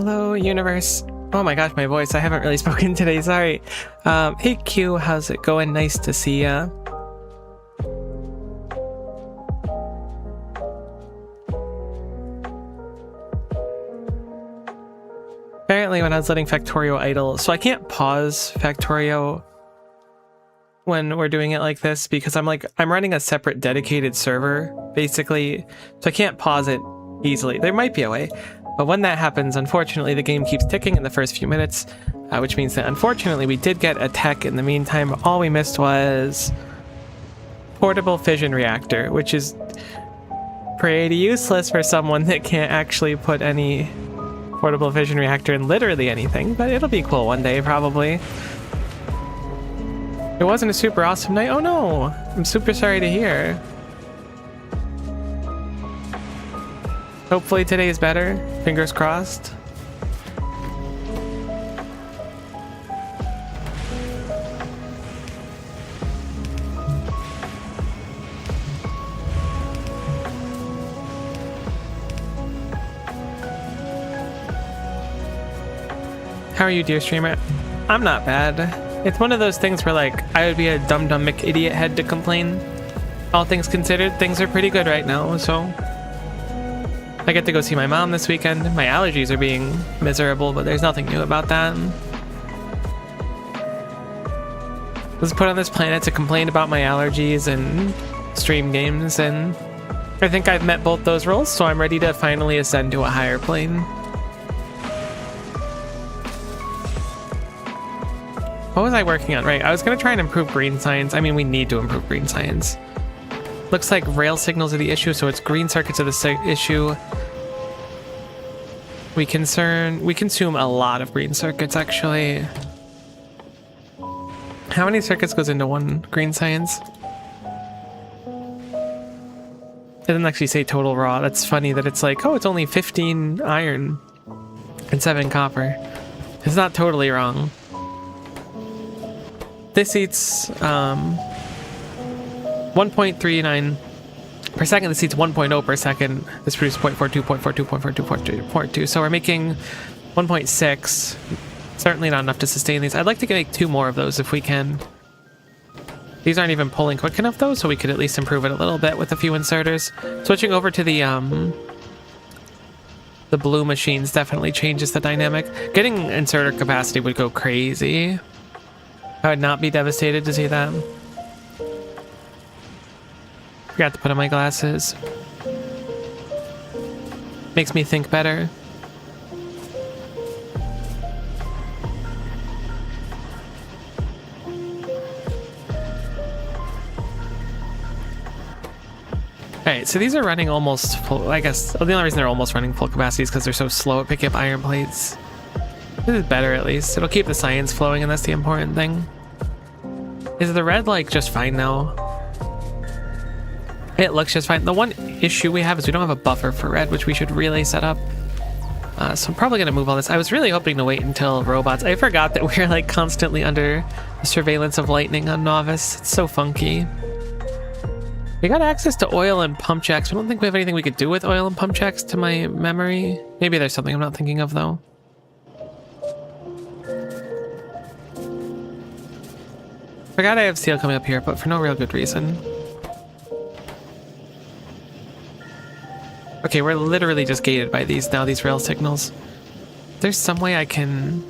Hello, universe. Oh my gosh, my voice. I haven't really spoken today, sorry. Hey Q, how's it going? Nice to see ya. Apparently when I was letting Factorio idle, so I can't pause Factorio when we're doing it like this because I'm running a separate dedicated server, basically, so I can't pause it easily. There might be a way. But when that happens, unfortunately, the game keeps ticking in the first few minutes, which means that unfortunately we did get a tech in the meantime. All we missed was portable fission reactor, which is pretty useless for someone that can't actually put any portable fission reactor in literally anything, but it'll be cool one day, probably. It wasn't a super awesome night. Oh no, I'm super sorry to hear. Hopefully today is better. Fingers crossed. How are you, dear streamer? I'm not bad. It's one of those things where, like, I would be a dumb idiot head to complain. All things considered, things are pretty good right now, so... I get to go see my mom this weekend. My allergies are being miserable, but there's nothing new about that. I was put on this planet to complain about my allergies and stream games, and I think I've met both those roles, so I'm ready to finally ascend to a higher plane. What was I working on? Right, I was going to try and improve green science. I mean, we need to improve green science. Looks like rail signals are the issue, so it's green circuits are the issue. We consume a lot of green circuits, actually. How many circuits goes into one green science? It doesn't actually say total raw. That's funny that it's like, oh, it's only 15 iron and 7 copper. It's not totally wrong. This eats 1.39 per second. This eats 1.0 per second. This produces 0.42, 0.42, 0.42, 0.42. So we're making 1.6. Certainly not enough to sustain these. I'd like to make 2 more of those if we can. These aren't even pulling quick enough though, so we could at least improve it a little bit with a few inserters. Switching over to the blue machines definitely changes the dynamic. Getting inserter capacity would go crazy. I would not be devastated to see that. Forgot to put on my glasses. Makes me think better. Alright, so these are running almost full. I guess the only reason they're almost running full capacity is because they're so slow at picking up iron plates. This is better at least. It'll keep the science flowing, and that's the important thing. Is the red like just fine now? It looks just fine. The one issue we have is we don't have a buffer for red, which we should really set up. So I'm probably gonna move all this. I was really hoping to wait until robots. I forgot that we're like constantly under the surveillance of lightning on Novice. It's so funky. We got access to oil and pump checks. I don't think we have anything we could do with oil and pump checks to my memory. Maybe there's something I'm not thinking of though. Forgot I have steel coming up here, but for no real good reason. Okay, we're literally just gated by these now, these rail signals. There's some way I can...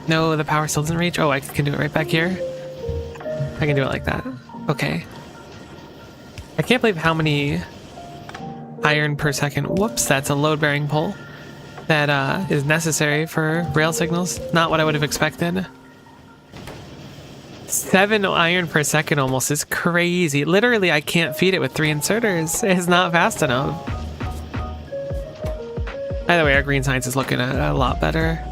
No, the power still doesn't reach. Oh, I can do it right back here. I can do it like that. Okay. I can't believe how many iron per second. Whoops, that's a load-bearing pole. That is necessary for rail signals. Not what I would have expected. 7 iron per second almost is crazy. Literally, I can't feed it with 3 inserters. It's not fast enough. Either way, our green science is looking a lot better.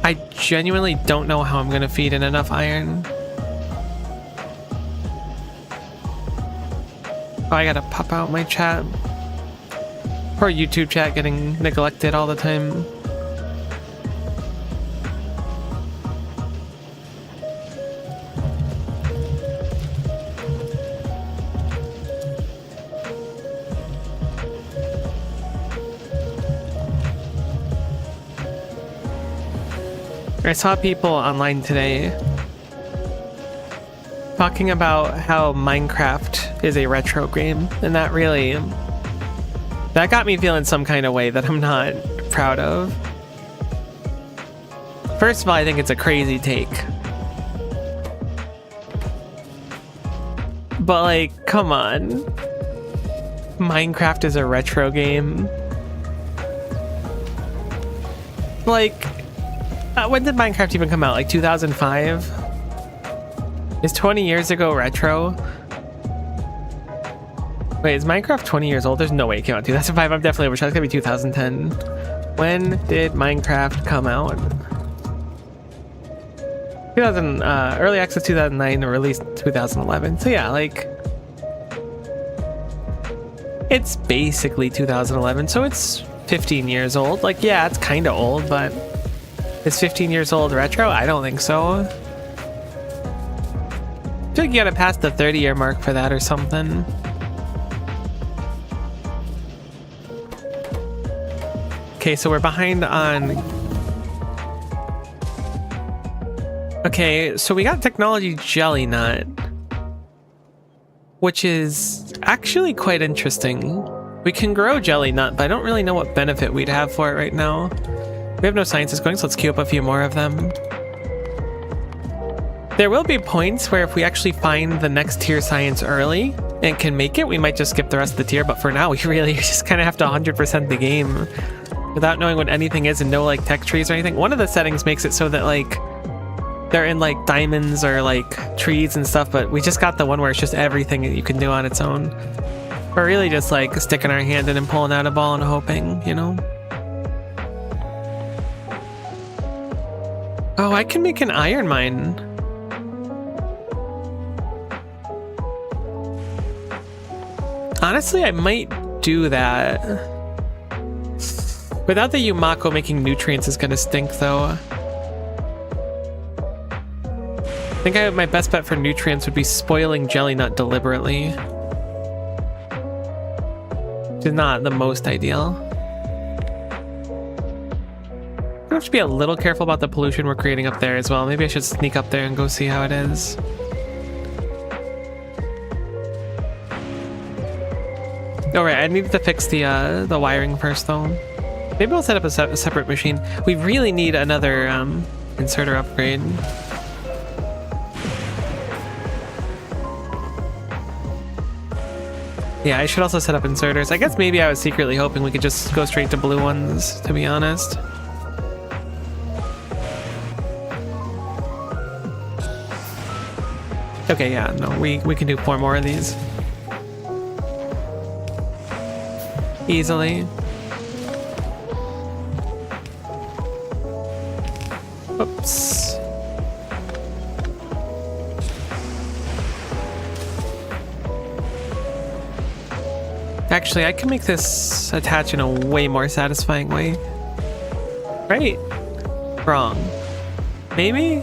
I genuinely don't know how I'm going to feed in enough iron. Oh, I gotta pop out my chat. Poor YouTube chat getting neglected all the time. I saw people online today talking about how Minecraft is a retro game, and that got me feeling some kind of way that I'm not proud of. First of all, I think it's a crazy take. But like, come on. Minecraft is a retro game. Like, when did Minecraft even come out? Like 2005? Is 20 years ago retro? Wait, is Minecraft 20 years old? There's no way it came out in 2005. I'm definitely overshot. It's gonna be 2010. When did Minecraft come out? 2000, early access 2009, release 2011. So yeah, like, it's basically 2011. So it's 15 years old. Like, yeah, it's kind of old, but is 15 years old retro? I don't think so. I feel like you gotta pass the 30-year mark for that or something. Okay, so we're behind on... Okay, so we got technology jelly nut, which is actually quite interesting. We can grow jelly nut, but I don't really know what benefit we'd have for it right now. We have no sciences going, so let's queue up a few more of them. There will be points where if we actually find the next tier science early and can make it, we might just skip the rest of the tier, but for now we really just kind of have to 100% the game without knowing what anything is and no like tech trees or anything. One of the settings makes it so that like they're in like diamonds or like trees and stuff, but we just got the one where it's just everything that you can do on its own. We're really just like sticking our hand in and pulling out a ball and hoping, you know? Oh, I can make an iron mine. Honestly, I might do that. Without the Yumako, making nutrients is gonna stink though. I think my best bet for nutrients would be spoiling jelly nut deliberately. Which is not the most ideal. I have to be a little careful about the pollution we're creating up there as well. Maybe I should sneak up there and go see how it is. Oh right, I need to fix the wiring first though. Maybe I'll set up a separate machine. We really need another inserter upgrade. Yeah, I should also set up inserters. I guess maybe I was secretly hoping we could just go straight to blue ones, to be honest. Okay, yeah, no, we can do 4 more of these. Easily. Oops. Actually, I can make this attach in a way more satisfying way. Right? Wrong. Maybe?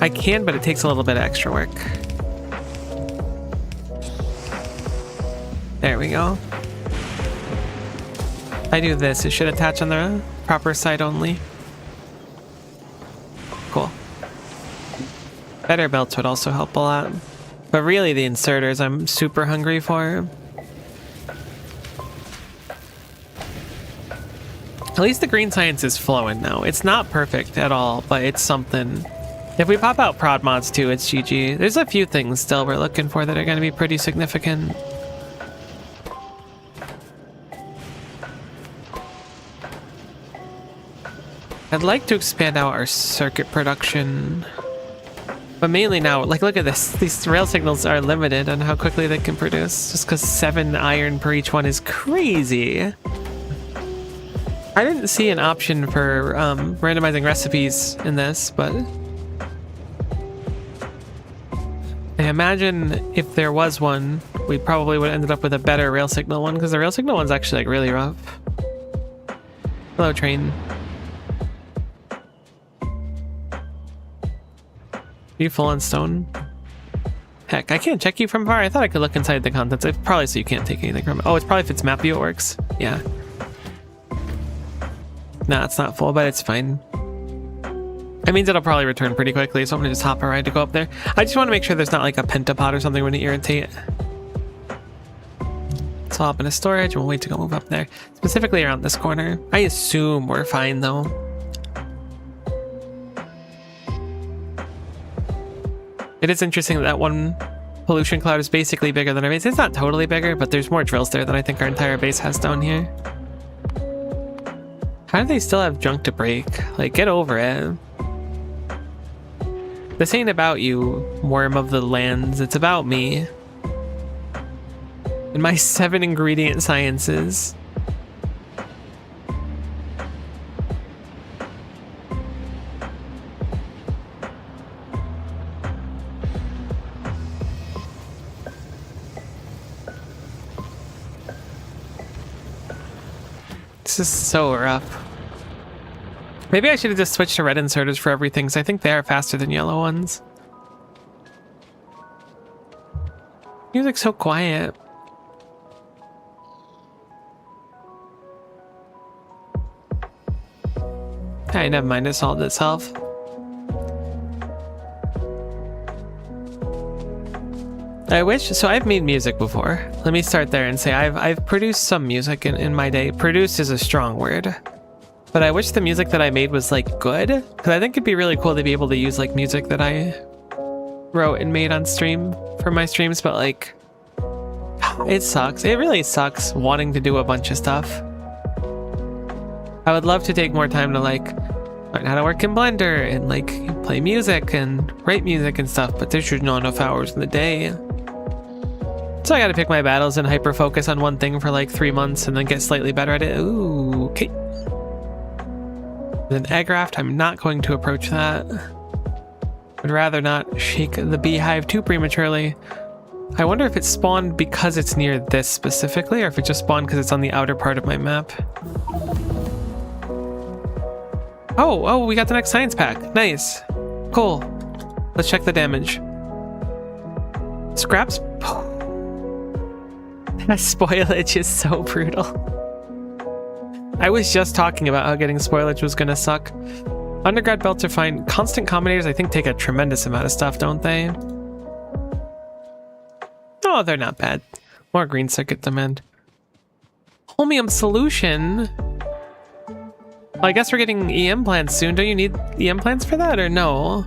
I can, but it takes a little bit of extra work. There we go. If I do this, it should attach on the proper side only. Cool. Better belts would also help a lot. But really the inserters I'm super hungry for. At least the green science is flowing now. It's not perfect at all, but it's something. If we pop out prod mods too, it's GG. There's a few things still we're looking for that are going to be pretty significant. I'd like to expand out our circuit production. But mainly now, like look at this. These rail signals are limited on how quickly they can produce. Just because 7 iron per each one is crazy. I didn't see an option for randomizing recipes in this, but I imagine if there was one, we probably would have ended up with a better rail signal one, because the rail signal one's actually like really rough. Hello, train. Are you full on stone? Heck, I can't check you from far. I thought I could look inside the contents. It's probably so you can't take anything from it. Oh, it's probably if it's map view it works. Yeah. Nah, it's not full, but it's fine. It means it'll probably return pretty quickly, so I'm gonna just hop a ride to go up there. I just want to make sure there's not like a pentapod or something going to irritate. So I'll hop into storage and we'll wait to go move up there. Specifically around this corner. I assume we're fine though. It is interesting that one pollution cloud is basically bigger than our base. It's not totally bigger, but there's more drills there than I think our entire base has down here. How do they still have junk to break? Like, get over it. This ain't about you, worm of the lands. It's about me. And my 7 ingredient sciences. This is so rough. Maybe I should have just switched to red inserters for everything, because I think they are faster than yellow ones. Music's so quiet. Hey, never mind, it solved itself. I wish, so I've made music before. Let me start there and say I've produced some music in my day. Produced is a strong word. But I wish the music that I made was like good, because I think it'd be really cool to be able to use like music that I wrote and made on stream for my streams, but like, it sucks. It really sucks wanting to do a bunch of stuff. I would love to take more time to like learn how to work in Blender and like play music and write music and stuff, but there's just not enough hours in the day. So I gotta pick my battles and hyper focus on one thing for like 3 months and then get slightly better at it. Ooh, okay. Then eggraft, I'm not going to approach that. I'd rather not shake the beehive too prematurely. I wonder if it spawned because it's near this specifically, or if it just spawned because it's on the outer part of my map. Oh, we got the next science pack. Nice. Cool. Let's check the damage. Scraps. That spoilage is so brutal. I was just talking about how getting spoilage was gonna suck. Undergrad belts are fine. Constant combinators, I think, take a tremendous amount of stuff, don't they? Oh, they're not bad. More green circuit demand. Holmium solution? Well, I guess we're getting EM plants soon. Don't you need EM plants for that, or no?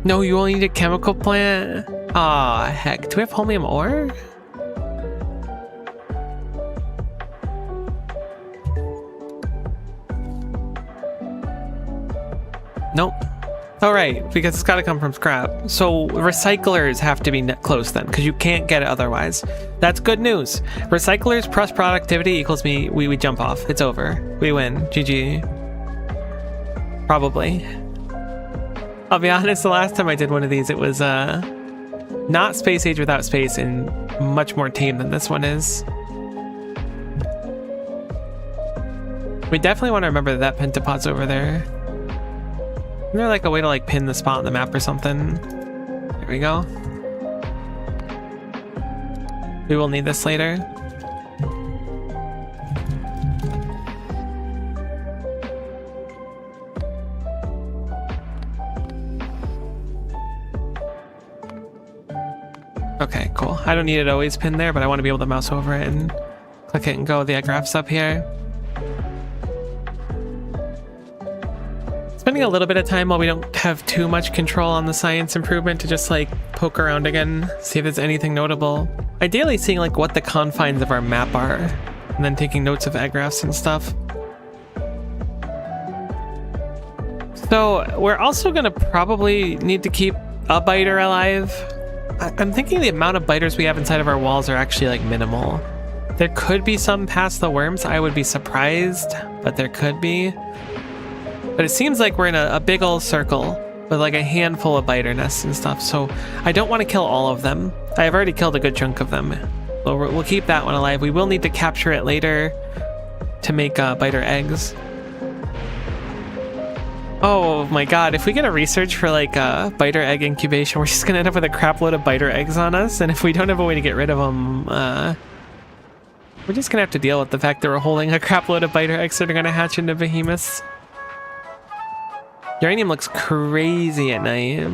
No, you only need a chemical plant? Aw, heck. Do we have holmium ore? Nope. Oh, right, because it's got to come from scrap. So recyclers have to be close then, because you can't get it otherwise. That's good news. Recyclers plus productivity equals me. We jump off. It's over. We win. GG. Probably. I'll be honest, the last time I did one of these, it was not Space Age without space and much more tame than this one is. We definitely want to remember that pentapod's over there. Isn't there like a way to like pin the spot on the map or something? There we go. We will need this later. Okay, cool. I don't need it always pinned there, but I want to be able to mouse over it and click it and go. The graph's up here. Spending a little bit of time while we don't have too much control on the science improvement to just like poke around again, see if there's anything notable. Ideally seeing like what the confines of our map are, and then taking notes of graphs and stuff. So we're also gonna probably need to keep a biter alive. I'm thinking the amount of biters we have inside of our walls are actually like minimal. There could be some past the worms. I would be surprised, but there could be. But it seems like we're in a big old circle with like a handful of biter nests and stuff, so I don't want to kill all of them. I have already killed a good chunk of them. So we'll keep that one alive. We will need to capture it later to make biter eggs. Oh my god, if we get a research for like biter egg incubation, we're just gonna end up with a crap load of biter eggs on us, and if we don't have a way to get rid of them, We're just gonna have to deal with the fact that we're holding a crap load of biter eggs that are gonna hatch into behemoths. Uranium looks crazy at night.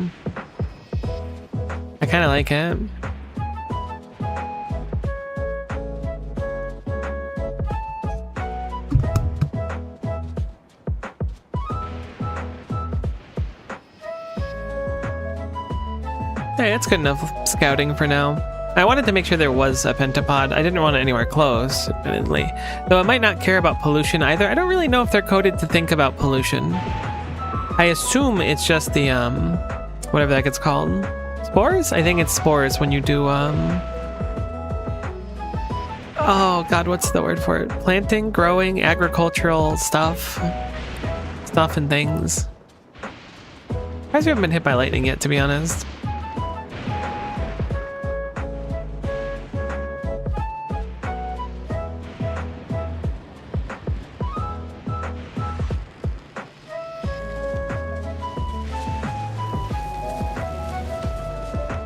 I kind of like it. Hey, that's good enough scouting for now. I wanted to make sure there was a pentapod. I didn't want it anywhere close, admittedly. Though it might not care about pollution either. I don't really know if they're coded to think about pollution. I assume it's just the, whatever that gets called. Spores? I think it's spores when you do, oh god, what's the word for it? Planting, growing, agricultural stuff. Stuff and things. Surprised we haven't been hit by lightning yet, to be honest.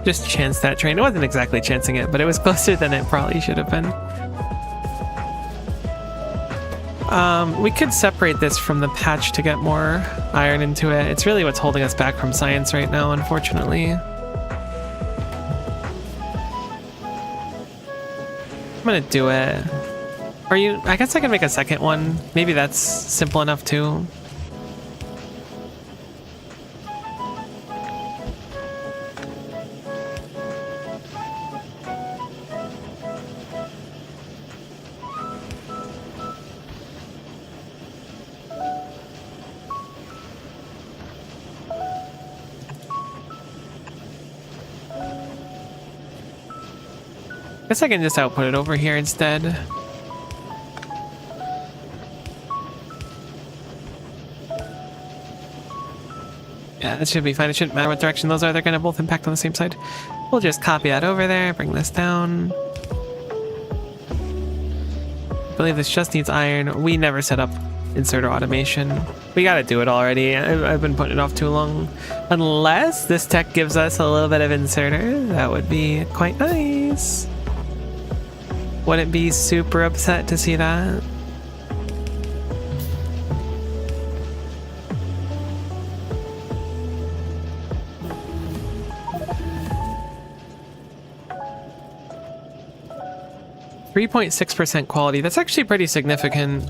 Just chanced that train. It wasn't exactly chancing it, but it was closer than it probably should have been. We could separate this from the patch to get more iron into it. It's really what's holding us back from science right now, unfortunately. I'm gonna do it. I guess I can make a second one. Maybe that's simple enough too. Guess I can just output it over here instead. Yeah, that should be fine. It shouldn't matter what direction those are. They're going to both impact on the same side. We'll just copy that over there, bring this down. I believe this just needs iron. We never set up inserter automation. We got to do it already. I've been putting it off too long. Unless this tech gives us a little bit of inserter, that would be quite nice. Wouldn't be super upset to see that. .6% quality. That's actually pretty significant.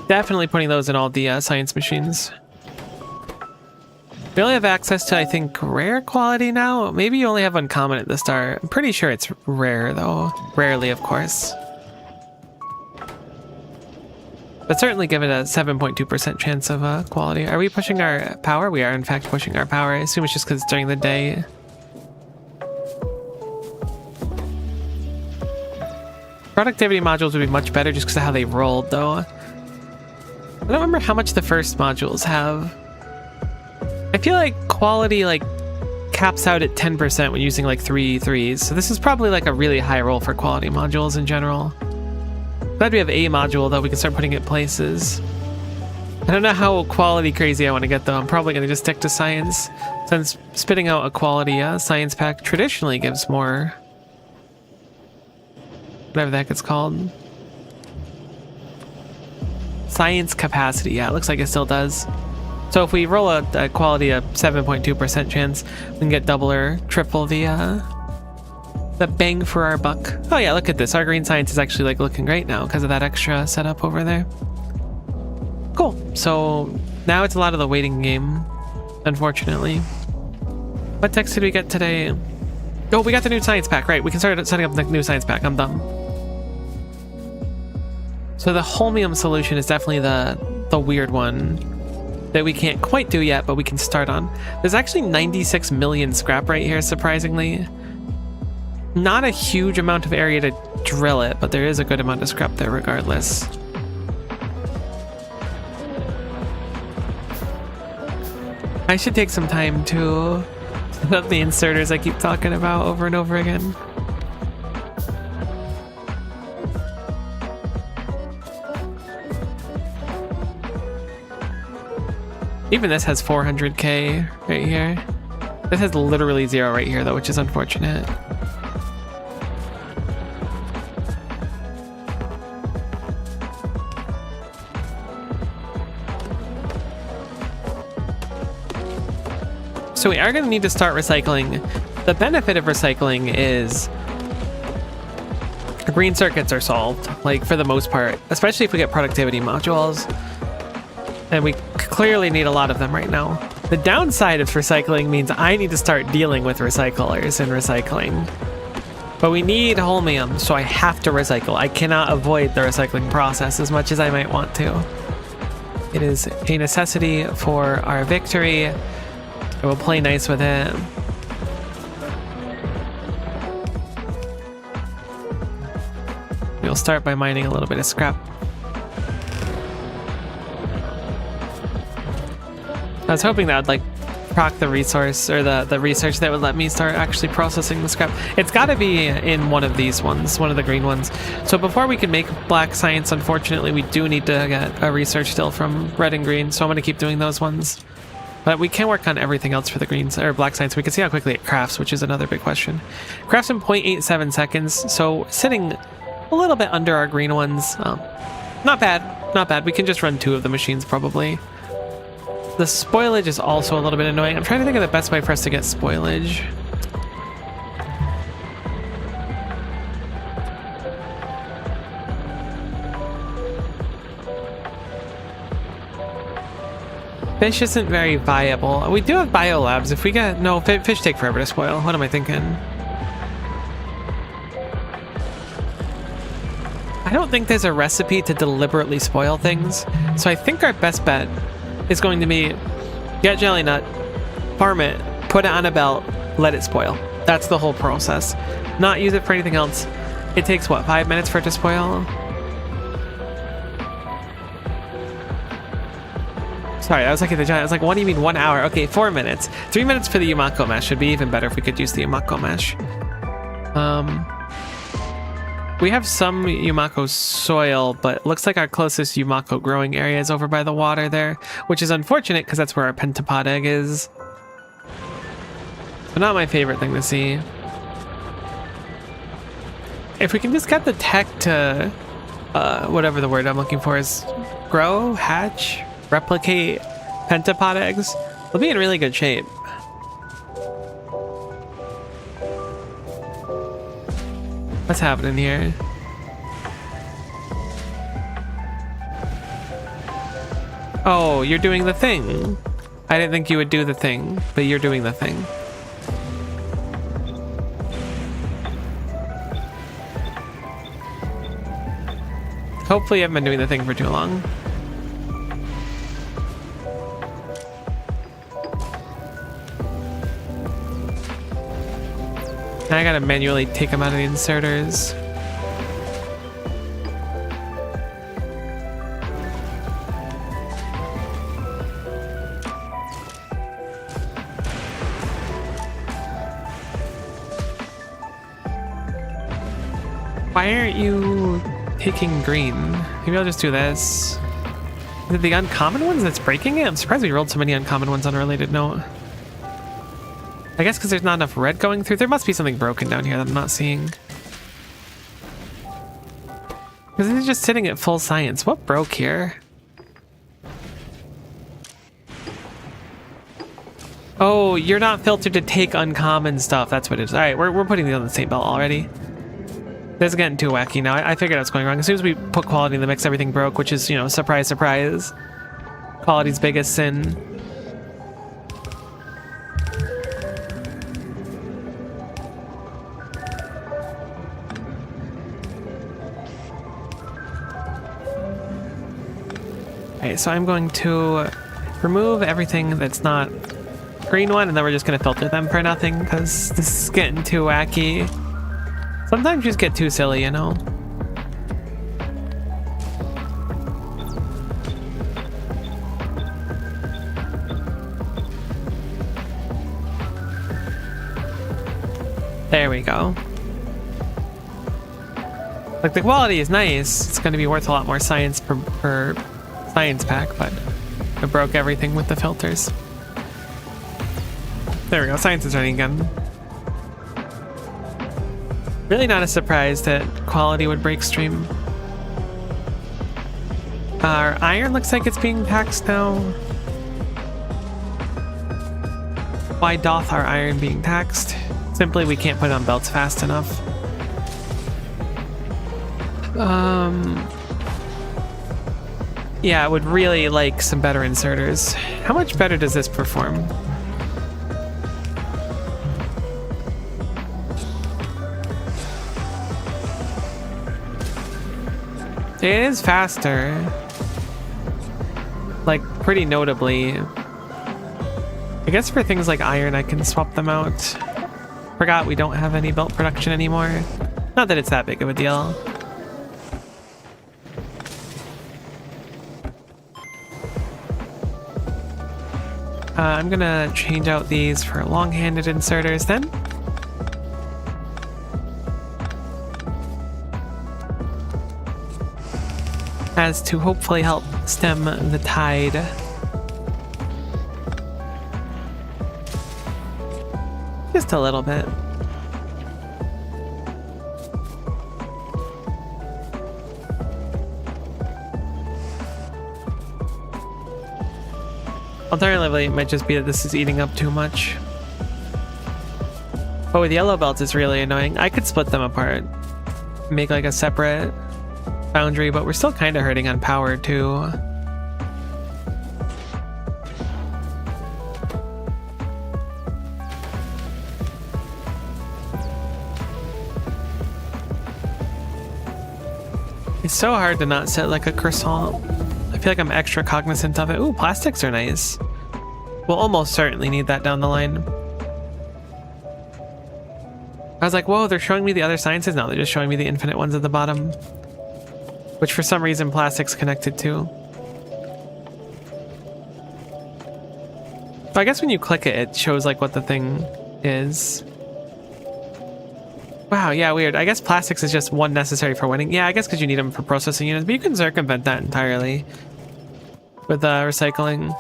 Definitely putting those in all the science machines. We only have access to, I think, rare quality now. Maybe you only have uncommon at the start. I'm pretty sure it's rare, though. Rarely, of course. But certainly give it a 7.2% chance of quality. Are we pushing our power? We are, in fact, pushing our power. I assume it's just because it's during the day. Productivity modules would be much better just because of how they rolled, though. I don't remember how much the first modules have. I feel like quality caps out at 10% when using like 3 threes. So this is probably like a really high roll for quality modules in general. Glad we have a module that we can start putting it places. I don't know how quality crazy I want to get though. I'm probably going to just stick to science since spitting out a quality science pack traditionally gives more. Whatever the heck it's called. Science capacity. Yeah, it looks like it still does. So if we roll a quality of 7.2% chance, we can get double or triple the bang for our buck. Oh yeah, look at this. Our green science is actually like looking great now because of that extra setup over there. Cool. So now it's a lot of the waiting game, unfortunately. What text did we get today? Oh, we got the new science pack. Right, we can start setting up the new science pack. I'm dumb. So the holmium solution is definitely the weird one that we can't quite do yet, but we can start on. There's actually 96 million scrap right here, surprisingly. Not a huge amount of area to drill it, but there is a good amount of scrap there regardless. I should take some time to set up the inserters I keep talking about over and over again. Even this has 400k right here. This has literally 0 right here though, which is unfortunate. So we are going to need to start recycling. The benefit of recycling is green circuits are solved, like for the most part, especially if we get productivity modules. And we clearly need a lot of them right now. The downside of recycling means I need to start dealing with recyclers and recycling. But we need holmium, so I have to recycle. I cannot avoid the recycling process as much as I might want to. It is a necessity for our victory. I will play nice with it. We'll start by mining a little bit of scrap. I was hoping that would like proc the resource or the research that would let me start actually processing the scrap. It's got to be in one of these ones, one of the green ones. So before we can make black science, unfortunately, we do need to get a research still from red and green. So I'm going to keep doing those ones. But we can work on everything else for the greens or black science. We can see how quickly it crafts, which is another big question. Crafts in 0.87 seconds. So sitting a little bit under our green ones. Not bad, not bad. We can just run 2 of the machines probably. The spoilage is also a little bit annoying. I'm trying to think of the best way for us to get spoilage. Fish isn't very viable. We do have biolabs. If we get... No, fish take forever to spoil. What am I thinking? I don't think there's a recipe to deliberately spoil things. So I think our best bet is going to be get jelly nut, farm it, put it on a belt, let it spoil. That's the whole process. Not use it for anything else. It takes what, 5 minutes for it to spoil? Sorry, I was looking at the giant. I was like, what do you mean 1 hour? Okay, 4 minutes. 3 minutes for the Yumako mesh. Should be even better if we could use the Yumako mesh. We have some Yumako soil, but it looks like our closest Yumako growing area is over by the water there, which is unfortunate because that's where our pentapod egg is. So not my favorite thing to see. If we can just get the tech to, whatever the word I'm looking for is, grow, hatch, replicate pentapod eggs, we'll be in really good shape. What's happening here? Oh, you're doing the thing. I didn't think you would do the thing, but you're doing the thing. Hopefully I haven't been doing the thing for too long. I gotta manually take them out of the inserters. Why aren't you taking green? Maybe I'll just do this. Is it the uncommon ones that's breaking it? I'm surprised we rolled so many uncommon ones on a related note. I guess because there's not enough red going through. There must be something broken down here that I'm not seeing. Because this is just sitting at full science. What broke here? Oh, you're not filtered to take uncommon stuff. That's what it is. All right, we're putting these on the same belt already. This is getting too wacky now. I figured out what's going wrong. As soon as we put quality in the mix, everything broke, which is, you know, surprise, surprise. Quality's biggest sin. Alright, so I'm going to remove everything that's not green one, and then we're just going to filter them for nothing, because this is getting too wacky. Sometimes you just get too silly, you know? There we go. Like, the quality is nice. It's going to be worth a lot more science per science pack, but I broke everything with the filters. There we go, science is running again. Really not a surprise that quality would break stream. Our iron looks like it's being taxed now. Why doth our iron being taxed? Simply, we can't put on belts fast enough. Yeah, I would really like some better inserters. How much better does this perform? It is faster. Like, pretty notably. I guess for things like iron, I can swap them out. Forgot we don't have any belt production anymore. Not that it's that big of a deal. I'm gonna change out these for long-handed inserters then. As to hopefully help stem the tide. Just a little bit. Alternatively, it might just be that this is eating up too much. But with yellow belts, it's really annoying. I could split them apart. Make like a separate foundry, but we're still kind of hurting on power too. It's so hard to not set like a croissant. I feel like I'm extra cognizant of it. Ooh, plastics are nice. We'll almost certainly need that down the line. I was like, whoa, they're showing me the other sciences? No, they're just showing me the infinite ones at the bottom. Which for some reason plastic's connected to. So I guess when you click it, it shows like what the thing is. Wow, yeah, weird. I guess plastics is just one necessary for winning. Yeah, I guess because you need them for processing units, but you can circumvent that entirely with recycling.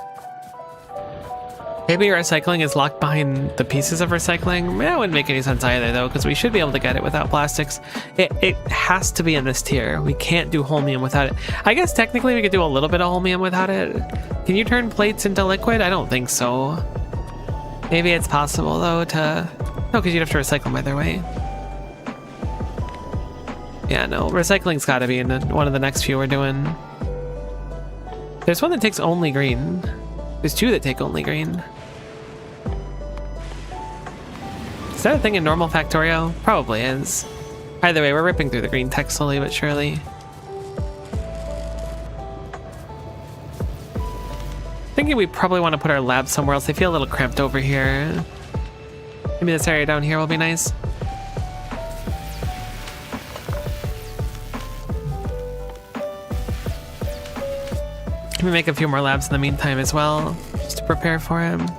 Maybe recycling is locked behind the pieces of recycling. That wouldn't make any sense either, though, because we should be able to get it without plastics. It has to be in this tier. We can't do holmium without it. I guess technically we could do a little bit of holmium without it. Can you turn plates into liquid? I don't think so. Maybe it's possible, though, to... No, because you'd have to recycle them either way. Yeah, no, recycling's got to be in one of the next few we're doing. There's one that takes only green. There's two that take only green. Is that a thing in normal Factorio? Probably is. Either way, we're ripping through the green tech slowly but surely. Thinking we probably want to put our lab somewhere else. They feel a little cramped over here. Maybe this area down here will be nice. Can we make a few more labs in the meantime as well, just to prepare for him?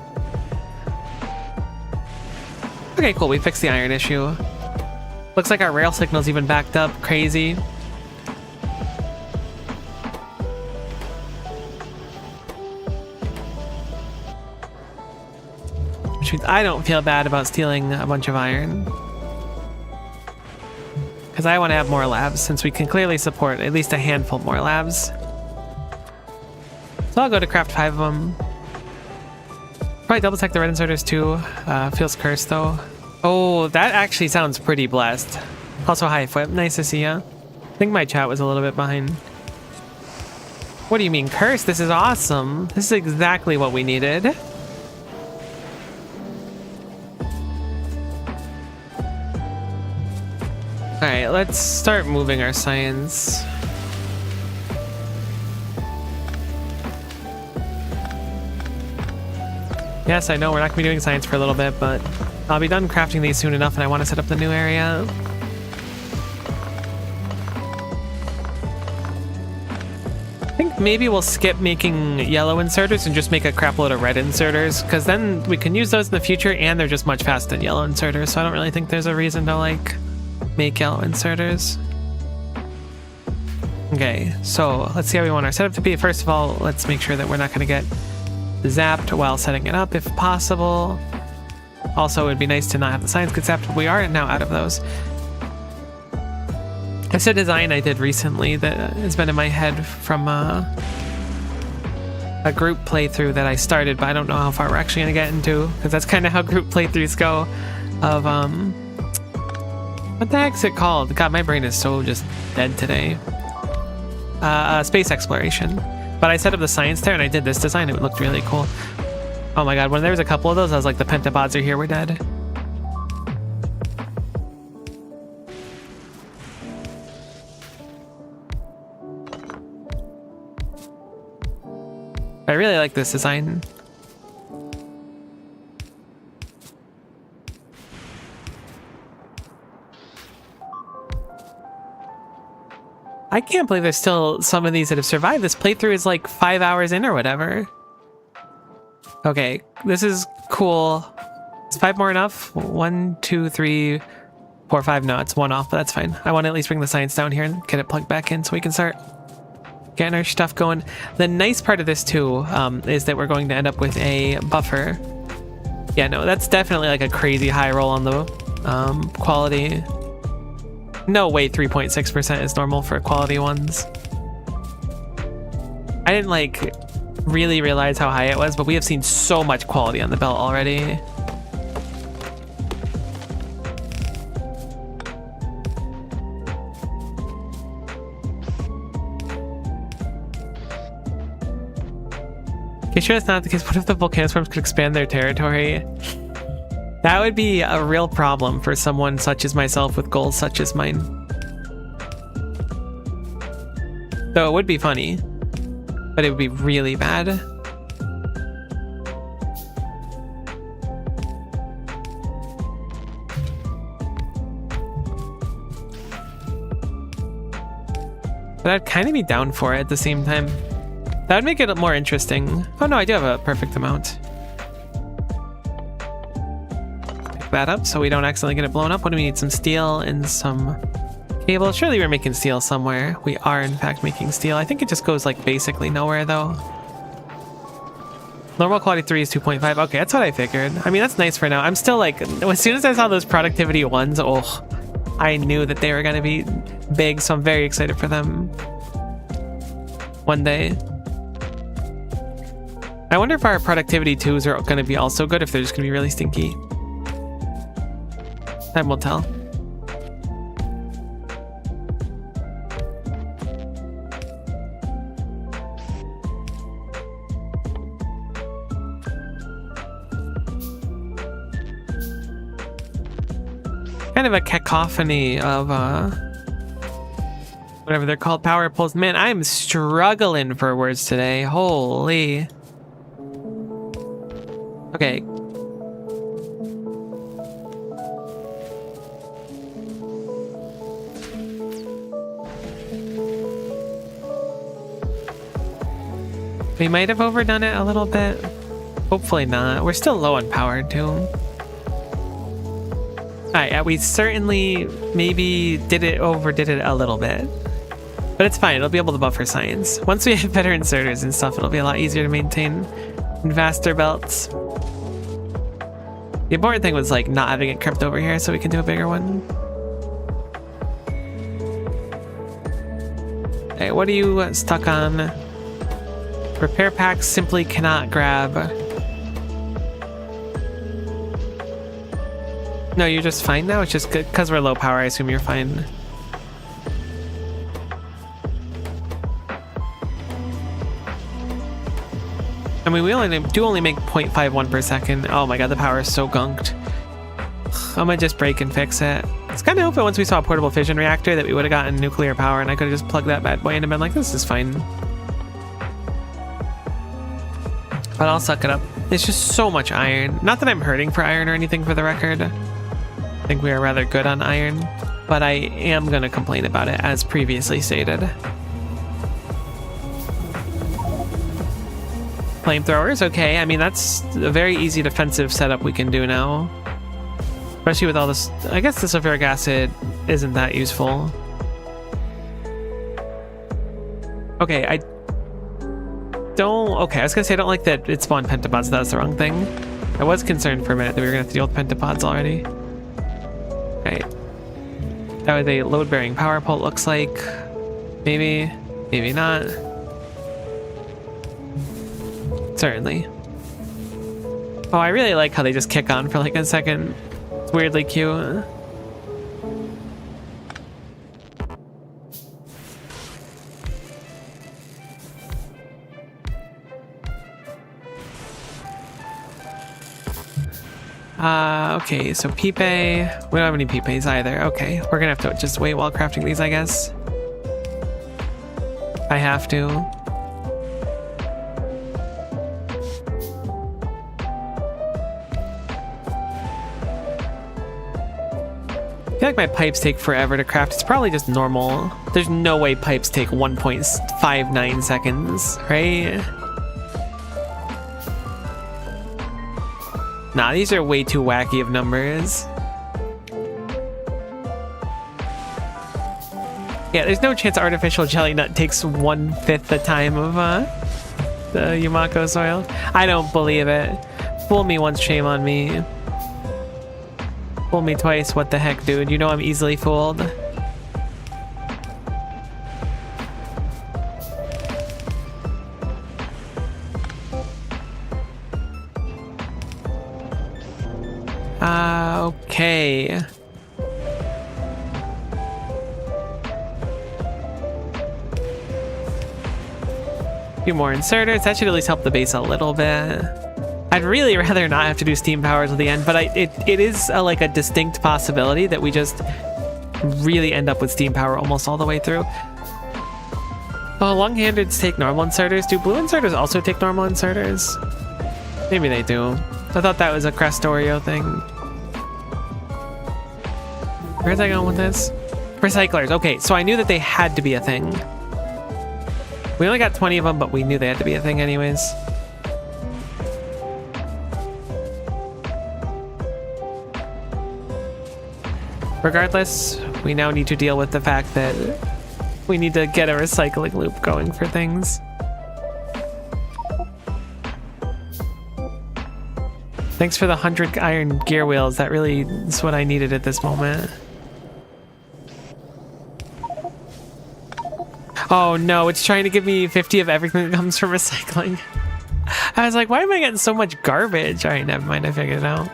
Okay, cool, we fixed the iron issue. Looks like our rail signal's even backed up. Crazy. Which means I don't feel bad about stealing a bunch of iron. Because I want to have more labs, since we can clearly support at least a handful more labs. So I'll go to craft 5 of them. Probably double check the red inserters too. Feels cursed though. Oh, that actually sounds pretty blessed. Also, hi Flip, nice to see ya. I think my chat was a little bit behind. What do you mean cursed? This is awesome. This is exactly what we needed. Alright, let's start moving our science. Yes, I know we're not going to be doing science for a little bit, but I'll be done crafting these soon enough and I want to set up the new area. I think maybe we'll skip making yellow inserters and just make a crap load of red inserters, because then we can use those in the future and they're just much faster than yellow inserters, so I don't really think there's a reason to like make yellow inserters. Okay, so let's see how we want our setup to be. First of all, let's make sure that we're not going to get zapped while setting it up if possible. Also, it would be nice to not have the science get zapped, but we are now out of those. It's a design I did recently that has been in my head from a group playthrough that I started, but I don't know how far we're actually gonna get into, because that's kind of how group playthroughs go. Of what the heck's it called? God, my brain is so just dead today. Space exploration. But I set up the science there and I did this design. It looked really cool. Oh my god, when there was a couple of those, I was like, the pentapods are here, we're dead. I really like this design. I can't believe there's still some of these that have survived. This playthrough is like 5 hours in or whatever. Okay, this is cool. Is 5 more enough? 1, 2, 3, 4, 5. No, it's 1 off, but that's fine. I want to at least bring the science down here and get it plugged back in so we can start getting our stuff going. The nice part of this too is that we're going to end up with a buffer. Yeah, no, that's definitely like a crazy high roll on the quality. No way 3.6% is normal for quality ones. I didn't like really realize how high it was, but we have seen so much quality on the belt already. Okay, sure that's not the case. What if the volcanoswarms could expand their territory? That would be a real problem for someone such as myself with goals such as mine. Though it would be funny, but it would be really bad. But I'd kind of be down for it at the same time. That would make it more interesting. Oh no, I do have a perfect amount. That up so we don't accidentally get it blown up. What do we need? Some steel and some cable. Surely we're making steel somewhere. We are in fact making steel. I think it just goes like basically nowhere though. Normal quality 3 is 2.5. Okay, that's what I figured. I mean, that's nice for now. I'm still like, as soon as I saw those productivity ones, oh, I knew that they were going to be big, so I'm very excited for them one day. I wonder if our productivity 2s are going to be also good, if they're just going to be really stinky. Time will tell. Kind of a cacophony of whatever they're called, power poles. Man, I'm struggling for words today. Holy. Okay. We might have overdone it a little bit. Hopefully not. We're still low on power too. Alright, yeah, we certainly maybe overdid it a little bit. But it's fine, it'll be able to buffer science. Once we have better inserters and stuff, it'll be a lot easier to maintain and vaster belts. The important thing was like not having it crept over here so we can do a bigger one. Okay, what are you stuck on? Repair packs simply cannot grab. No, you're just fine now? It's just because we're low power, I assume you're fine. I mean, we only make 0.51 per second. Oh my god, the power is so gunked. I'm gonna just break and fix it. It's kind of hoping once we saw a portable fission reactor that we would have gotten nuclear power and I could have just plugged that bad boy in and been like, this is fine. But I'll suck it up. It's just so much iron. Not that I'm hurting for iron or anything, for the record. I think we are rather good on iron, but I am going to complain about it as previously stated. Flamethrowers, okay. I mean, that's a very easy defensive setup we can do now. Especially with all this. I guess the sulfuric acid isn't that useful. Okay, I was gonna say I don't like that it spawned pentapods. That was the wrong thing. I was concerned for a minute that we were gonna have to deal with pentapods already. Okay. That was a load-bearing power pole, looks like. Maybe, maybe not. Certainly. Oh, I really like how they just kick on for like a second. It's weirdly cute. Okay, so pipe. We don't have any pipes either. Okay, we're gonna have to just wait while crafting these, I guess. I have to. I feel like my pipes take forever to craft. It's probably just normal. There's no way pipes take 1.59 seconds, right? Nah, these are way too wacky of numbers. Yeah, there's no chance artificial jelly nut takes 1/5 the time of the Yumako soil. I don't believe it. Fool me once, shame on me. Fool me twice, what the heck, dude? You know I'm easily fooled. Okay. A few more inserters. That should at least help the base a little bit. I'd really rather not have to do steam powers at the end, but it is like a distinct possibility that we just really end up with steam power almost all the way through. Oh, long-handeds take normal inserters. Do blue inserters also take normal inserters? Maybe they do. I thought that was a Crestorio thing. Where's I going with this? Recyclers. Okay, so I knew that they had to be a thing. We only got 20 of them, but we knew they had to be a thing anyways. Regardless, we now need to deal with the fact that we need to get a recycling loop going for things. Thanks for the 100 iron gear wheels. That really is what I needed at this moment. Oh no, it's trying to give me 50 of everything that comes from recycling. I was like, why am I getting so much garbage? All right, never mind, I figured it out.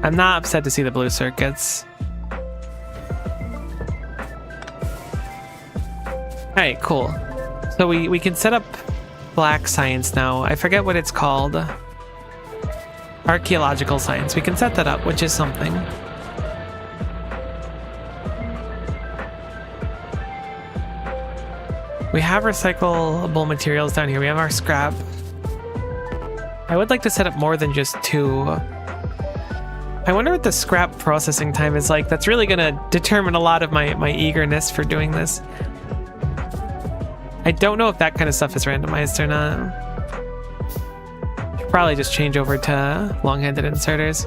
I'm not upset to see the blue circuits. Alright, cool. So we can set up black science now. I forget what it's called. Archaeological science. We can set that up, which is something. We have recyclable materials down here. We have our scrap. I would like to set up more than just 2. I wonder what the scrap processing time is like. That's really going to determine a lot of my eagerness for doing this. I don't know if that kind of stuff is randomized or not. Should probably just change over to long-handed inserters.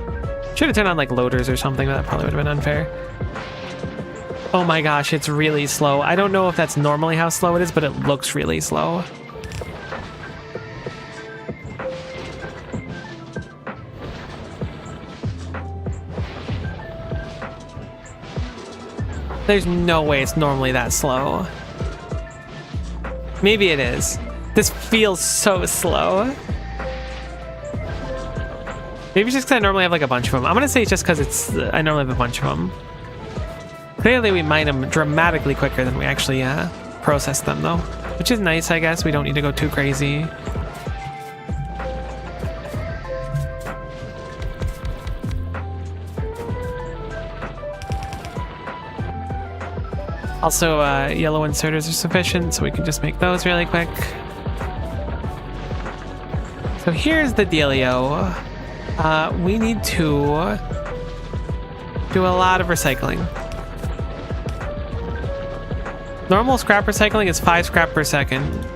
Should have turned on like loaders or something, but that probably would have been unfair. Oh my gosh, it's really slow. I don't know if that's normally how slow it is, but it looks really slow. There's no way it's normally that slow. Maybe it is. This feels so slow. Maybe it's just because I normally have like a bunch of them. I'm gonna say it's just because I normally have a bunch of them. Clearly we mine them dramatically quicker than we actually process them though. Which is nice, I guess. We don't need to go too crazy. Also, yellow inserters are sufficient, so we can just make those really quick. So here's the dealio. We need to do a lot of recycling. Normal scrap recycling is 5 scrap per second.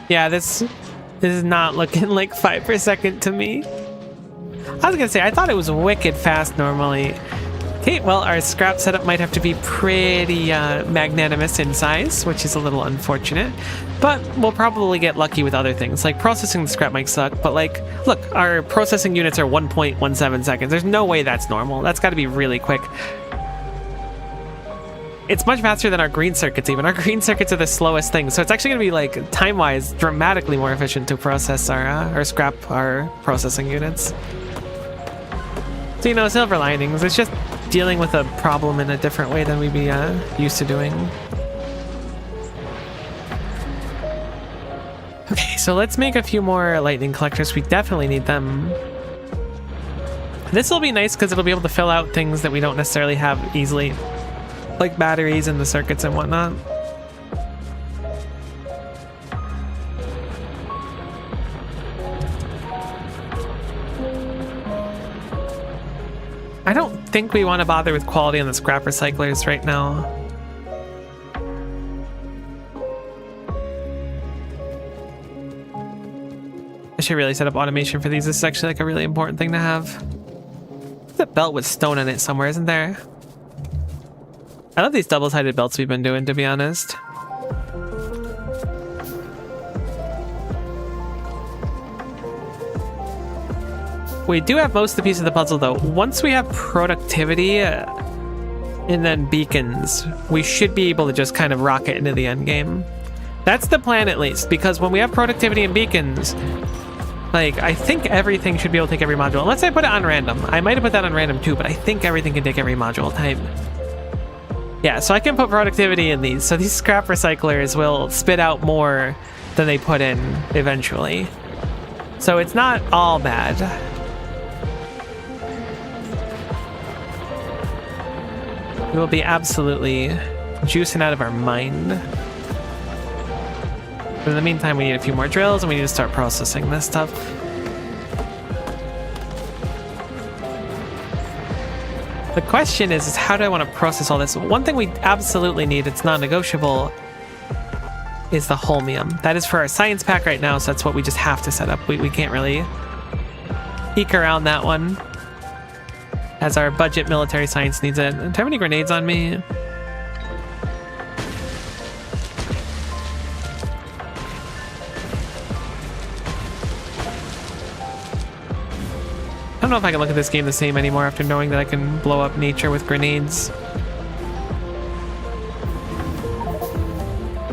Yeah, this is not looking like 5 per second to me. I was gonna say, I thought it was wicked fast normally. Okay, well, our scrap setup might have to be pretty magnanimous in size, which is a little unfortunate. But we'll probably get lucky with other things. Like, processing the scrap might suck, but like, look, our processing units are 1.17 seconds. There's no way that's normal. That's got to be really quick. It's much faster than our green circuits even. Our green circuits are the slowest thing, so it's actually going to be, like, time-wise, dramatically more efficient to process our scrap, our processing units. So, you know, silver linings. It's just dealing with a problem in a different way than we'd be used to doing. Okay, so let's make a few more lightning collectors. We definitely need them. This will be nice because it'll be able to fill out things that we don't necessarily have easily, like batteries and the circuits and whatnot. I don't think we want to bother with quality on the scrap recyclers right now. I should really set up automation for these. This is actually like a really important thing to have. There's a belt with stone in it somewhere, isn't there? I love these double-sided belts we've been doing, to be honest. We do have most of the pieces of the puzzle, though. Once we have productivity and then beacons, we should be able to just kind of rocket into the end game. That's the plan, at least, because when we have productivity and beacons, like, I think everything should be able to take every module. Unless I put it on random. I might have put that on random, too, but I think everything can take every module type. Yeah, so I can put productivity in these. So these scrap recyclers will spit out more than they put in eventually. So it's not all bad. We will be absolutely juicing out of our mind. But in the meantime, we need a few more drills and we need to start processing this stuff. The question is how do I want to process all this? One thing we absolutely need, it's non-negotiable, is the holmium. That is for our science pack right now, so that's what we just have to set up. We can't really eke around that one, as our budget military science needs it. Do I have any grenades on me? I don't know if I can look at this game the same anymore after knowing that I can blow up nature with grenades.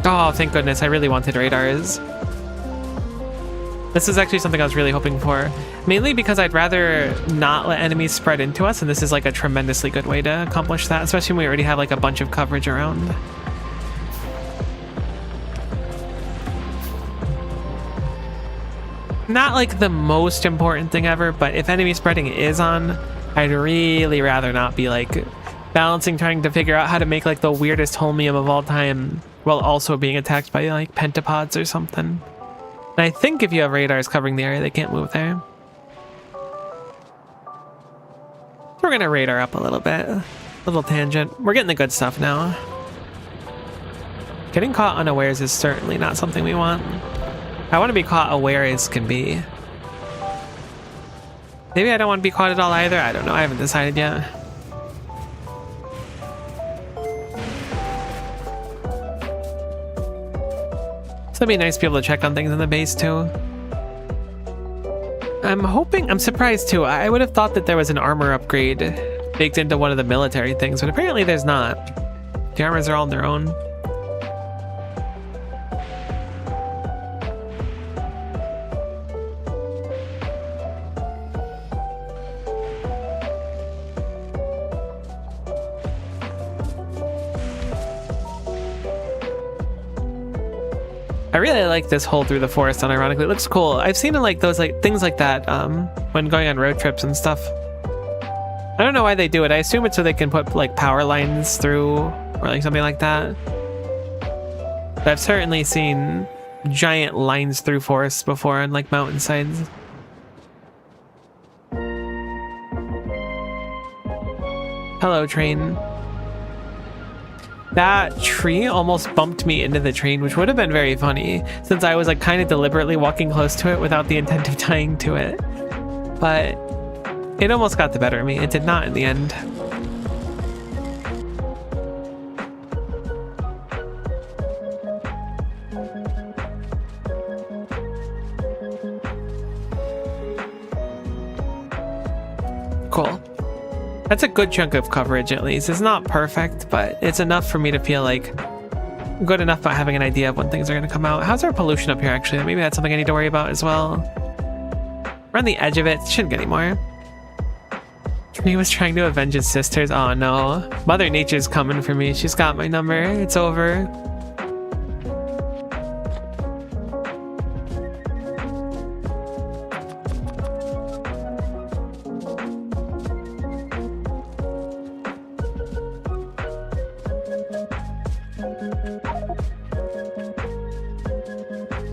Oh, thank goodness. I really wanted radars. This is actually something I was really hoping for. Mainly because I'd rather not let enemies spread into us, and this is like a tremendously good way to accomplish that, especially when we already have like a bunch of coverage around. Not like the most important thing ever, but if enemy spreading is on, I'd really rather not be like balancing trying to figure out how to make like the weirdest holmium of all time while also being attacked by like pentapods or something. And I think if you have radars covering the area, they can't move there. We're gonna radar up a little bit. A little tangent. We're getting the good stuff now. Getting caught unawares is certainly not something we want. I want to be caught aware as can be. Maybe I don't want to be caught at all either. I don't know. I haven't decided yet. So it'd be nice to be able to check on things in the base too. I'm surprised too. I would have thought that there was an armor upgrade baked into one of the military things, but apparently there's not. The armors are all on their own. I really like this hole through the forest, unironically. It looks cool. I've seen like those like things like that when going on road trips and stuff. I don't know why they do it. I assume it's so they can put like power lines through or like something like that. But I've certainly seen giant lines through forests before on like mountainsides. Hello, train. That tree almost bumped me into the train, which would have been very funny since I was like kind of deliberately walking close to it without the intent of tying to it. But it almost got the better of me. It did not in the end. Cool. That's a good chunk of coverage, at least. It's not perfect, but it's enough for me to feel like good enough about having an idea of when things are going to come out. How's our pollution up here, actually? Maybe that's something I need to worry about as well. We're on the edge of it. Shouldn't get any more. Tree was trying to avenge his sisters. Oh, no. Mother Nature's coming for me. She's got my number. It's over.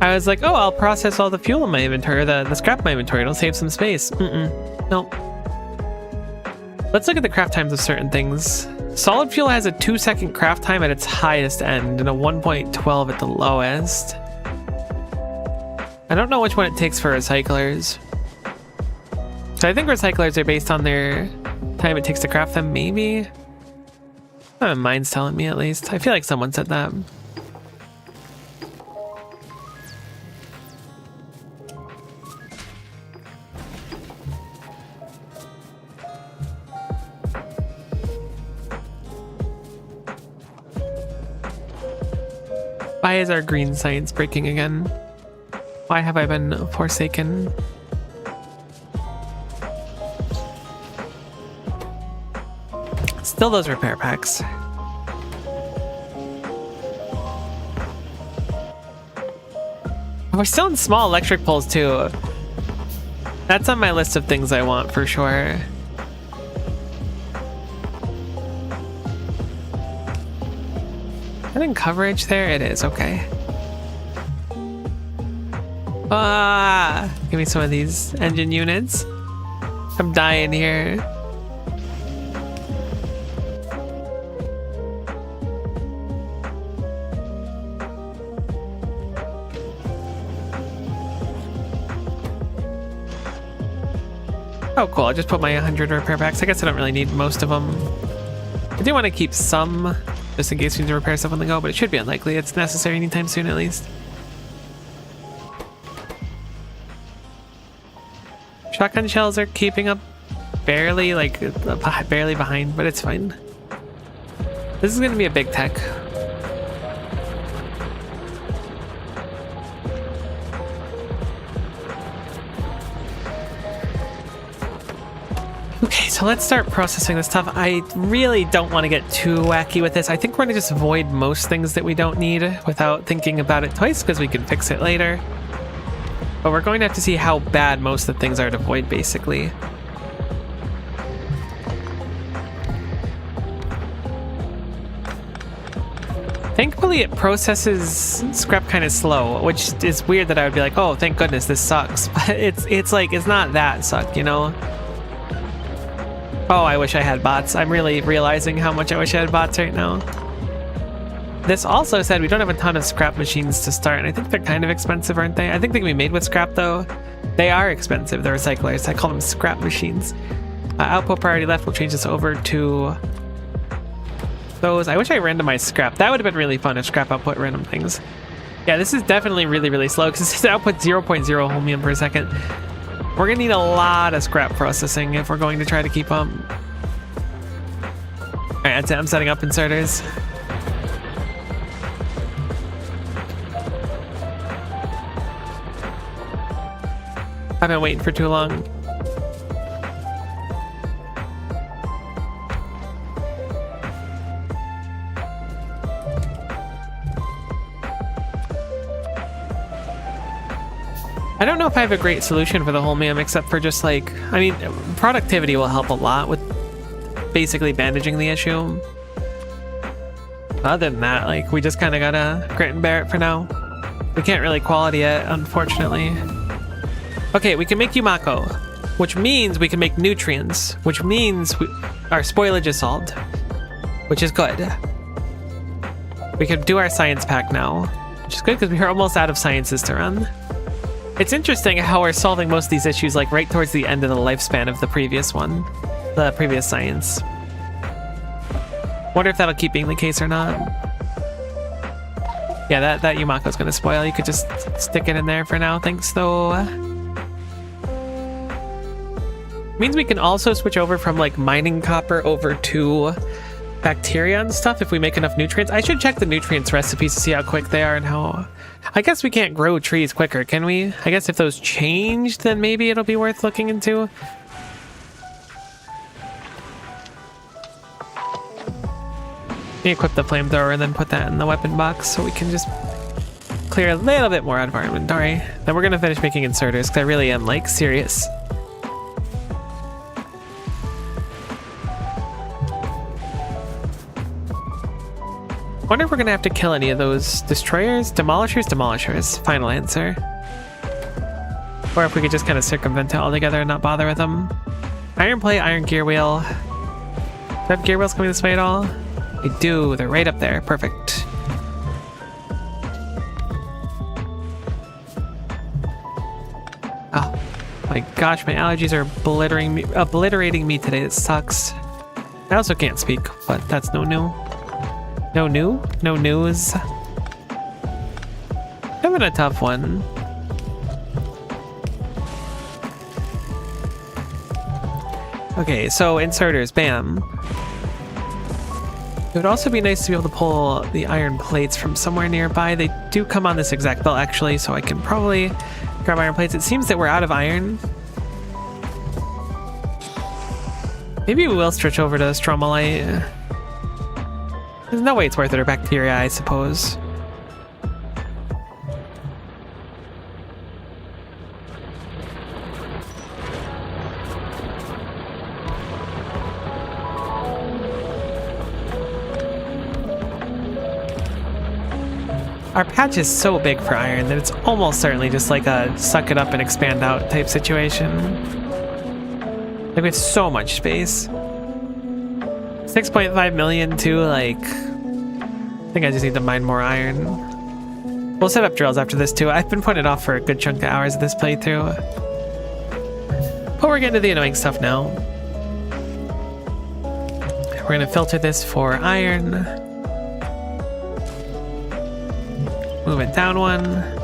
I was like, oh, I'll process all the fuel in my inventory, the scrap in my inventory. It'll save some space. Nope. Let's look at the craft times of certain things. Solid fuel has a 2-second craft time at its highest end and a 1.12 at the lowest. I don't know which one it takes for recyclers. So I think recyclers are based on their time it takes to craft them, maybe? Mine's telling me at least. I feel like someone said that. Why is our green science breaking again? Why have I been forsaken? Still those repair packs. We're still in small electric poles too. That's on my list of things I want for sure. I think coverage there it is, okay. Give me some of these engine units. I'm dying here. Oh, cool. I'll just put my 100 repair packs. I guess I don't really need most of them. I do want to keep some, just in case we need to repair stuff on the go, but it should be unlikely it's necessary anytime soon, at least. Shotgun shells are keeping up barely, like, barely behind, but it's fine. This is going to be a big tech. Okay, so let's start processing this stuff. I really don't want to get too wacky with this. I think we're going to just avoid most things that we don't need without thinking about it twice, because we can fix it later. But we're going to have to see how bad most of the things are to avoid, basically. Thankfully, it processes scrap kind of slow, which is weird that I would be like, oh, thank goodness, this sucks. But it's like, it's not that suck, you know? Oh, I wish I had bots. I'm really realizing how much I wish I had bots right now. This also said we don't have a ton of scrap machines to start, and I think they're kind of expensive, aren't they? I think they can be made with scrap, though. They are expensive, the recyclers. I call them scrap machines. Output priority left. We'll change this over to those. I wish I randomized scrap. That would have been really fun if scrap output random things. Yeah, this is definitely really, really slow because this output 0.0 holmium per second. We're gonna need a lot of scrap processing if we're going to try to keep up. All right, that's it. I'm setting up inserters. I've been waiting for too long. I don't know if I have a great solution for the holmium except for just like, I mean, productivity will help a lot with basically bandaging the issue. Other than that, like, we just kind of gotta grit and bear it for now. We can't really quality it, unfortunately. Okay, we can make Yumako, which means we can make nutrients, which means our spoilage is solved, which is good. We can do our science pack now, which is good because we are almost out of sciences to run. It's interesting how we're solving most of these issues like right towards the end of the lifespan of the previous one, the previous science. Wonder if that'll keep being the case or not. Yeah, that Yumako's gonna spoil. You could just stick it in there for now, thanks though. Means we can also switch over from like mining copper over to bacteria and stuff if we make enough nutrients. I should check the nutrients recipes to see how quick they are and how... I guess we can't grow trees quicker, can we? I guess if those change, then maybe it'll be worth looking into. Let me equip the flamethrower and then put that in the weapon box so we can just clear a little bit more out of our inventory. Then we're gonna finish making inserters because I really am like serious. Wonder if we're gonna have to kill any of those destroyers, demolishers. Final answer. Or if we could just kind of circumvent it altogether and not bother with them. Iron plate, iron gear wheel. Do I have gear wheels coming this way at all? I do. They're right up there. Perfect. Oh my gosh, my allergies are obliterating me today. It sucks. I also can't speak, but that's no new. No news. Having a tough one. Okay, so inserters, bam. It would also be nice to be able to pull the iron plates from somewhere nearby. They do come on this exact belt actually, so I can probably grab iron plates. It seems that we're out of iron. Maybe we will switch over to stromalite. There's no way it's worth it, or bacteria, I suppose. Our patch is so big for iron that it's almost certainly just like a suck it up and expand out type situation. Like we have so much space. 6.5 million too, like, I think I just need to mine more iron. We'll set up drills after this too. I've been putting it off for a good chunk of hours of this playthrough. But we're getting to the annoying stuff now. We're gonna filter this for iron. Move it down one.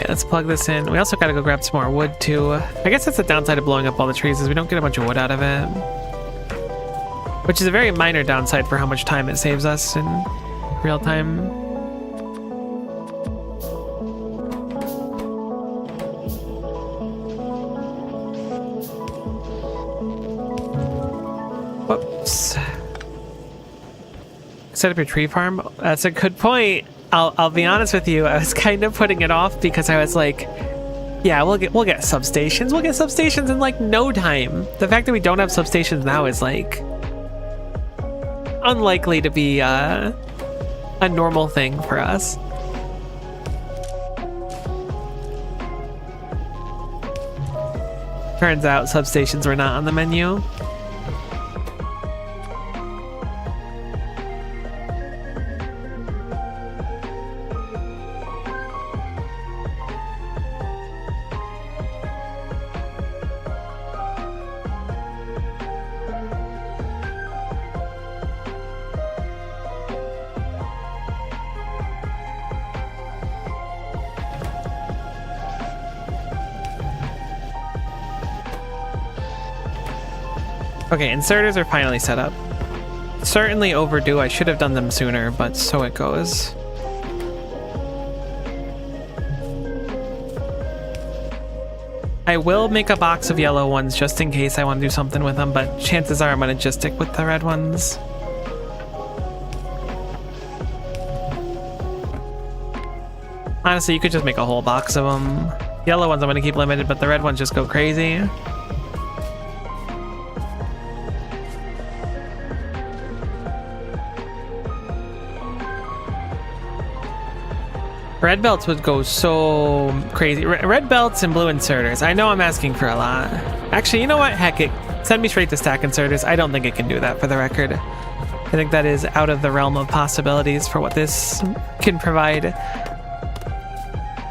Let's plug this in. We also gotta go grab some more wood too. I guess that's the downside of blowing up all the trees, is we don't get a bunch of wood out of it. Which is a very minor downside for how much time it saves us in real time. Whoops. Set up your tree farm? That's a good point. I'll be honest with you, I was kind of putting it off because I was like, yeah, we'll get substations. We'll get substations in like no time. The fact that we don't have substations now is like unlikely to be a normal thing for us. Turns out substations were not on the menu. Okay, inserters are finally set up. Certainly overdue. I should have done them sooner, but so it goes. I will make a box of yellow ones just in case I want to do something with them, but chances are I'm going to just stick with the red ones. Honestly, you could just make a whole box of them. Yellow ones I'm going to keep limited, but the red ones just go crazy. Red belts would go so crazy. Red belts and blue inserters. I know I'm asking for a lot. Actually, you know what? Heck it. send me straight to stack inserters. I don't think it can do that, for the record. I think that is out of the realm of possibilities for what this can provide.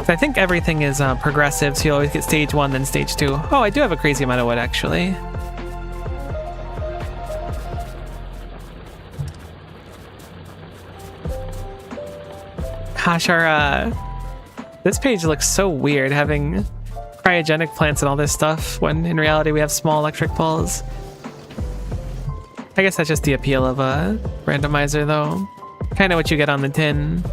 I think everything is progressive, so you always get stage 1, then stage 2. Oh, I do have a crazy amount of wood, actually. Gosh, our this page looks so weird, having cryogenic plants and all this stuff, when in reality we have small electric poles. I guess that's just the appeal of a randomizer, though. Kind of what you get on the tin.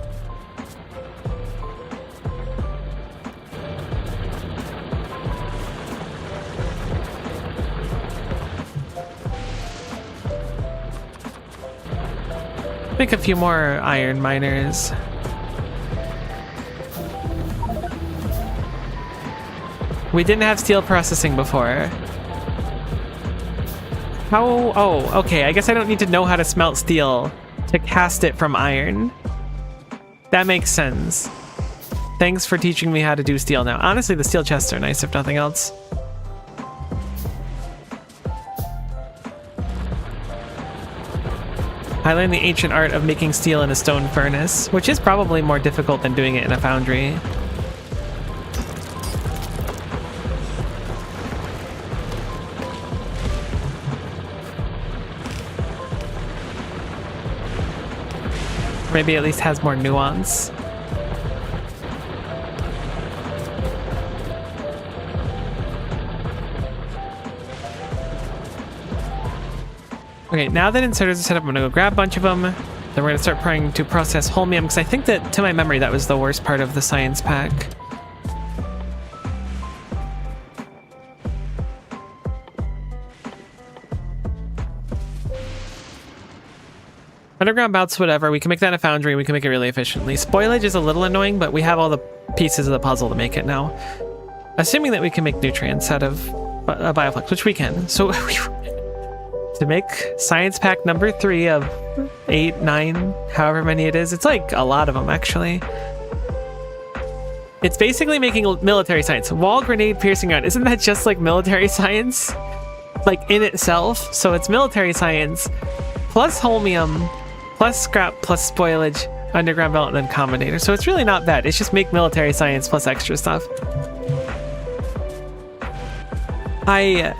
Make a few more iron miners. We didn't have steel processing before. How? Oh, okay. I guess I don't need to know how to smelt steel to cast it from iron. That makes sense. Thanks for teaching me how to do steel now. Honestly, the steel chests are nice, if nothing else. I learned the ancient art of making steel in a stone furnace, which is probably more difficult than doing it in a foundry. Maybe at least has more nuance. Okay, now that inserters are set up, I'm gonna go grab a bunch of them. Then we're gonna start trying to process holmium, because I think that, to my memory, that was the worst part of the science pack. Underground bouts, whatever. We can make that in a foundry, and we can make it really efficiently. Spoilage is a little annoying, but we have all the pieces of the puzzle to make it now. Assuming that we can make nutrients out of bioflux, which we can. So to make science pack number 3 of 8, 9, however many it is, it's like a lot of them, actually. It's basically making military science. Wall grenade piercing gun. Isn't that just like military science? Like in itself? So it's military science plus holmium plus scrap plus spoilage, underground belt, and then combinator. So it's really not bad. It's just make military science plus extra stuff. I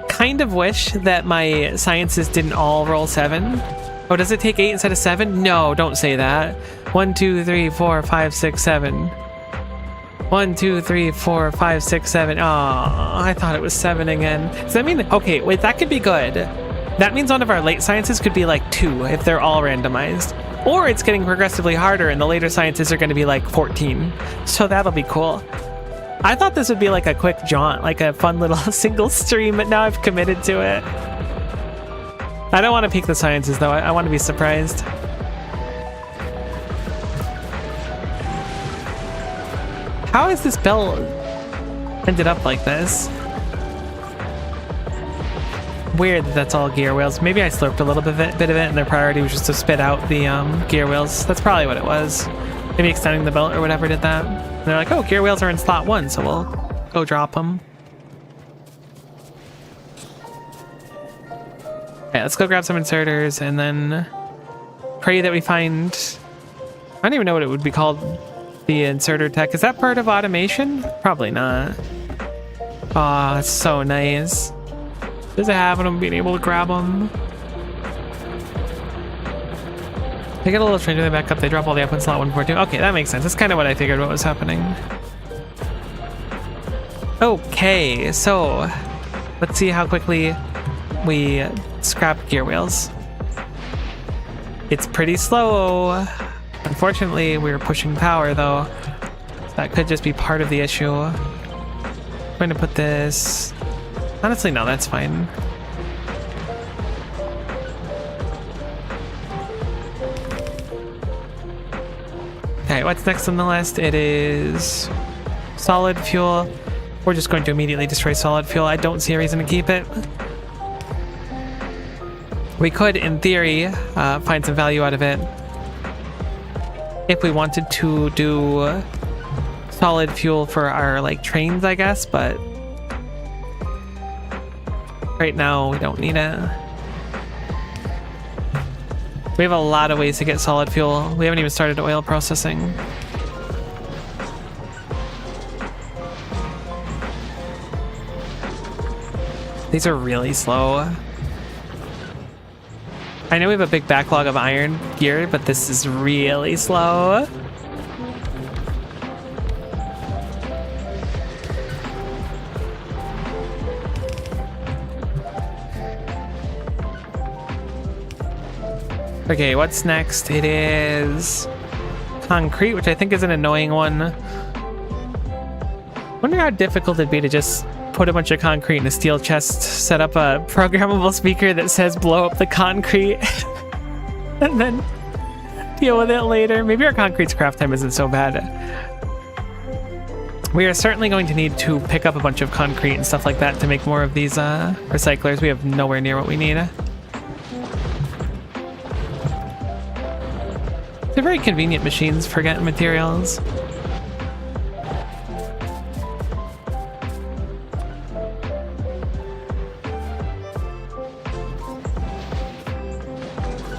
kind of wish that my sciences didn't all roll 7. Oh, does it take 8 instead of 7? No, don't say that. 1, 2, 3, 4, 5, 6, 7. 1, 2, 3, 4, 5, 6, 7. Oh, I thought it was 7 again. Does that mean... Okay, wait, that could be good. That means one of our late sciences could be like 2 if they're all randomized. Or it's getting progressively harder and the later sciences are going to be like 14. So that'll be cool. I thought this would be like a quick jaunt, like a fun little single stream, but now I've committed to it. I don't want to peek the sciences though. I want to be surprised. How has this bell ended up like this? Weird that that's all gear wheels. Maybe I slurped a little bit of it and their priority was just to spit out the gear wheels. That's probably what it was. Maybe extending the belt or whatever did that. And they're like, oh, gear wheels are in slot 1, so we'll go drop them. Okay, let's go grab some inserters and then pray that we find... I don't even know what it would be called. The inserter tech. Is that part of automation? Probably not. Oh, that's so nice. Does it have them being able to grab them? They get a little strange when they back up. They drop all the up in slot 142. Okay, that makes sense. That's kind of what I figured what was happening. Okay, so let's see how quickly we scrap gear wheels. It's pretty slow. Unfortunately, we're pushing power though. So that could just be part of the issue. I'm going to put this... Honestly, no, that's fine. Okay, what's next on the list? It is solid fuel. We're just going to immediately destroy solid fuel. I don't see a reason to keep it. We could, in theory, find some value out of it if we wanted to do solid fuel for our like trains, I guess, but Right now, we don't need it. We have a lot of ways to get solid fuel. We haven't even started oil processing. These are really slow. I know we have a big backlog of iron gear, but this is really slow. Okay, what's next? It is concrete, which I think is an annoying one. Wonder how difficult it'd be to just put a bunch of concrete in a steel chest, set up a programmable speaker that says blow up the concrete, and then deal with it later. Maybe our concrete's craft time isn't so bad. We are certainly going to need to pick up a bunch of concrete and stuff like that to make more of these recyclers. We have nowhere near what we need. They're very convenient machines for getting materials.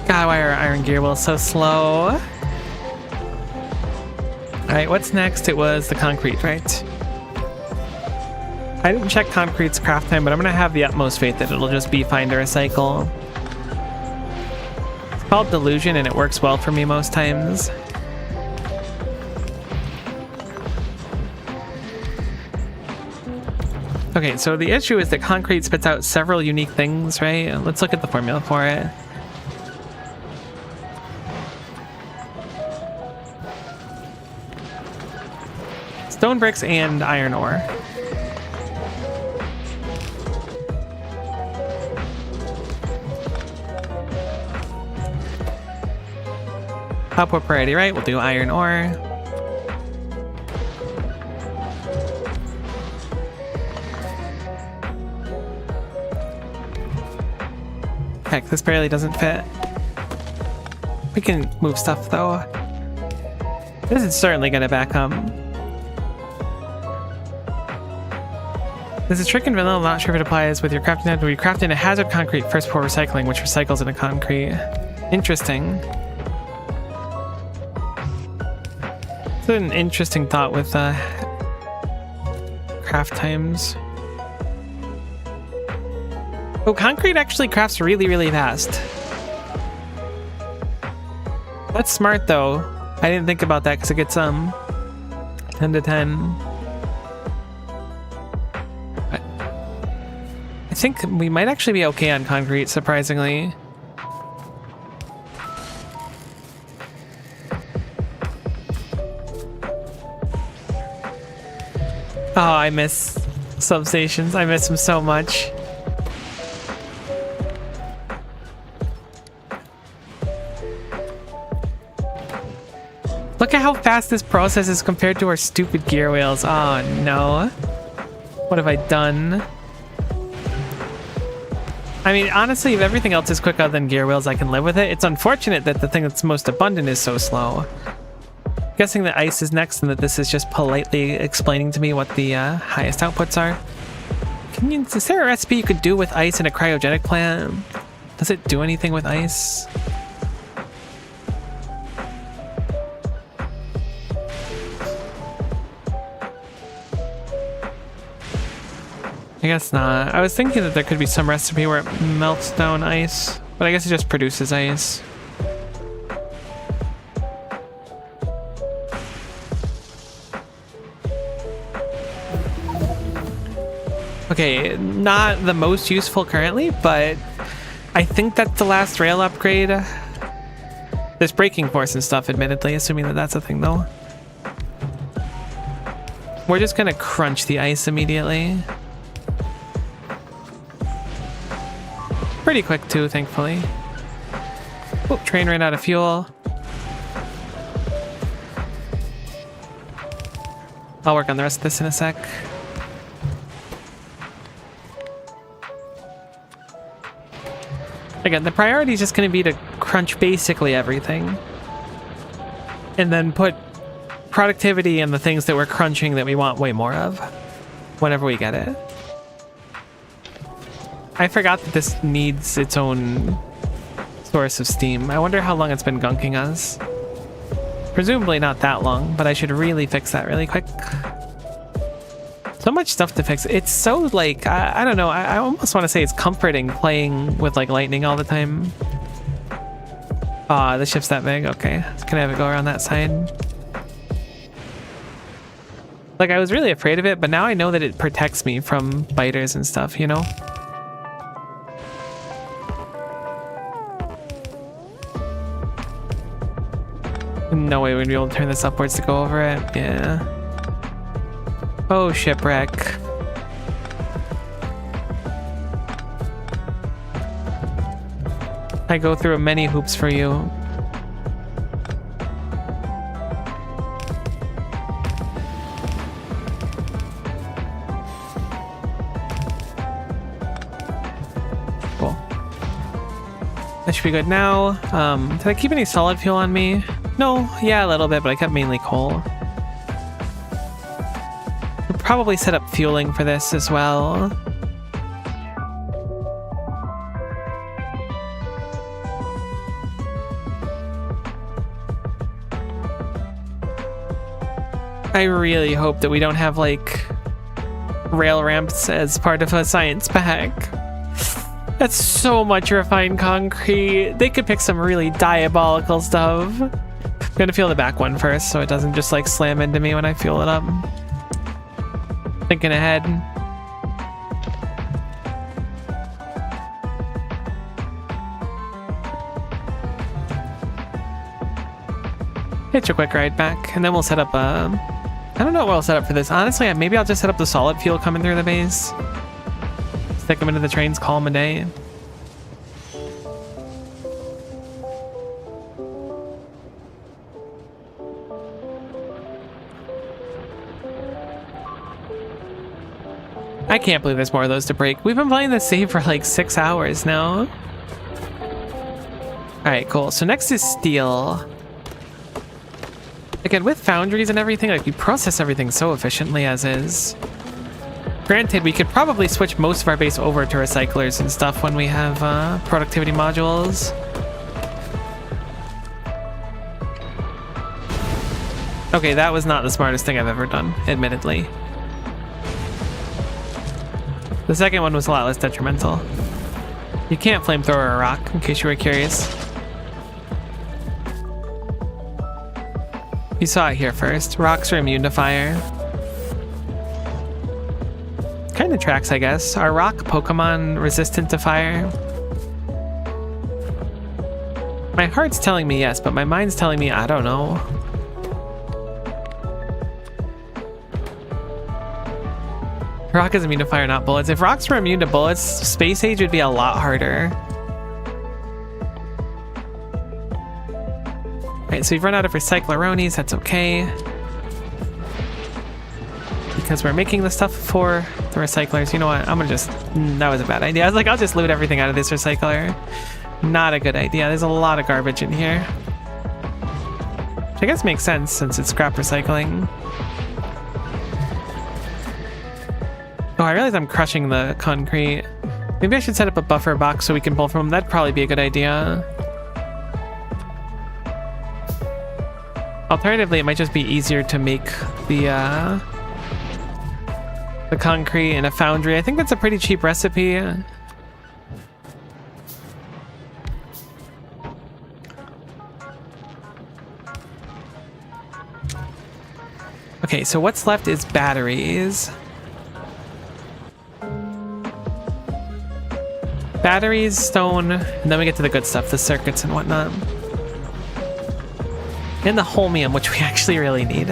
God, why are iron gear wheels so slow? Alright, what's next? It was the concrete, right? I didn't check concrete's craft time, but I'm gonna have the utmost faith that it'll just be find or recycle. It's called Delusion, and it works well for me most times. Okay, so the issue is that concrete spits out several unique things, right? Let's look at the formula for it. Stone bricks and iron ore. Output priority, right? We'll do iron ore. Heck, this barely doesn't fit. We can move stuff though. This is certainly gonna back up. There's a trick in vanilla, I'm not sure if it applies with your crafting method, where you craft in a hazard concrete first before recycling, which recycles into concrete. Interesting. It's an interesting thought with craft times. Oh, concrete actually crafts really, really fast. That's smart though. I didn't think about that because it gets 10 to 10. I think we might actually be okay on concrete, surprisingly. Oh, I miss substations. I miss them so much. Look at how fast this process is compared to our stupid gear wheels. Oh no. What have I done? I mean, honestly, if everything else is quicker than gear wheels, I can live with it. It's unfortunate that the thing that's most abundant is so slow. Guessing that ice is next and that this is just politely explaining to me what the highest outputs are. Is there a recipe you could do with ice in a cryogenic plant? Does it do anything with ice? I guess not. I was thinking that there could be some recipe where it melts down ice, but I guess it just produces ice. Okay, not the most useful currently, but I think that's the last rail upgrade. There's braking force and stuff, admittedly, assuming that that's a thing though. We're just gonna crunch the ice immediately. Pretty quick too, thankfully. Oh, train ran out of fuel. I'll work on the rest of this in a sec. Again, the priority is just going to be to crunch basically everything. And then put productivity in the things that we're crunching that we want way more of. Whenever we get it. I forgot that this needs its own source of steam. I wonder how long it's been gunking us. Presumably not that long, but I should really fix that really quick. So much stuff to fix. It's so like, I don't know, I almost want to say it's comforting playing with like lightning all the time. Ah, the ship's that big. Okay, can I have it go around that side? Like, I was really afraid of it, but now I know that it protects me from biters and stuff, you know? No way we're gonna be able to turn this upwards to go over it. Yeah. Oh, shipwreck. I go through many hoops for you. Cool. That should be good now. Did I keep any solid fuel on me? No, yeah, a little bit, but I kept mainly coal. We'll probably set up fueling for this as well. I really hope that we don't have, like, rail ramps as part of a science pack. That's so much refined concrete. They could pick some really diabolical stuff. I'm gonna fuel the back one first so it doesn't just like slam into me when I fuel it up. Thinking ahead. Hitch a quick ride back and then we'll set up I don't know what we'll set up for this. Honestly, maybe I'll just set up the solid fuel coming through the base. Stick them into the trains, call them a day. I can't believe there's more of those to break. We've been playing this save for like 6 hours now. Alright, cool. So next is steel. Again, with foundries and everything, like we process everything so efficiently as is. Granted, we could probably switch most of our base over to recyclers and stuff when we have productivity modules. Okay, that was not the smartest thing I've ever done, admittedly. The second one was a lot less detrimental. You can't flamethrower a rock, in case you were curious. You saw it here first. Rocks are immune to fire. Kind of tracks, I guess. Are rock Pokemon resistant to fire? My heart's telling me yes, but my mind's telling me I don't know. Rock is immune to fire, not bullets. If rocks were immune to bullets, Space Age would be a lot harder. Alright, so we've run out of recycleronis, that's okay. Because we're making the stuff for the recyclers. You know what, I'm gonna just... that was a bad idea. I was like, I'll just loot everything out of this recycler. Not a good idea. There's a lot of garbage in here. Which I guess makes sense since it's scrap recycling. Oh, I realize I'm crushing the concrete. Maybe I should set up a buffer box so we can pull from them. That'd probably be a good idea. Alternatively, it might just be easier to make the concrete in a foundry. I think that's a pretty cheap recipe. Okay, so what's left is batteries. Batteries, stone, and then we get to the good stuff, the circuits and whatnot. And the holmium, which we actually really need.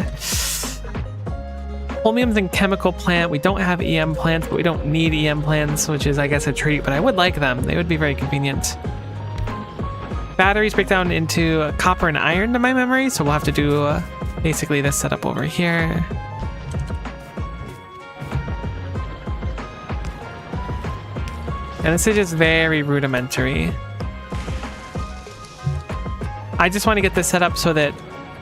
Holmium's in chemical plant. We don't have EM plants, but we don't need EM plants, which is, I guess, a treat, but I would like them. They would be very convenient. Batteries break down into copper and iron to my memory, so we'll have to do basically this setup over here. And this is just very rudimentary. I just want to get this set up so that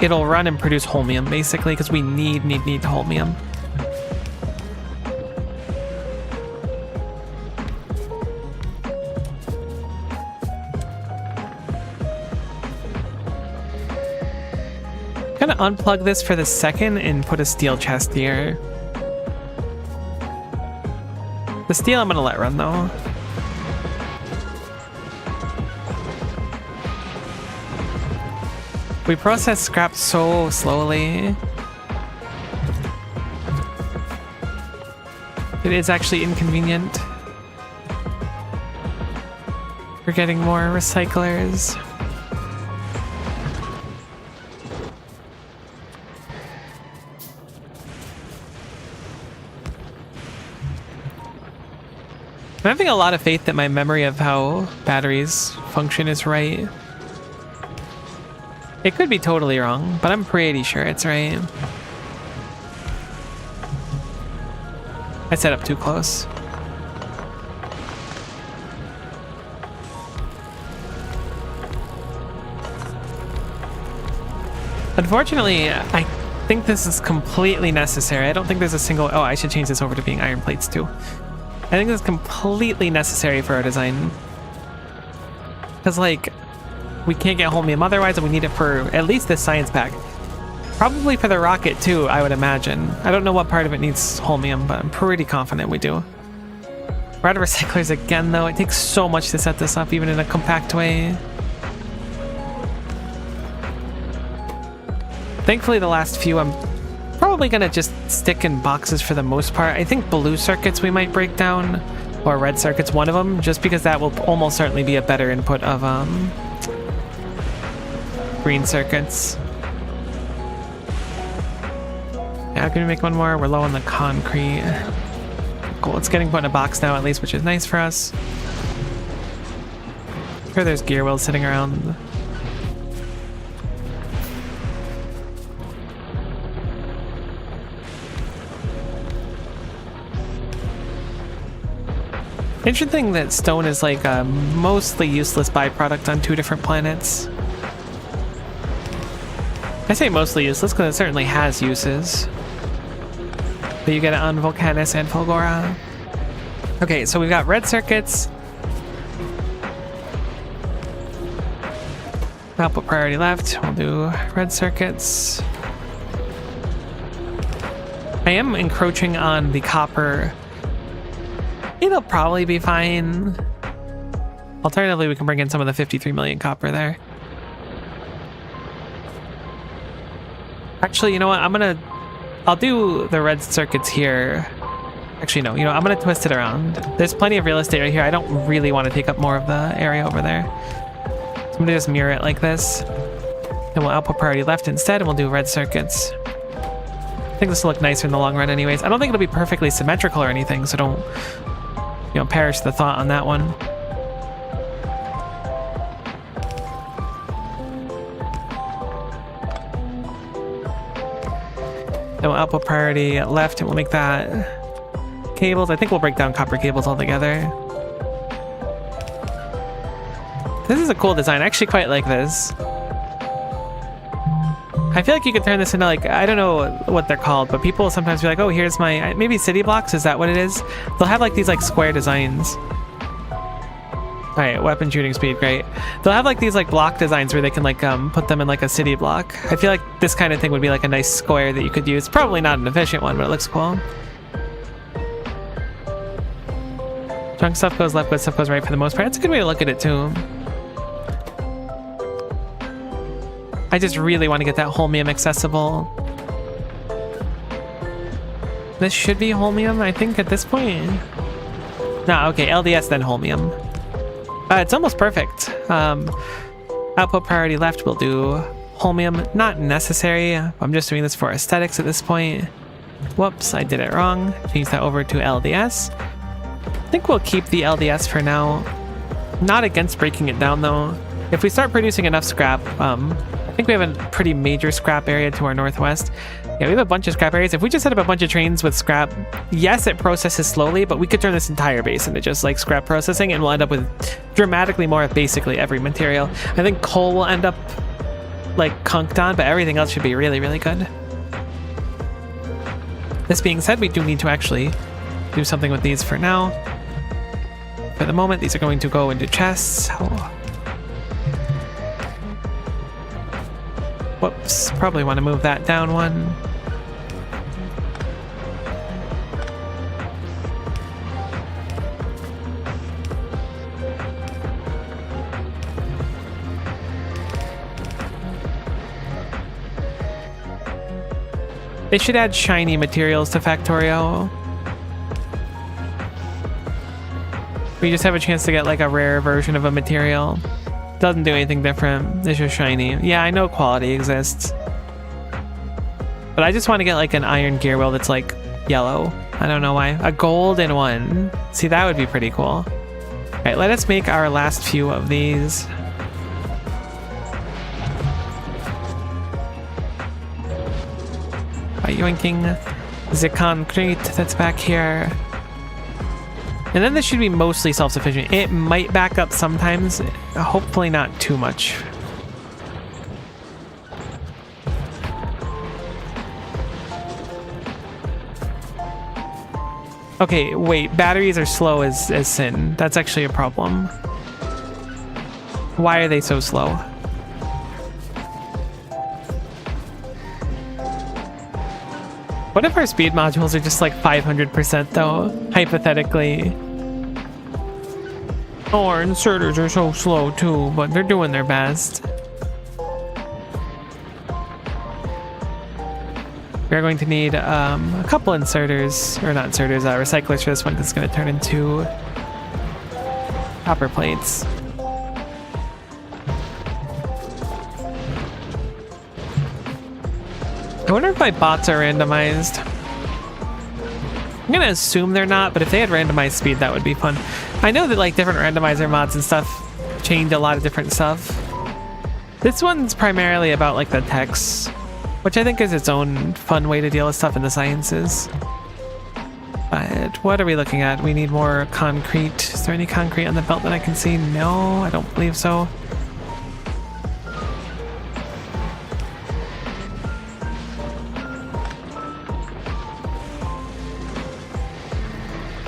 it'll run and produce holmium, basically, because we need holmium. gonna unplug this for the second and put a steel chest here. The steel I'm gonna let run though. We process scrap so slowly. It is actually inconvenient. We're getting more recyclers. I'm having a lot of faith that my memory of how batteries function is right. It could be totally wrong, but I'm pretty sure it's right. I set up too close. Unfortunately, I think this is completely necessary. I don't think there's a single... Oh, I should change this over to being iron plates too. I think this is completely necessary for our design. Because, like, we can't get holmium otherwise, and we need it for at least this science pack. Probably for the rocket too, I would imagine. I don't know what part of it needs holmium, but I'm pretty confident we do. We're out of recyclers again, though. It takes so much to set this up, even in a compact way. Thankfully, the last few I'm probably gonna just stick in boxes for the most part. I think blue circuits we might break down, or red circuits, one of them, just because that will almost certainly be a better input of green circuits. Yeah, can we make one more? We're low on the concrete. Cool, it's getting put in a box now at least, which is nice for us. I'm sure there's gear wheels sitting around. Interesting that stone is like a mostly useless byproduct on two different planets. I say mostly useless because it certainly has uses. But you get it on Volcanus and Fulgora. Okay, so we've got red circuits. Output priority left. We'll do red circuits. I am encroaching on the copper. It'll probably be fine. Alternatively, we can bring in some of the 53 million copper there. Actually, you know what? I'll do the red circuits here. Actually, no, I'm gonna twist it around. There's plenty of real estate right here. I don't really want to take up more of the area over there. So I'm gonna just mirror it like this. And we'll output priority left instead, and we'll do red circuits. I think this will look nicer in the long run anyways. I don't think it'll be perfectly symmetrical or anything, so don't, perish the thought on that one. Then we'll output priority left, and we'll make that cables. I think we'll break down copper cables altogether. This is a cool design. I actually quite like this. I feel like you could turn this into, like, I don't know what they're called, but people sometimes be like, oh, here's my, maybe city blocks, is that what it is? They'll have like these like square designs. All right, weapon shooting speed, great. They'll have like these like block designs where they can like put them in like a city block. I feel like this kind of thing would be like a nice square that you could use. Probably not an efficient one, but it looks cool. Junk stuff goes left, good stuff goes right for the most part. That's a good way to look at it too. I just really want to get that holmium accessible. This should be holmium, I think, at this point. No, okay, LDS then holmium. It's almost perfect. Output priority left, we'll do holmium. Not necessary. I'm just doing this for aesthetics at this point. Whoops, I did it wrong. Change that over to LDS. I think we'll keep the LDS for now. Not against breaking it down, though. If we start producing enough scrap, I think we have a pretty major scrap area to our northwest. Yeah, we have a bunch of scrap areas. If we just set up a bunch of trains with scrap, yes, it processes slowly, but we could turn this entire base into just like scrap processing, and we'll end up with dramatically more of basically every material. I think coal will end up like conked on, but everything else should be really, really good. This being said, we do need to actually do something with these for now. For the moment, these are going to go into chests. Whoops, probably want to move that down one. They should add shiny materials to Factorio. We just have a chance to get like a rare version of a material. Doesn't do anything different. It's just shiny. Yeah, I know quality exists. But I just want to get like an iron gear wheel that's like yellow. I don't know why. A golden one. See, that would be pretty cool. All right, let us make our last few of these. By yoinking the concrete that's back here. And then this should be mostly self-sufficient. It might back up sometimes, hopefully not too much. Okay, wait, batteries are slow as sin. That's actually a problem. Why are they so slow? What if our speed modules are just like 500% though, hypothetically? Oh, our inserters are so slow too, but they're doing their best. We're going to need a couple inserters, or not inserters, recyclers for this one, because it's going to turn into copper plates. I wonder if my bots are randomized. I'm gonna assume they're not, but if they had randomized speed, that would be fun. I know that like different randomizer mods and stuff change a lot of different stuff. This one's primarily about like the text, which I think is its own fun way to deal with stuff in the sciences. But what are we looking at? We need more concrete. Is there any concrete on the belt that I can see? No, I don't believe so.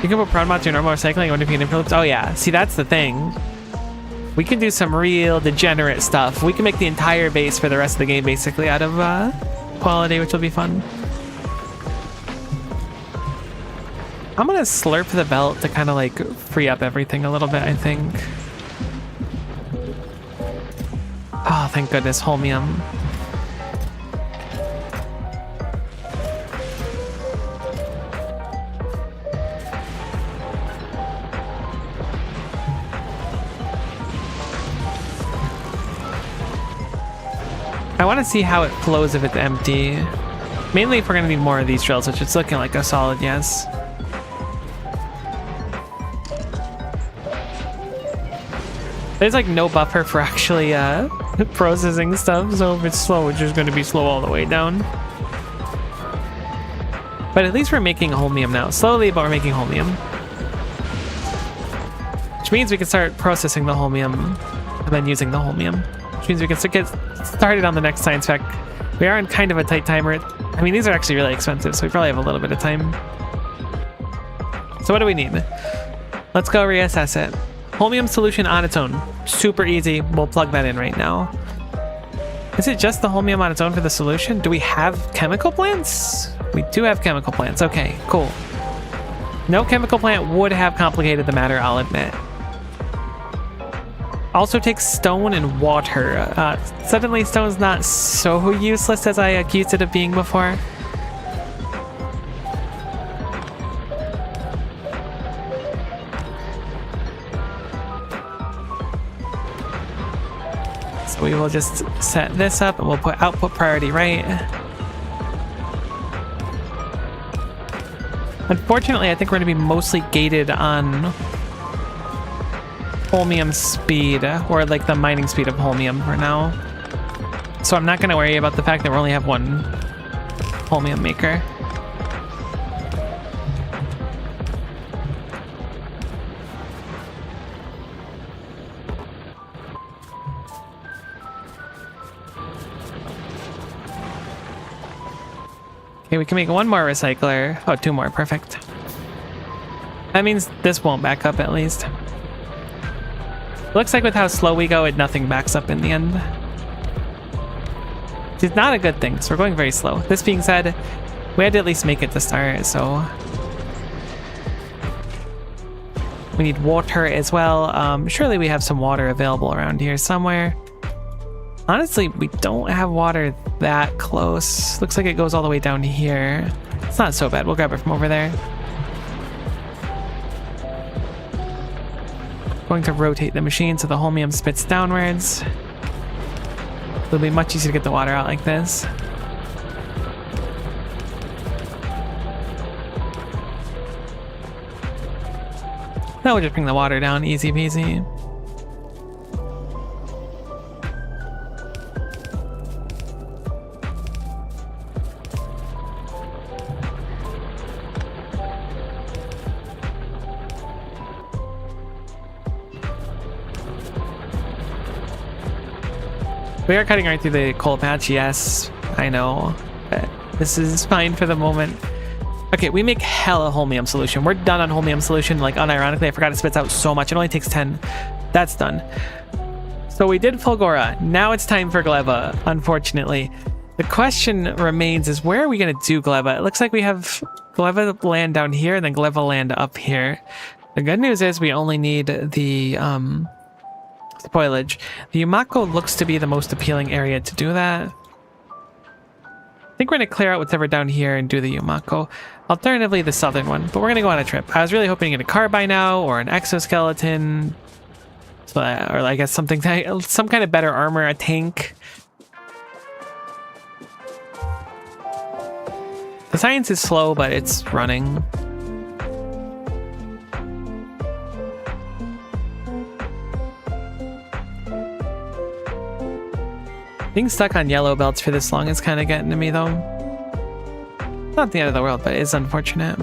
You can put prod mod to normal recycling. I wonder if you can improve. Oh yeah, see that's the thing. We can do some real degenerate stuff. We can make the entire base for the rest of the game basically out of quality, which will be fun. I'm gonna slurp the belt to kind of like free up everything a little bit, I think. Oh, thank goodness, holmium. I want to see how it flows if it's empty. Mainly if we're going to need more of these drills, which it's looking like a solid yes. There's like no buffer for actually processing stuff, so if it's slow, it's just going to be slow all the way down. But at least we're making holmium now. Slowly, but we're making holmium. Which means we can start processing the holmium and then using the holmium. Which means we can get started on the next science fact. We are in kind of a tight timer. I mean, these are actually really expensive, so we probably have a little bit of time. So what do we need? Let's go reassess it. Holmium solution on its own. Super easy. We'll plug that in right now. Is it just the holmium on its own for the solution? Do we have chemical plants? We do have chemical plants. Okay, cool. No chemical plant would have complicated the matter, I'll admit. Also takes stone and water. Suddenly stone's not so useless as I accused it of being before. So we will just set this up and we'll put output priority right. Unfortunately, I think we're going to be mostly gated on holmium speed, or like the mining speed of holmium for now. So I'm not going to worry about the fact that we only have one holmium maker. Okay, we can make one more recycler. Oh, two more, perfect. That means this won't back up at least. Looks like with how slow we go, nothing backs up in the end. It's not a good thing, so we're going very slow. This being said, we had to at least make it to start, so... We need water as well. Surely we have some water available around here somewhere. Honestly, we don't have water that close. Looks like it goes all the way down here. It's not so bad. We'll grab it from over there. Going to rotate the machine so the holmium spits downwards. It'll be much easier to get the water out like this. That would just bring the water down, easy peasy. We are cutting right through the coal patch, yes, I know. But this is fine for the moment. Okay, we make hella holmium solution. We're done on holmium solution. Like, unironically, I forgot it spits out so much. It only takes 10. That's done. So we did Fulgora. Now it's time for Gleba, unfortunately. The question remains is, where are we going to do Gleba? It looks like we have Gleba land down here and then Gleba land up here. The good news is we only need the spoilage. The Yumako looks to be the most appealing area to do that. I think we're going to clear out whatever down here and do the Yumako. Alternatively, the southern one. But we're going to go on a trip. I was really hoping to get a car by now, or an exoskeleton. Or I guess something, some kind of better armor, a tank. The science is slow, but it's running. Being stuck on yellow belts for this long is kind of getting to me, though. Not the end of the world, but it is unfortunate.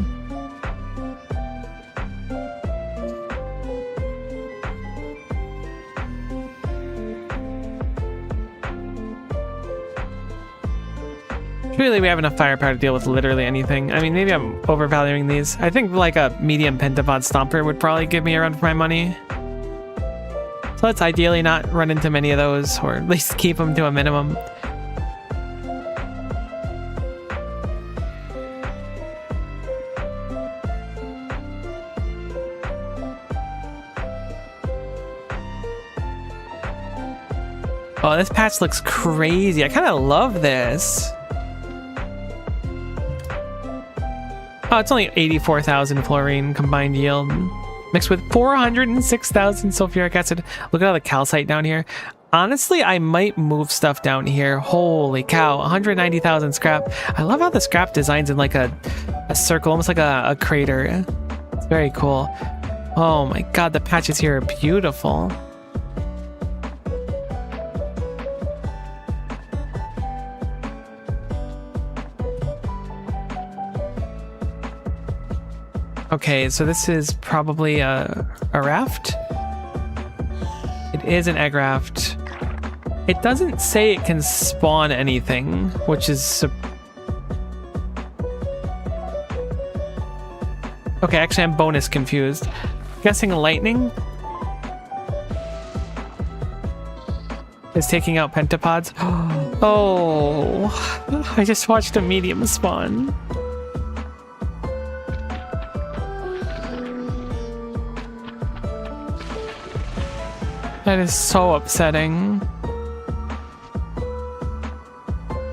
Really, we have enough firepower to deal with literally anything. I mean, maybe I'm overvaluing these. I think like a medium pentapod stomper would probably give me a run for my money. So let's ideally not run into many of those, or at least keep them to a minimum. Oh, this patch looks crazy. I kind of love this. Oh, it's only 84,000 fluorine combined yield, mixed with 406,000 sulfuric acid. Look at all the calcite down here. Honestly, I might move stuff down here. Holy cow, 190,000 scrap. I love how the scrap designs in like a circle, almost like a crater. It's very cool. Oh my god, the patches here are beautiful. Okay, so this is probably a raft. It is an egg raft. It doesn't say it can spawn anything, which is... Okay, actually I'm bonus confused. Guessing lightning is taking out pentapods. Oh, I just watched a medium spawn. That is so upsetting.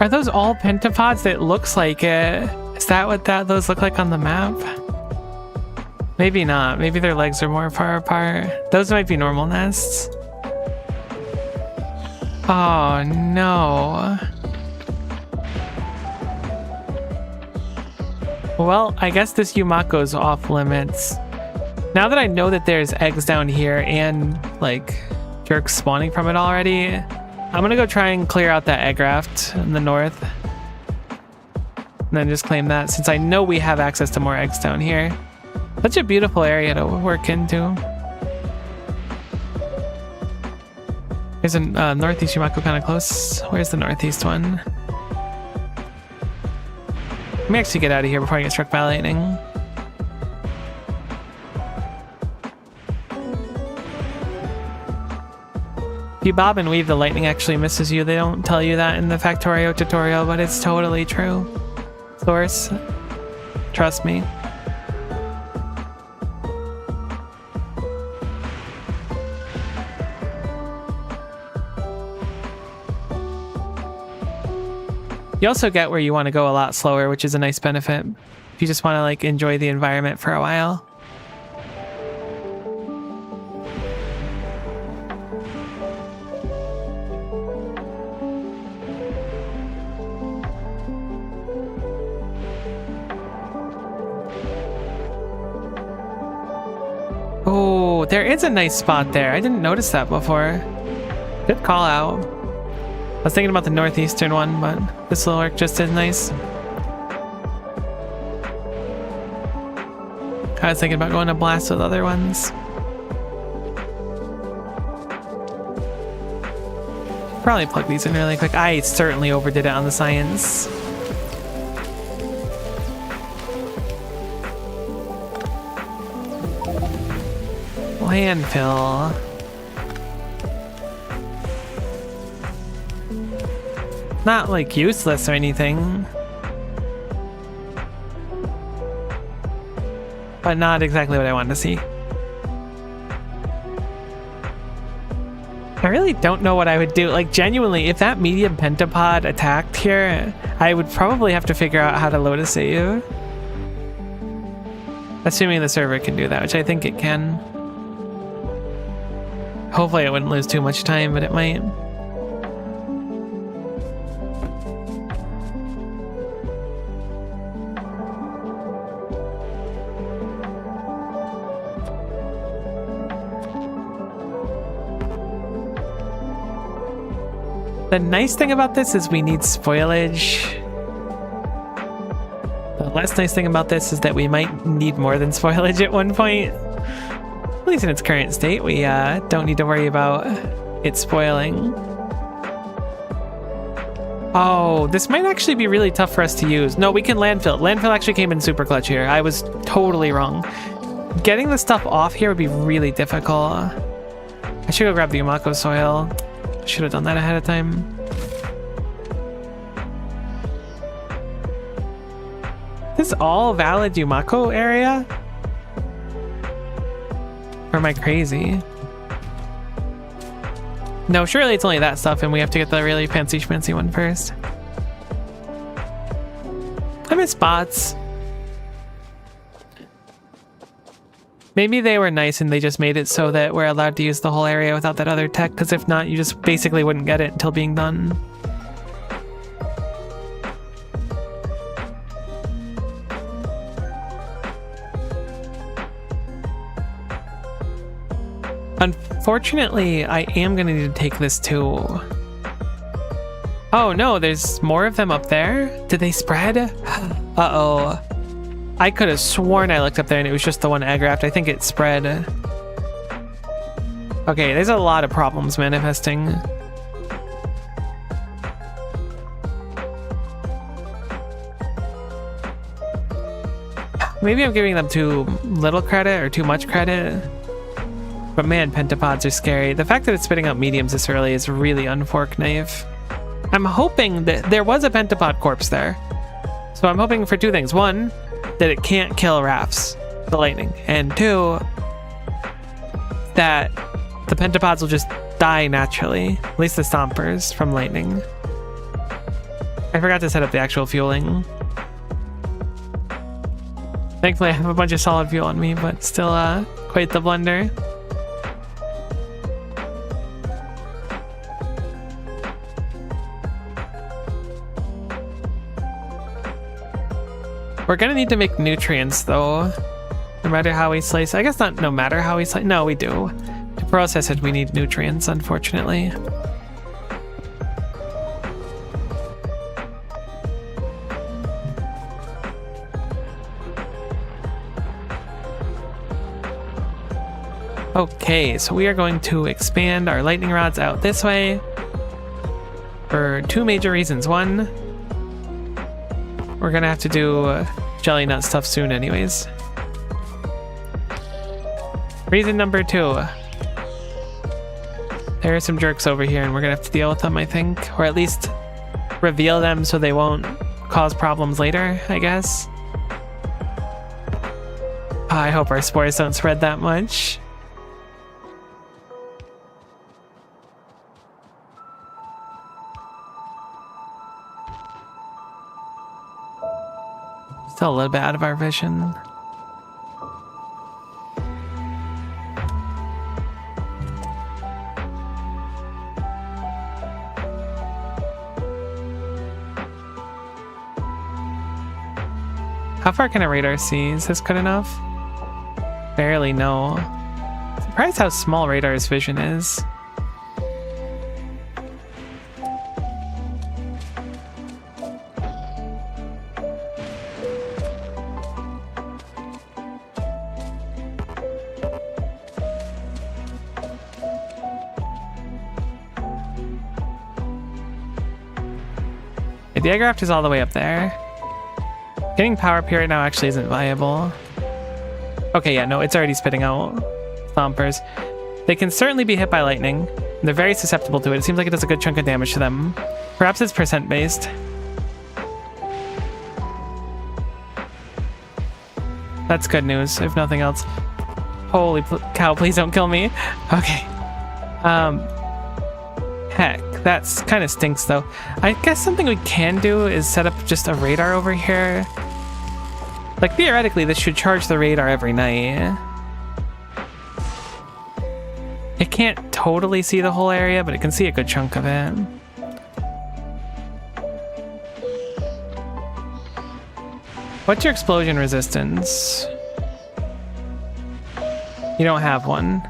Are those all pentapods? It looks like it. Is that what those look like on the map? Maybe not. Maybe their legs are more far apart. Those might be normal nests. Oh no. Well, I guess this Yumako's off limits. Now that I know that there's eggs down here and like jerks spawning from it already, I'm gonna go try and clear out that egg raft in the north. And then just claim that, since I know we have access to more eggs down here. Such a beautiful area to work into. There's a northeast Yumako kind of close. Where's the northeast one? Let me actually get out of here before I get struck by lightning. you bob and weave, the lightning actually misses you. They don't tell you that in the Factorio tutorial, but it's totally true. Source, trust me. You also get where you want to go a lot slower, which is a nice benefit if you just want to like enjoy the environment for a while. Oh, there is a nice spot there. I didn't notice that before. Good call out. I was thinking about the northeastern one, but this will work just as nice. I was thinking about going to blast with other ones. Probably plug these in really quick. I certainly overdid it on the science. Landfill. Not like useless or anything, but not exactly what I wanted to see. I really don't know what I would do. Like, genuinely, if that medium pentapod attacked here, I would probably have to figure out how to load a save. Assuming the server can do that, which I think it can. Hopefully it wouldn't lose too much time, but it might. The nice thing about this is we need spoilage. The less nice thing about this is that we might need more than spoilage at one point. At least in its current state, we don't need to worry about it spoiling. Oh, this might actually be really tough for us to use. No, we can landfill. Landfill actually came in super clutch here. I was totally wrong. Getting the stuff off here would be really difficult. I should go grab the Umako soil. Should have done that ahead of time. This is all valid Umako area? Or am I crazy? No, surely it's only that stuff and we have to get the really fancy schmancy one first. I miss bots. Maybe they were nice and they just made it so that we're allowed to use the whole area without that other tech, because if not, you just basically wouldn't get it until being done. Unfortunately, I am going to need to take this too. Oh no, there's more of them up there? Did they spread? Uh-oh. I could have sworn I looked up there and it was just the one Agraft. I think it spread. Okay, there's a lot of problems manifesting. Maybe I'm giving them too little credit or too much credit. But man, pentapods are scary. The fact that it's spitting out mediums this early is really unfork knife. I'm hoping that there was a pentapod corpse there. So I'm hoping for two things. One, that it can't kill rafts, the lightning. And two, that the pentapods will just die naturally. At least the stompers from lightning. I forgot to set up the actual fueling. Thankfully I have a bunch of solid fuel on me, but still quite the blunder. We're gonna need to make nutrients though, no matter how we slice. I guess not no matter how we slice. No, we do. To process it, we need nutrients, unfortunately. Okay, so we are going to expand our lightning rods out this way for two major reasons. One, we're gonna have to do jelly nut stuff soon anyways. Reason number two. There are some jerks over here and we're gonna have to deal with them, I think. Or at least reveal them so they won't cause problems later, I guess. I hope our spores don't spread that much. Still a little bit out of our vision. How far can a radar see? Is this good enough? Barely, no. Surprised how small radar's vision is. The diagraft is all the way up there. Getting power up here right now actually isn't viable. Okay, yeah, no, it's already spitting out stompers. They can certainly be hit by lightning. They're very susceptible to it. It seems like it does a good chunk of damage to them. Perhaps it's percent based. That's good news, if nothing else. Holy cow, please don't kill me. Okay. Heck, that's kind of stinks though. I guess something we can do is set up just a radar over here. Like, theoretically, this should charge the radar every night. It can't totally see the whole area, but it can see a good chunk of it. What's your explosion resistance? You don't have one.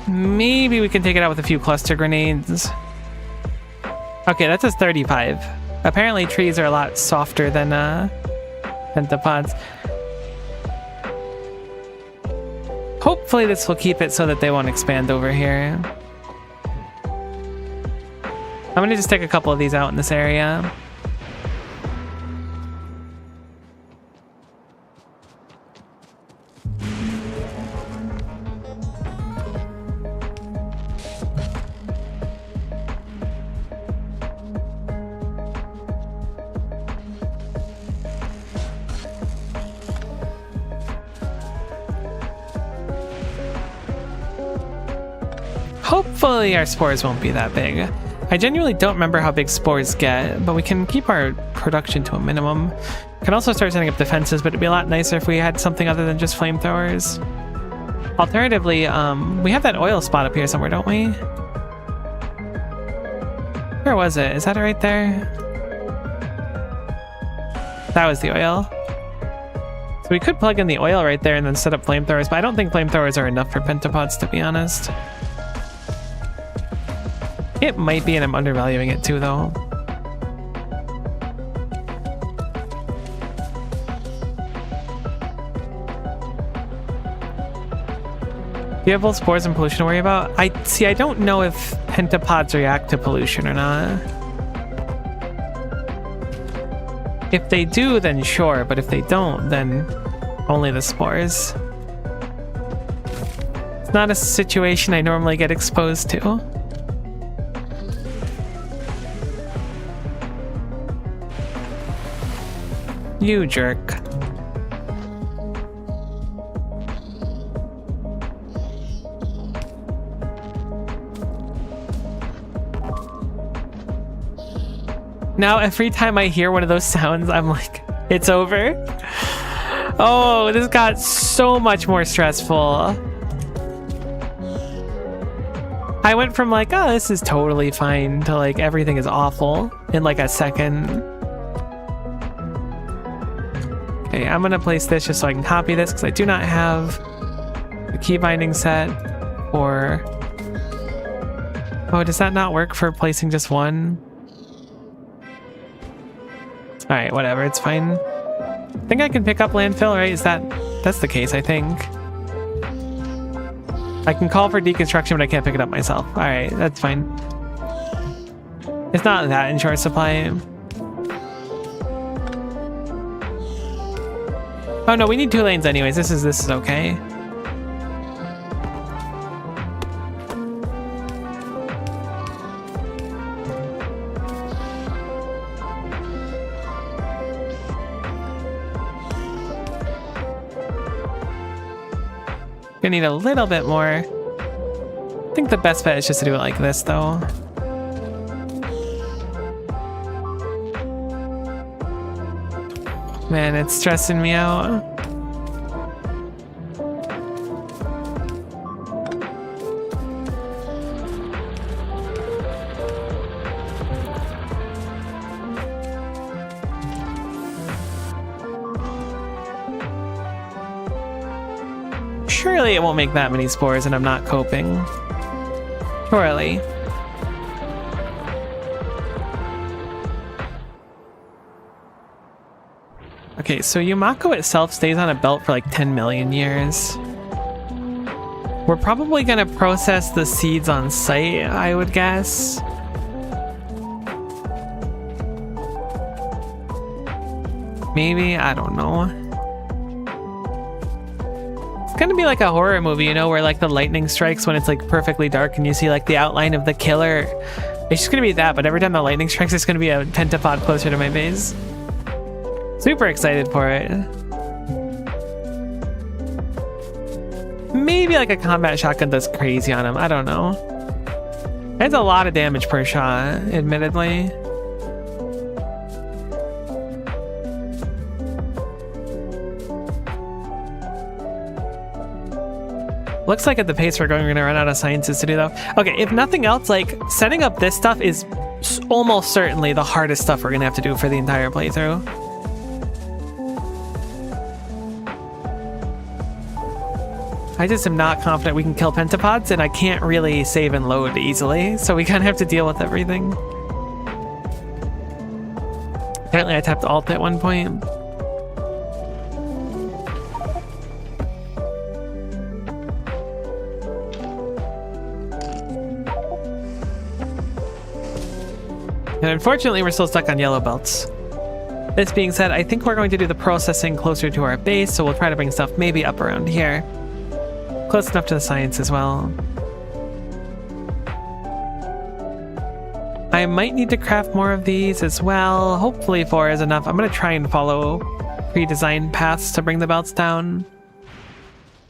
Maybe we can take it out with a few cluster grenades. Okay, that's a 35. Apparently trees are a lot softer than pentapods. Hopefully this will keep it so that they won't expand over here. I'm gonna just take a couple of these out in this area. Hopefully our spores won't be that big. I genuinely don't remember how big spores get, but we can keep our production to a minimum. We can also start setting up defenses, but it'd be a lot nicer if we had something other than just flamethrowers. Alternatively, we have that oil spot up here somewhere, don't we? Where was it? Is that it right there? That was the oil. So we could plug in the oil right there and then set up flamethrowers, but I don't think flamethrowers are enough for pentapods, to be honest. It might be, and I'm undervaluing it too, though. Do you have both spores and pollution to worry about? I don't know if pentapods react to pollution or not. If they do, then sure, but if they don't, then only the spores. It's not a situation I normally get exposed to. You jerk. Now every time I hear one of those sounds, I'm like, it's over. Oh, this got so much more stressful. I went from like, oh, this is totally fine, to like, everything is awful in like a second. Okay, I'm gonna place this just so I can copy this, because I do not have the key binding set for... Oh, does that not work for placing just one? Alright, whatever, it's fine. I think I can pick up landfill, right? That's the case, I think. I can call for deconstruction, but I can't pick it up myself. Alright, that's fine. It's not that in short supply. Oh no, we need 2 lanes anyways. This is okay. Gonna need a little bit more. I think the best bet is just to do it like this, though. Man, it's stressing me out. Surely it won't make that many spores and I'm not coping. Surely. Okay, so Yumako itself stays on a belt for like 10 million years. We're probably gonna process the seeds on site, I would guess. Maybe, I don't know. It's gonna be like a horror movie, you know, where like the lightning strikes when it's like perfectly dark and you see like the outline of the killer. It's just gonna be that, but every time the lightning strikes, it's gonna be a pentapod closer to my base. Super excited for it. Maybe like a combat shotgun does crazy on him, I don't know. That's a lot of damage per shot, admittedly. Looks like at the pace we're going, we're gonna run out of sciences to do though. Okay, if nothing else, like setting up this stuff is almost certainly the hardest stuff we're gonna have to do for the entire playthrough. I just am not confident we can kill pentapods, and I can't really save and load easily, so we kind of have to deal with everything. Apparently I tapped alt at one point. And unfortunately, we're still stuck on yellow belts. This being said, I think we're going to do the processing closer to our base, so we'll try to bring stuff maybe up around here. Close enough to the science as well. I might need to craft more of these as well. Hopefully 4 is enough. I'm going to try and follow pre-designed paths to bring the belts down.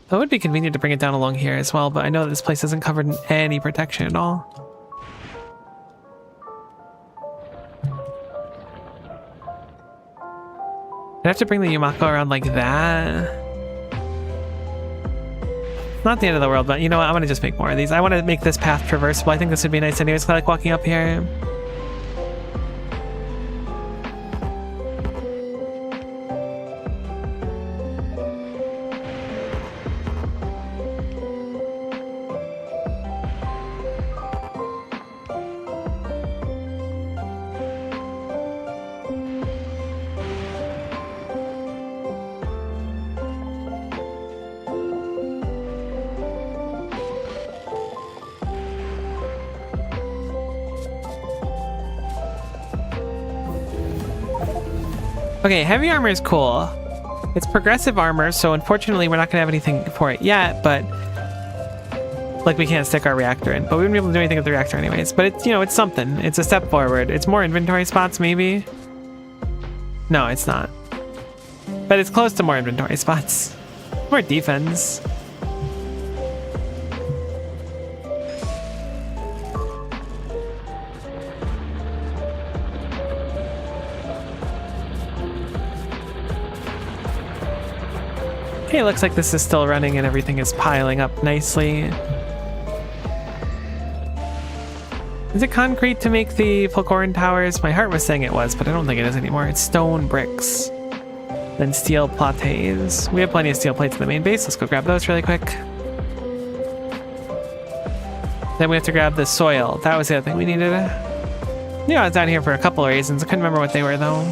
It would be convenient to bring it down along here as well, but I know that this place isn't covered in any protection at all. I'd have to bring the Yumako around like that. Not the end of the world, but you know what? I'm gonna just make more of these. I want to make this path traversable. I think this would be nice anyways, 'cause I like walking up here. Okay, heavy armor is cool. It's progressive armor, so unfortunately we're not gonna have anything for it yet, but like we can't stick our reactor in, but we wouldn't be able to do anything with the reactor anyways. But it's, you know, it's something. It's a step forward. It's more inventory spots, maybe. No, it's not. But it's close to more inventory spots. More defense. Okay, looks like this is still running and everything is piling up nicely. Is it concrete to make the Fulgoran towers? My heart was saying it was, but I don't think it is anymore. It's stone bricks. Then steel plates. We have plenty of steel plates in the main base. Let's go grab those really quick. Then we have to grab the soil. That was the other thing we needed. Yeah, I was down here for a couple of reasons. I couldn't remember what they were though.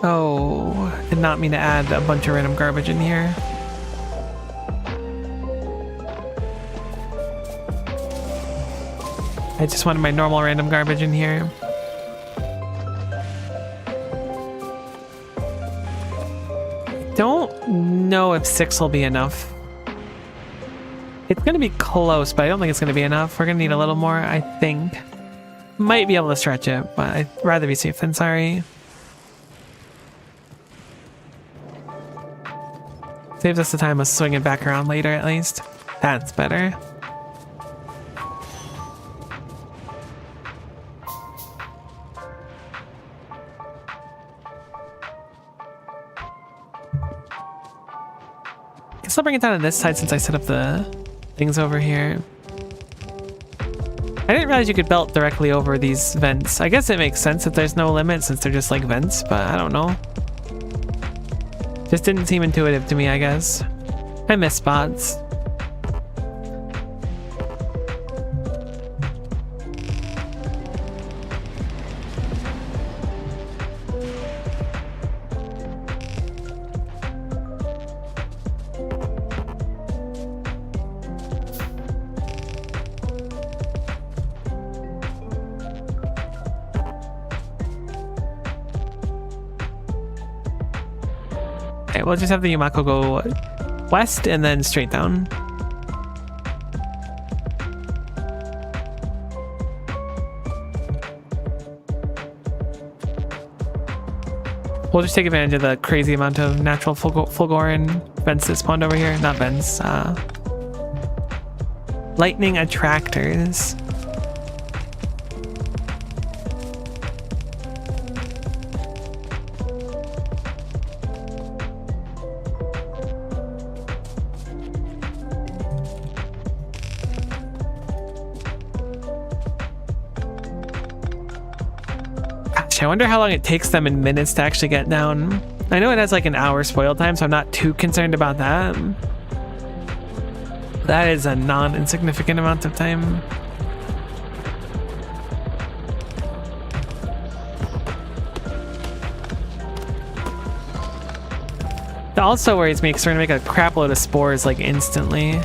Oh, did not mean to add a bunch of random garbage in here. I just wanted my normal random garbage in here. Don't know if 6 will be enough. It's gonna be close, but I don't think it's gonna be enough. We're gonna need a little more, I think. might be able to stretch it, but I'd rather be safe than sorry. Saves us the time of swinging back around later, at least. That's better. Guess I'll bring it down on this side since I set up the things over here. I didn't realize you could belt directly over these vents. I guess it makes sense that there's no limit since they're just like vents, but I don't know. Just didn't seem intuitive to me, I guess. I miss spots. Okay, we'll just have the Yumako go west and then straight down. We'll just take advantage of the crazy amount of natural Fulgoran vents that spawned over here. Not vents, lightning attractors. I wonder how long it takes them in minutes to actually get down. I know it has like an hour spoil time, so I'm not too concerned about that. That is a non-insignificant amount of time. It also worries me because we're gonna make a crap load of spores like instantly. I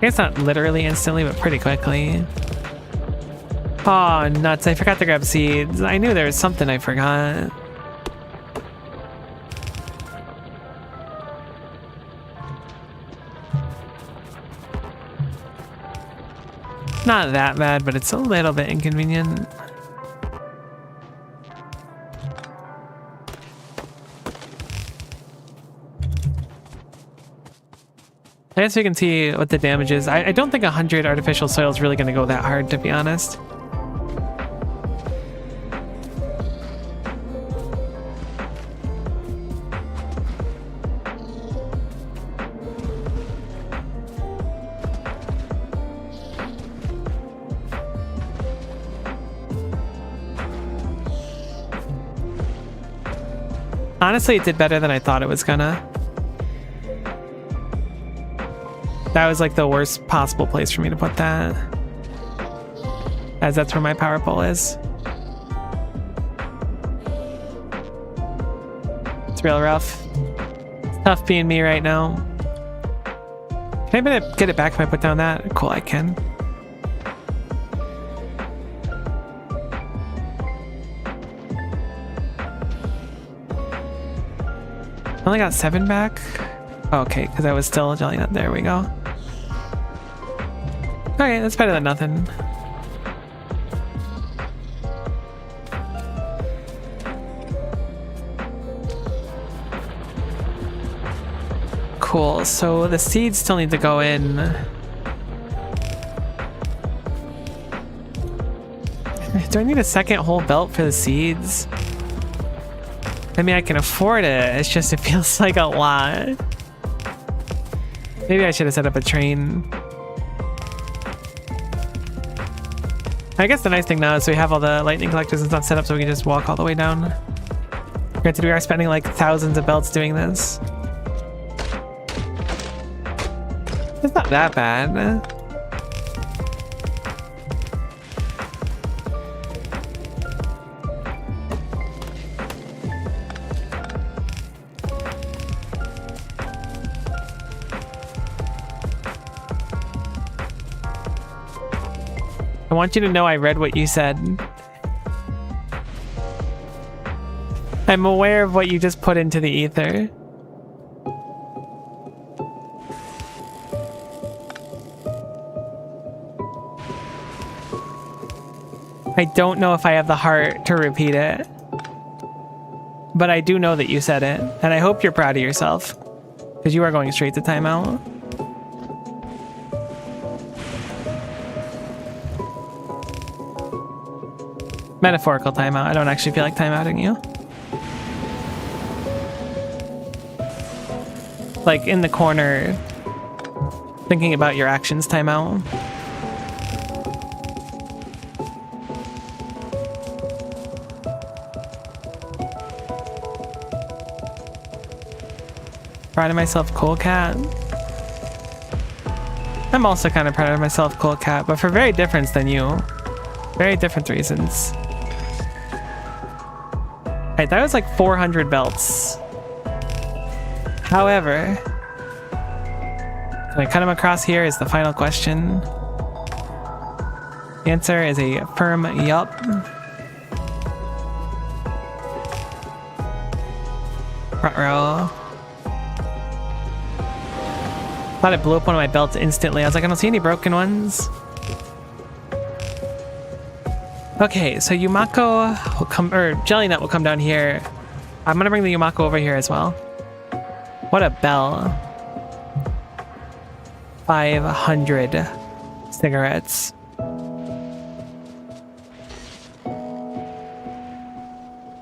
guess not literally instantly, but pretty quickly. Oh, nuts. I forgot to grab seeds. I knew there was something I forgot. Not that bad, but it's a little bit inconvenient. I guess we can see what the damage is. I don't think 100 artificial soil is really going to go that hard, to be honest. Honestly, it did better than I thought it was gonna. That was like the worst possible place for me to put that, as that's where my power pole is. It's real rough. It's tough being me right now. Can I get it back if I put down that? Cool, I can. I only got 7 back. Okay, because I was still jelly nut. There we go. Okay, that's better than nothing. Cool, so the seeds still need to go in. Do I need a second whole belt for the seeds? I mean, I can afford it. It's just, it feels like a lot. Maybe I should have set up a train. I guess the nice thing now is we have all the lightning collectors and stuff set up so we can just walk all the way down. Granted, we are spending like thousands of belts doing this. It's not that bad. I want you to know I read what you said. I'm aware of what you just put into the ether. I don't know if I have the heart to repeat it. But I do know that you said it, and I hope you're proud of yourself. Because you are going straight to timeout. Metaphorical timeout. I don't actually feel like timeouting you. Like in the corner, thinking about your actions timeout. Proud of myself, cool cat. I'm also kind of proud of myself, cool cat, but for very different than you. Very different reasons. Alright, that was like 400 belts. However, can I cut him across here is the final question. The answer is a firm yup. Front row. Thought it blew up one of my belts instantly. I was like, I don't see any broken ones. Okay, so Yumako will come, or Jelly Nut will come down here. I'm gonna bring the Yumako over here as well. What a bell. 500 cigarettes.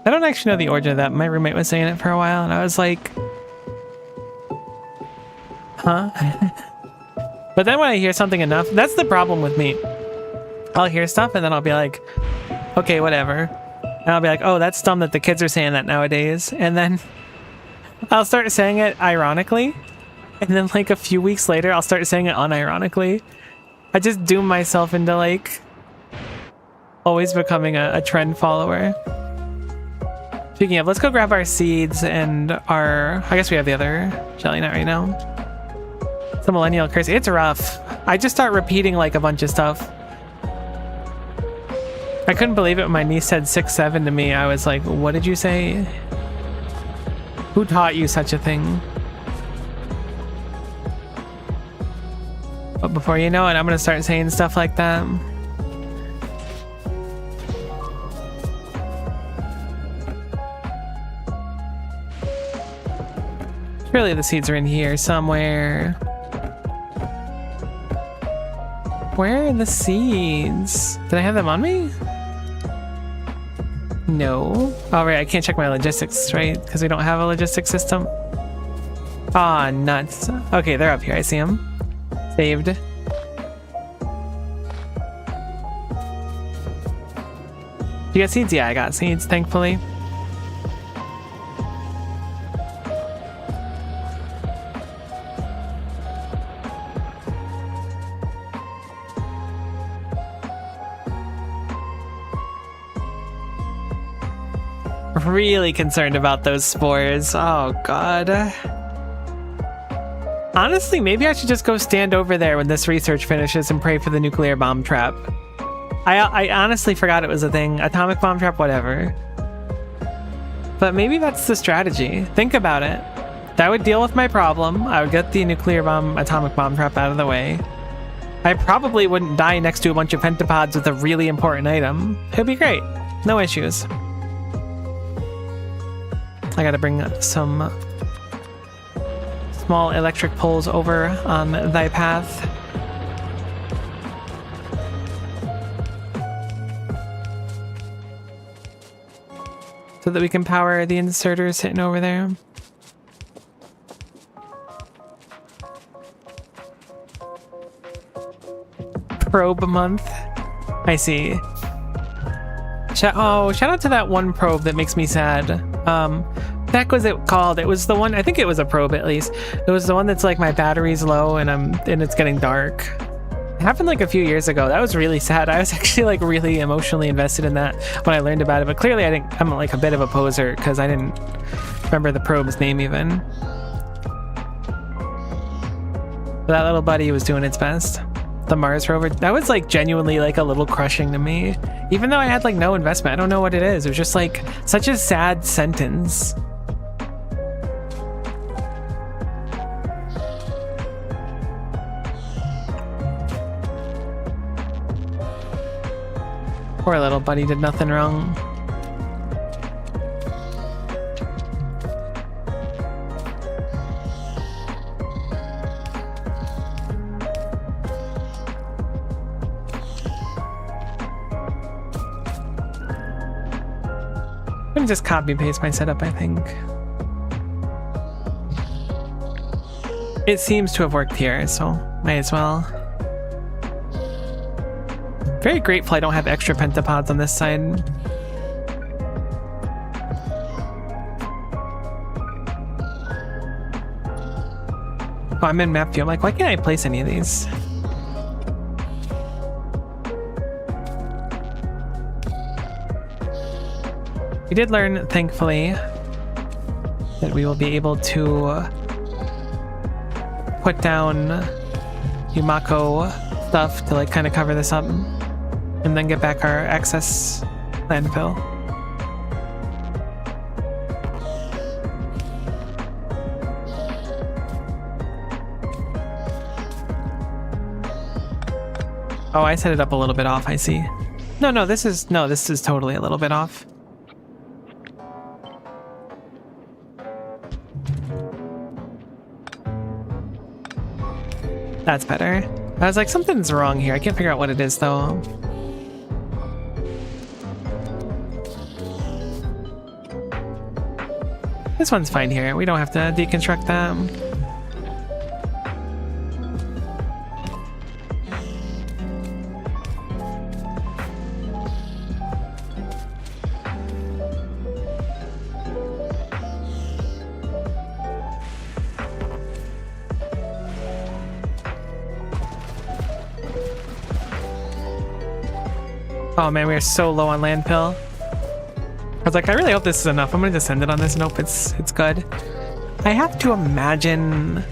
I don't actually know the origin of that. My roommate was saying it for a while, and I was like, huh? But then when I hear something enough, that's the problem with me. I'll hear stuff and then I'll be like, okay, whatever. And I'll be like, oh, that's dumb that the kids are saying that nowadays. And then I'll start saying it ironically. And then like a few weeks later, I'll start saying it unironically. I just doom myself into like always becoming a trend follower. Speaking of, let's go grab our seeds and our, I guess we have the other Jelly Nut right now. The millennial curse. It's rough. I just start repeating like a bunch of stuff. I couldn't believe it when my niece said 6'7" to me. I was like, what did you say? Who taught you such a thing? But before you know it, I'm gonna start saying stuff like that. Surely the seeds are in here somewhere. Where are the seeds? Did I have them on me? No. Oh, right, I can't check my logistics, right? Because we don't have a logistics system. Ah, nuts. Okay, they're up here. I see them. Saved. You got seeds? Yeah, I got seeds, thankfully. Really concerned about those spores. Oh god. Honestly, maybe I should just go stand over there when this research finishes and pray for the nuclear bomb trap. I honestly forgot it was a thing. Atomic bomb trap, whatever. But maybe that's the strategy. Think about it. That would deal with my problem. I would get the nuclear bomb, atomic bomb trap out of the way. I probably wouldn't die next to a bunch of pentapods with a really important item. It'd be great. No issues. I gotta bring some small electric poles over on thy path. So that we can power the inserter sitting over there. Probe month. I see. Shout out to that one probe that makes me sad. Heck was it called? It was the one, I think it was a probe at least. It was the one that's like my battery's low and it's getting dark. It happened like a few years ago. That was really sad. I was actually like really emotionally invested in that when I learned about it, but clearly I'm like a bit of a poser because I didn't remember the probe's name even. But that little buddy was doing its best. The Mars rover, that was like genuinely like a little crushing to me. Even though I had like no investment, I don't know what it is. It was just like such a sad sentence. Poor little buddy did nothing wrong. I'm gonna just copy paste my setup, I think. It seems to have worked here, so might as well. Very grateful I don't have extra pentapods on this side. Oh, I'm in map view. I'm like, why can't I place any of these? We did learn, thankfully, that we will be able to put down Yumako stuff to like kind of cover this up and then get back our excess landfill. Oh, I set it up a little bit off, I see. No, this is totally a little bit off. That's better. I was like, something's wrong here. I can't figure out what it is, though. This one's fine here. We don't have to deconstruct them. Oh man, we are so low on landfill. I was like, I really hope this is enough. I'm gonna just end it on this. Nope, it's good. I have to imagine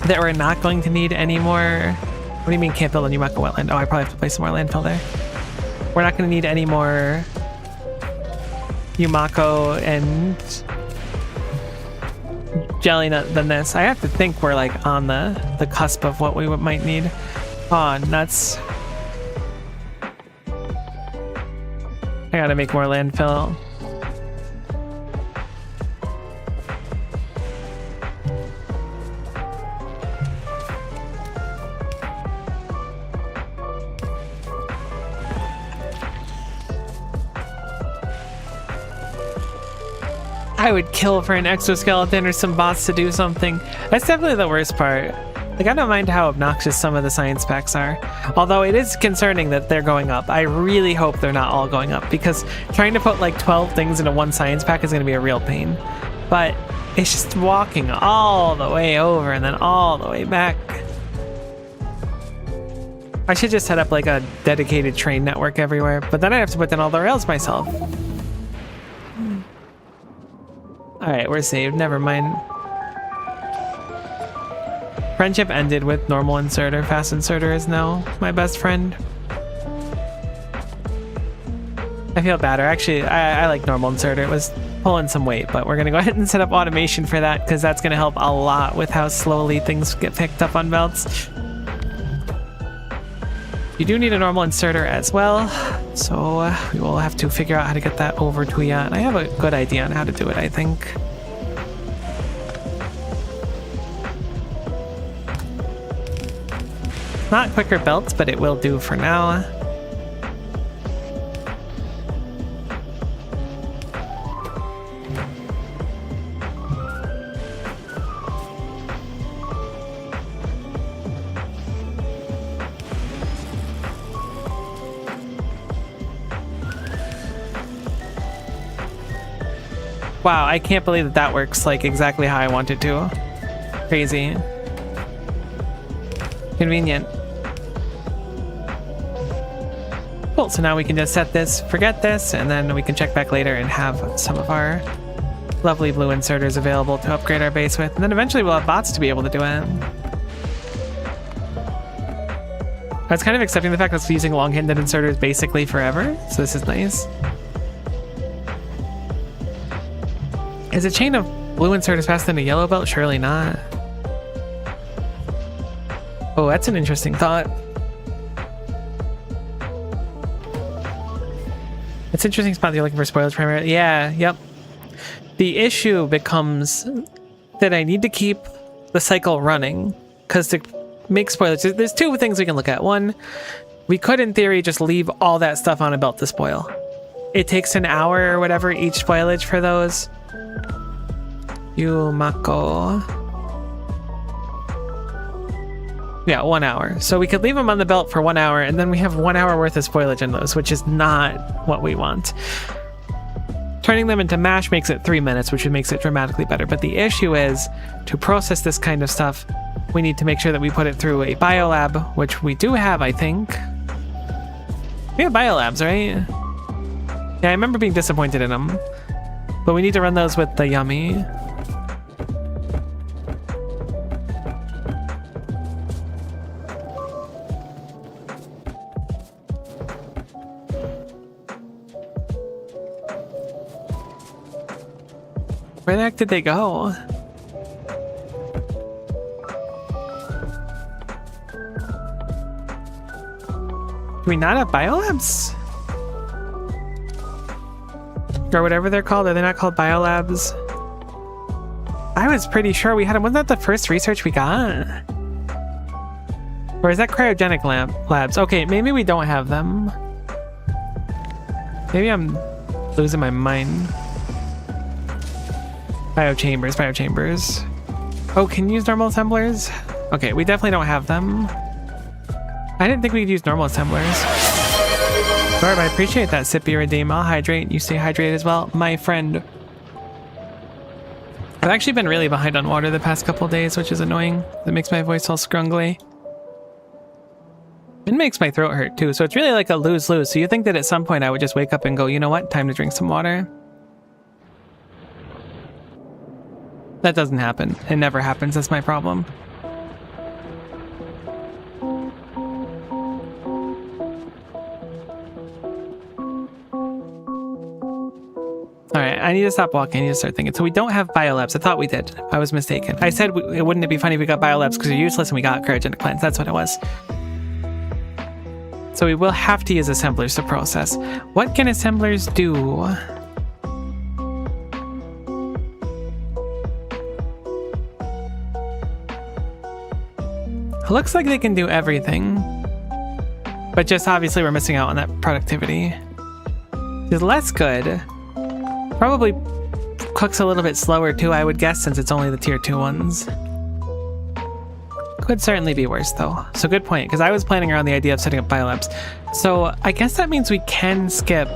that we're not going to need any more. What do you mean can't build a Yumako wetland? Oh, I probably have to place some more landfill there. We're not gonna need any more Yumako and jelly nut than this. I have to think we're like on the cusp of what we might need. Oh, nuts. I gotta make more landfill. I would kill for an exoskeleton or some bots to do something. That's definitely the worst part. Like, I don't mind how obnoxious some of the science packs are, although it is concerning that they're going up. I really hope they're not all going up, because trying to put like 12 things into one science pack is going to be a real pain. But it's just walking all the way over and then all the way back. I should just set up like a dedicated train network everywhere, but then I have to put down all the rails myself. Alright, we're saved. Never mind. Friendship ended with normal inserter. Fast inserter is now my best friend. I feel bad. Actually, I like normal inserter. It was pulling some weight, but we're going to go ahead and set up automation for that, because that's going to help a lot with how slowly things get picked up on belts. You do need a normal inserter as well, so we will have to figure out how to get that over to you. And I have a good idea on how to do it, I think. Not quicker belts, but it will do for now. Wow, I can't believe that that works like exactly how I want it to. Crazy. Convenient. Cool, so now we can just set this, forget this, and then we can check back later and have some of our lovely blue inserters available to upgrade our base with. And then eventually we'll have bots to be able to do it. I was kind of accepting the fact that I was using long-handed inserters basically forever, so this is nice. Is a chain of blue inserters faster than a yellow belt? Surely not. Oh, that's an interesting thought. It's interesting spot that you're looking for spoilage primarily. Yeah, yep. The issue becomes that I need to keep the cycle running, because to make spoilage, there's two things we can look at. One, we could in theory just leave all that stuff on a belt to spoil. It takes an hour or whatever each spoilage for those. Yumako. Yeah, 1 hour. So we could leave them on the belt for 1 hour, and then we have 1 hour worth of spoilage in those, which is not what we want. Turning them into mash makes it 3 minutes, which makes it dramatically better. But the issue is, to process this kind of stuff, we need to make sure that we put it through a biolab, which we do have, I think. We have biolabs, right? Yeah, I remember being disappointed in them. But we need to run those with the yummy. Where the heck did they go? Do we not have biolabs? Or whatever they're called? Are they not called biolabs? I was pretty sure we had them. Wasn't that the first research we got? Or is that cryogenic labs? Okay, maybe we don't have them. Maybe I'm losing my mind. Biochambers. Oh, can you use normal assemblers? Okay, we definitely don't have them. I didn't think we could use normal assemblers. Barb, I appreciate that. Sippy redeem. I'll hydrate. You stay hydrated as well, my friend. I've actually been really behind on water the past couple days, which is annoying. It makes my voice all scrungly. It makes my throat hurt too, so it's really like a lose-lose. So you think that at some point I would just wake up and go, you know what? Time to drink some water. That doesn't happen. It never happens. That's my problem. Alright, I need to stop walking. I need to start thinking. So we don't have biolabs. I thought we did. I was mistaken. I said, wouldn't it be funny if we got biolabs because they're useless and we got cryogenic plants. That's what it was. So we will have to use assemblers to process. What can assemblers do? It looks like they can do everything. But just obviously we're missing out on that productivity. It's less good. Probably cooks a little bit slower too, I would guess, since it's only the tier 2 ones. Could certainly be worse though. So good point, because I was planning around the idea of setting up biolabs. So I guess that means we can skip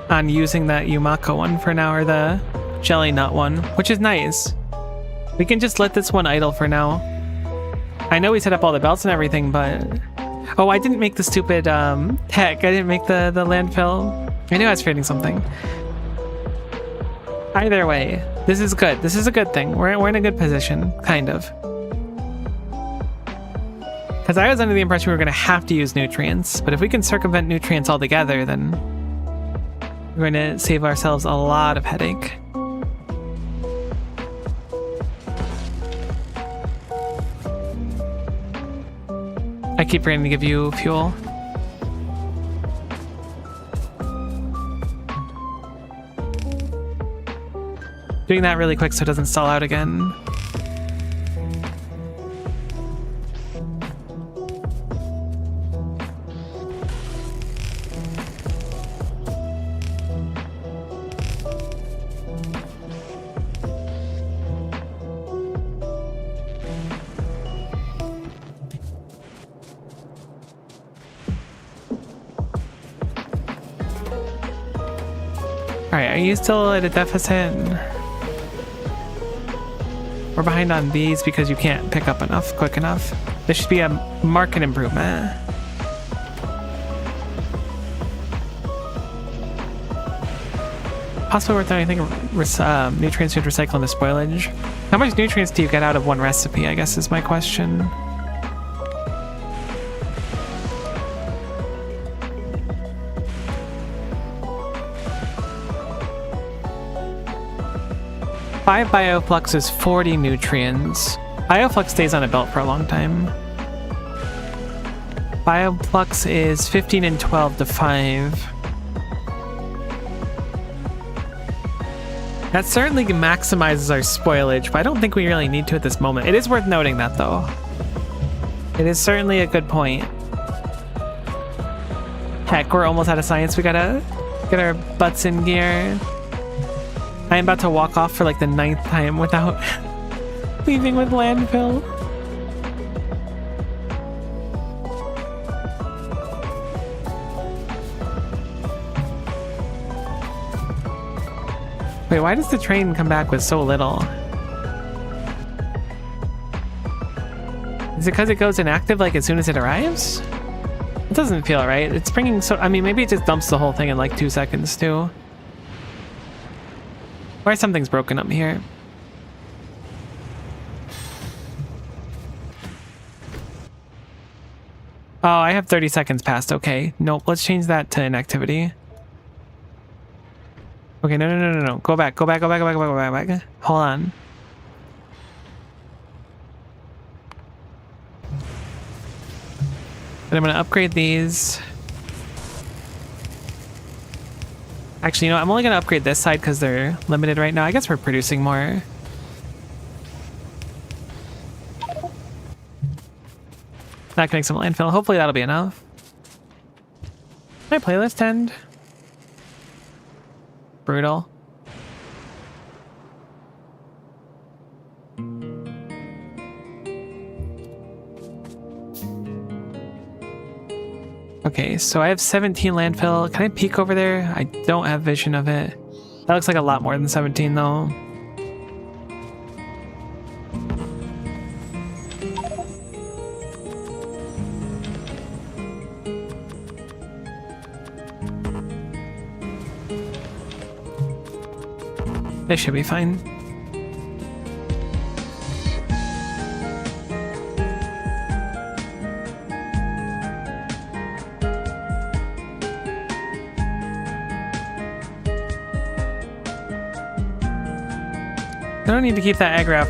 on using that Yumako one for now, or the jelly nut one, which is nice. We can just let this one idle for now. I know we set up all the belts and everything, but... Oh, I didn't make the stupid tech. I didn't make the landfill. I knew I was forgetting something. Either way, this is good. This is a good thing. We're in a good position, kind of. Because I was under the impression we were going to have to use nutrients, but if we can circumvent nutrients altogether, then we're going to save ourselves a lot of headache. I keep forgetting to give you fuel. Doing that really quick so it doesn't stall out again. Alright, are you still at a deficit? We're behind on these because you can't pick up enough quick enough. This should be a market improvement. Possibly worth anything nutrients you'd recycle into spoilage. How much nutrients do you get out of one recipe, I guess is my question. Five bioflux is 40 nutrients. Bioflux stays on a belt for a long time. Bioflux is 15 and 12 to 5. That certainly maximizes our spoilage, but I don't think we really need to at this moment. It is worth noting that, though. It is certainly a good point. Heck, we're almost out of science. We gotta get our butts in gear. I am about to walk off for like the 9th time without leaving with landfill. Wait, why does the train come back with so little? Is it because it goes inactive like as soon as it arrives? It doesn't feel right. It's bringing so... I mean, maybe it just dumps the whole thing in like 2 seconds too. Or something's broken up here. Oh, I have 30 seconds past. Okay. Nope, let's change that to inactivity. Okay, no. Go back. Hold on. Then I'm gonna upgrade these. Actually, you know, I'm only gonna upgrade this side because they're limited right now. I guess we're producing more. That can make some landfill. Hopefully that'll be enough. My playlist end. Brutal. Okay, so I have 17 landfill. Can I peek over there? I don't have vision of it. That looks like a lot more than 17 though. This should be fine. I don't need to keep that agraph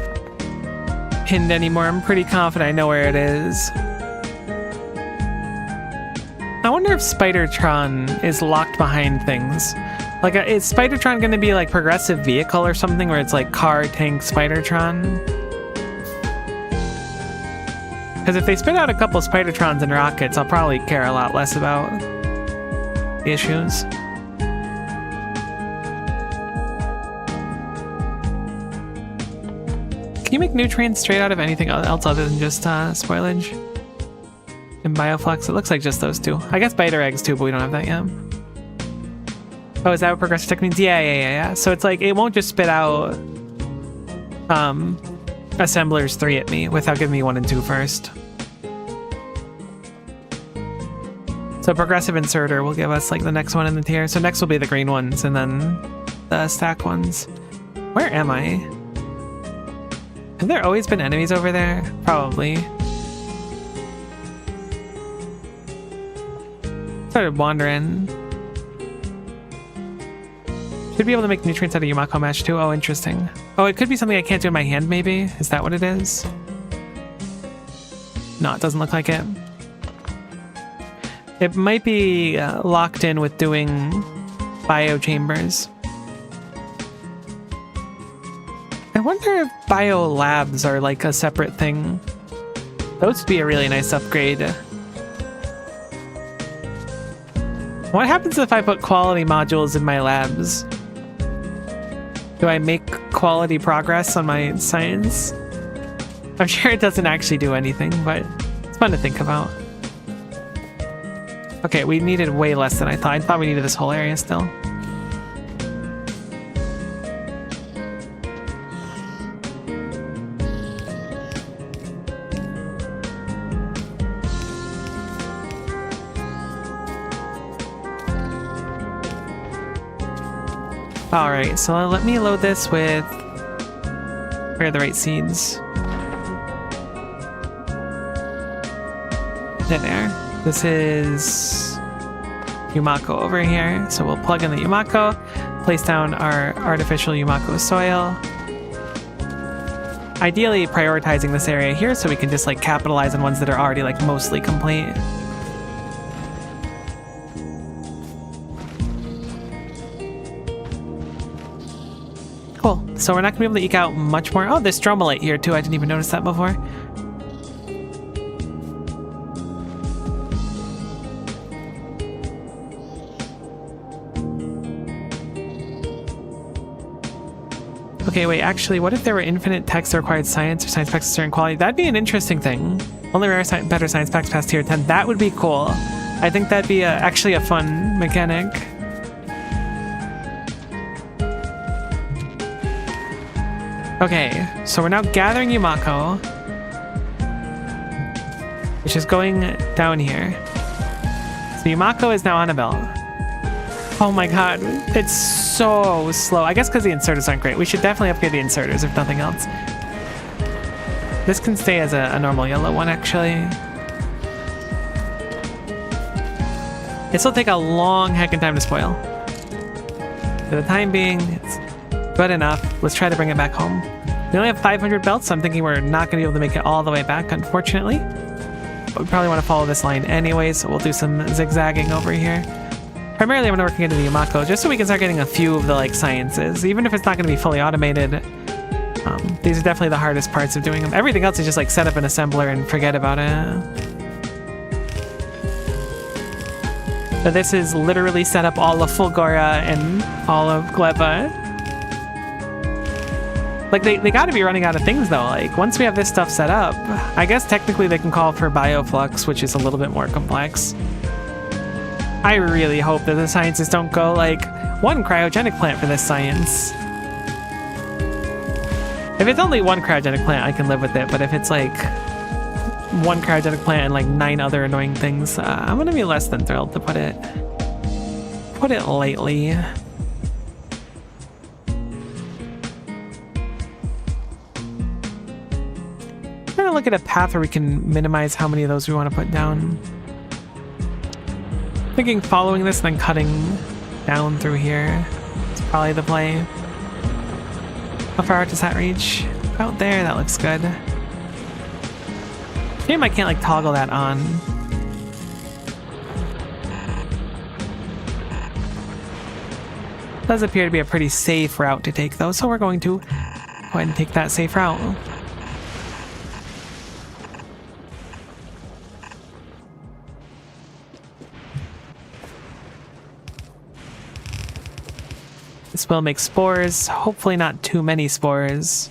pinned anymore. I'm pretty confident I know where it is. I wonder if Spidertron is locked behind things. Like, is Spidertron going to be like progressive vehicle or something where it's like car, tank, Spidertron? Because if they spit out a couple Spidertrons and rockets, I'll probably care a lot less about the issues. Can you make nutrients straight out of anything else other than just spoilage? And Bioflux? It looks like just those two. I guess Biter eggs too, but we don't have that yet. Oh, is that what progressive tech means? Yeah. So it's like, it won't just spit out Assemblers 3 at me without giving me 1 and 2 first. So progressive inserter will give us like the next one in the tier. So next will be the green ones and then the stack ones. Where am I? Have there always been enemies over there? Probably. Started wandering. Should be able to make nutrients out of Yumako Mash too. Oh, interesting. Oh, it could be something I can't do in my hand, maybe? Is that what it is? No, it doesn't look like it. It might be locked in with doing bio chambers. I wonder if bio labs are like a separate thing. Those would be a really nice upgrade. What happens if I put quality modules in my labs? Do I make quality progress on my science? I'm sure it doesn't actually do anything, but it's fun to think about. Okay, we needed way less than I thought. I thought we needed this whole area still. Alright, so let me load this with... Where are the right seeds? There. This is Yumako over here. So we'll plug in the Yumako, place down our artificial Yumako soil. Ideally prioritizing this area here so we can just like capitalize on ones that are already like mostly complete. so we're not gonna be able to eke out much more. Oh, there's stromalite here too. I didn't even notice that before. Okay, wait, actually, what if there were infinite texts that required science or science packs of certain quality? That'd be an interesting thing. Only rare better science packs past tier 10. That would be cool. I think that'd be actually a fun mechanic. Okay, so we're now gathering Yumako, which is going down here. So Yumako is now on a belt. Oh my god, it's so slow. I guess because the inserters aren't great. We should definitely upgrade the inserters if nothing else. This can stay as a normal yellow one, actually. This will take a long heckin' time to spoil. For the time being, it's good enough. Let's try to bring it back home. We only have 500 belts, so I'm thinking we're not going to be able to make it all the way back, unfortunately. But we probably want to follow this line anyway, so we'll do some zigzagging over here. Primarily, I'm going to work into the Yumako, just so we can start getting a few of the, like, sciences. Even if it's not going to be fully automated, these are definitely the hardest parts of doing them. Everything else is just, like, set up an assembler and forget about it. But this is literally set up all of Fulgora and all of Gleba. Like, they got to be running out of things, though. Like, once we have this stuff set up, I guess technically they can call for Bioflux, which is a little bit more complex. I really hope that the sciences don't go, like, one cryogenic plant for this science. If it's only one cryogenic plant, I can live with it, but if it's, like, one cryogenic plant and, like, 9 other annoying things, I'm gonna be less than thrilled, to put it lightly. I'm trying to look at a path where we can minimize how many of those we want to put down. Thinking following this and then cutting down through here is probably the play. How far out does that reach? Out there, that looks good. Shame I can't, like, toggle that on. Does appear to be a pretty safe route to take, though, so we're going to go ahead and take that safe route. This will make spores, hopefully not too many spores.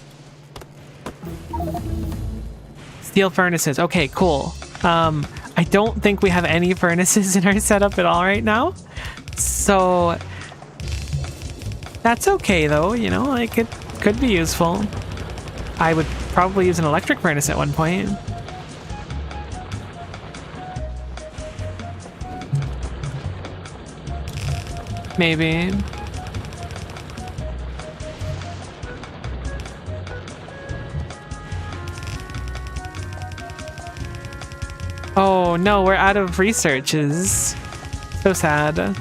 Steel furnaces, okay, cool. I don't think we have any furnaces in our setup at all right now. So that's okay though, you know, like it could be useful. I would probably use an electric furnace at one point. Maybe. Oh no, we're out of researches. So sad. Am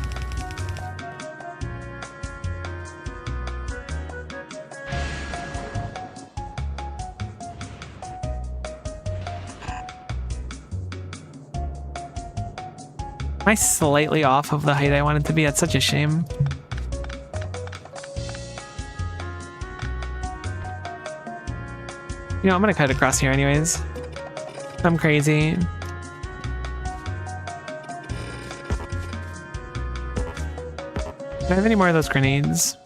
I slightly off of the height I wanted to be? That's such a shame. You know, I'm gonna cut across here anyways. I'm crazy. Do I have any more of those grenades?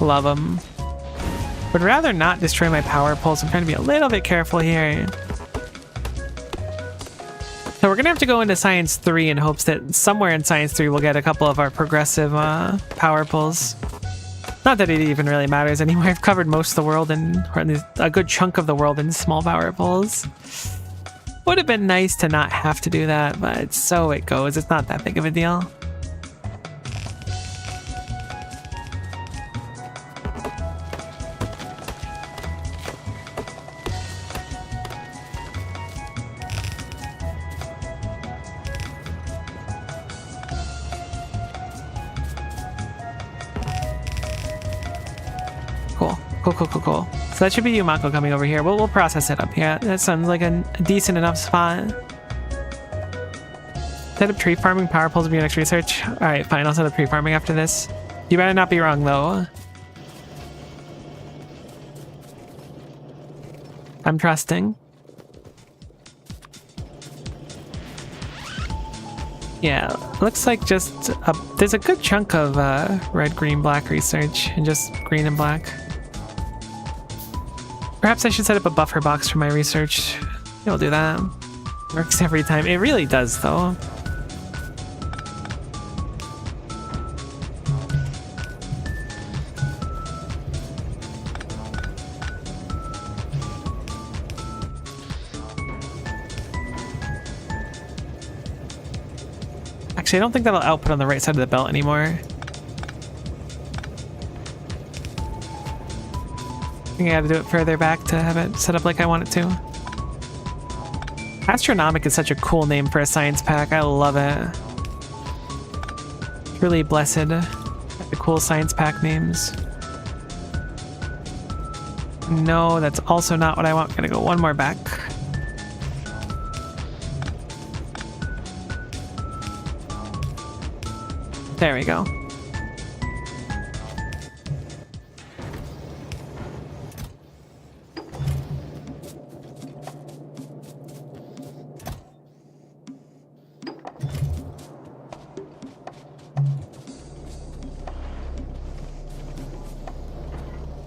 Love them. Would rather not destroy my power poles. I'm trying to be a little bit careful here. So we're gonna have to go into Science 3 in hopes that somewhere in Science 3 we'll get a couple of our progressive power poles. Not that it even really matters anymore. I've covered most of the world or at least a good chunk of the world in small power poles. Would have been nice to not have to do that, but so it goes. It's not that big of a deal. Cool. So that should be Yumako coming over here. We'll process it up. Yeah, that sounds like a decent enough spot. Set up tree farming, power poles will be your next research. Alright, fine, I'll set up tree farming after this. You better not be wrong though. I'm trusting. Yeah, looks like just there's a good chunk of red, green, black research and just green and black. Perhaps I should set up a buffer box for my research. It'll do that. Works every time. It really does though. Actually, I don't think that'll output on the right side of the belt anymore. I think I gotta do it further back to have it set up like I want it to. Astronomic is such a cool name for a science pack. I love it. Truly blessed. The cool science pack names. No, that's also not what I want. I'm gonna go one more back. There we go.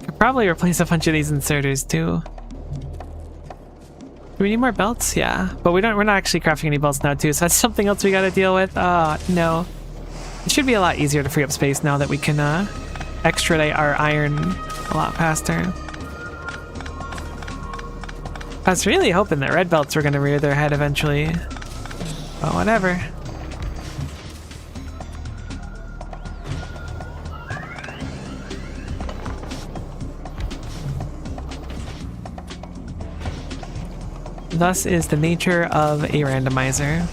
Could probably replace a bunch of these inserters too. Do we need more belts? Yeah, but we're not actually crafting any belts now too, so that's something else we gotta deal with. No. It should be a lot easier to free up space now that we can extradite our iron a lot faster. I was really hoping that red belts were going to rear their head eventually. But whatever. Thus is the nature of a randomizer.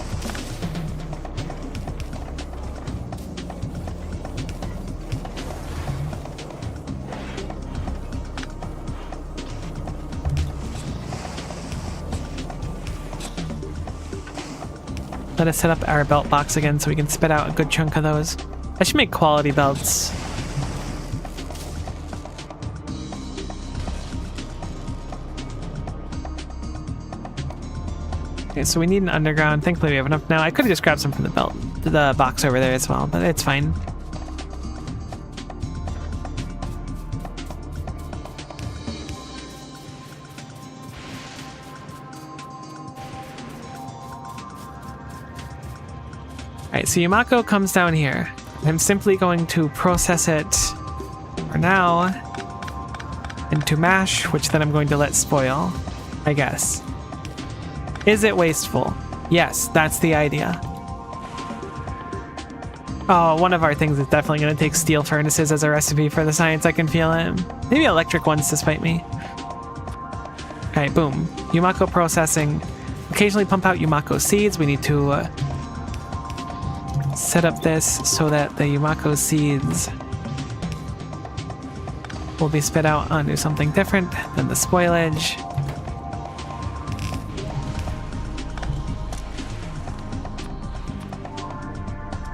Let us set up our belt box again so we can spit out a good chunk of those. I should make quality belts. Okay, so we need an underground. Thankfully we have enough now. I could have just grabbed some from the box over there as well, but it's fine. Alright, so Yumako comes down here. I'm simply going to process it for now into mash, which then I'm going to let spoil, I guess. Is it wasteful? Yes, that's the idea. Oh, one of our things is definitely going to take steel furnaces as a recipe for the science. I can feel it. Maybe electric ones to spite me. Alright, boom. Yumako processing. Occasionally pump out Yumako seeds. We need to set up this so that the Yumako seeds will be spit out onto something different than the spoilage.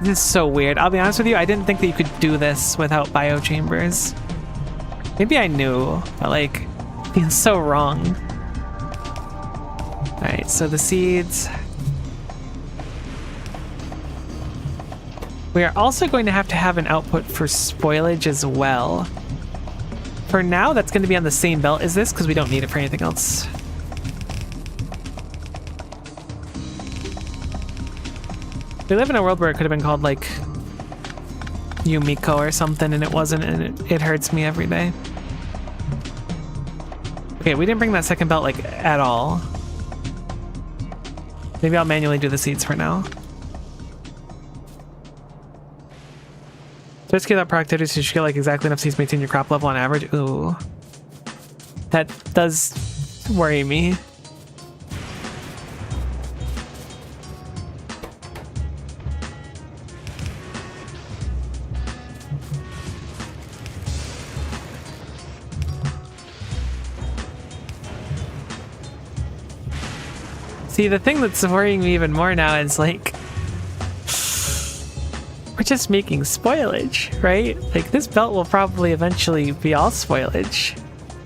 This is so weird. I'll be honest with you, I didn't think that you could do this without biochambers. Maybe I knew, but like, it feels so wrong. Alright, so the seeds. We are also going to have an output for spoilage as well. For now, that's going to be on the same belt as this because we don't need it for anything else. We live in a world where it could have been called like Yumiko or something and it wasn't, and it hurts me every day. Okay, we didn't bring that second belt like at all. Maybe I'll manually do the seeds for now. Just get that productivity so you should get like exactly enough seeds to maintain your crop level on average. Ooh. That does worry me. See, the thing that's worrying me even more now is like, we're just making spoilage, right? Like, this belt will probably eventually be all spoilage.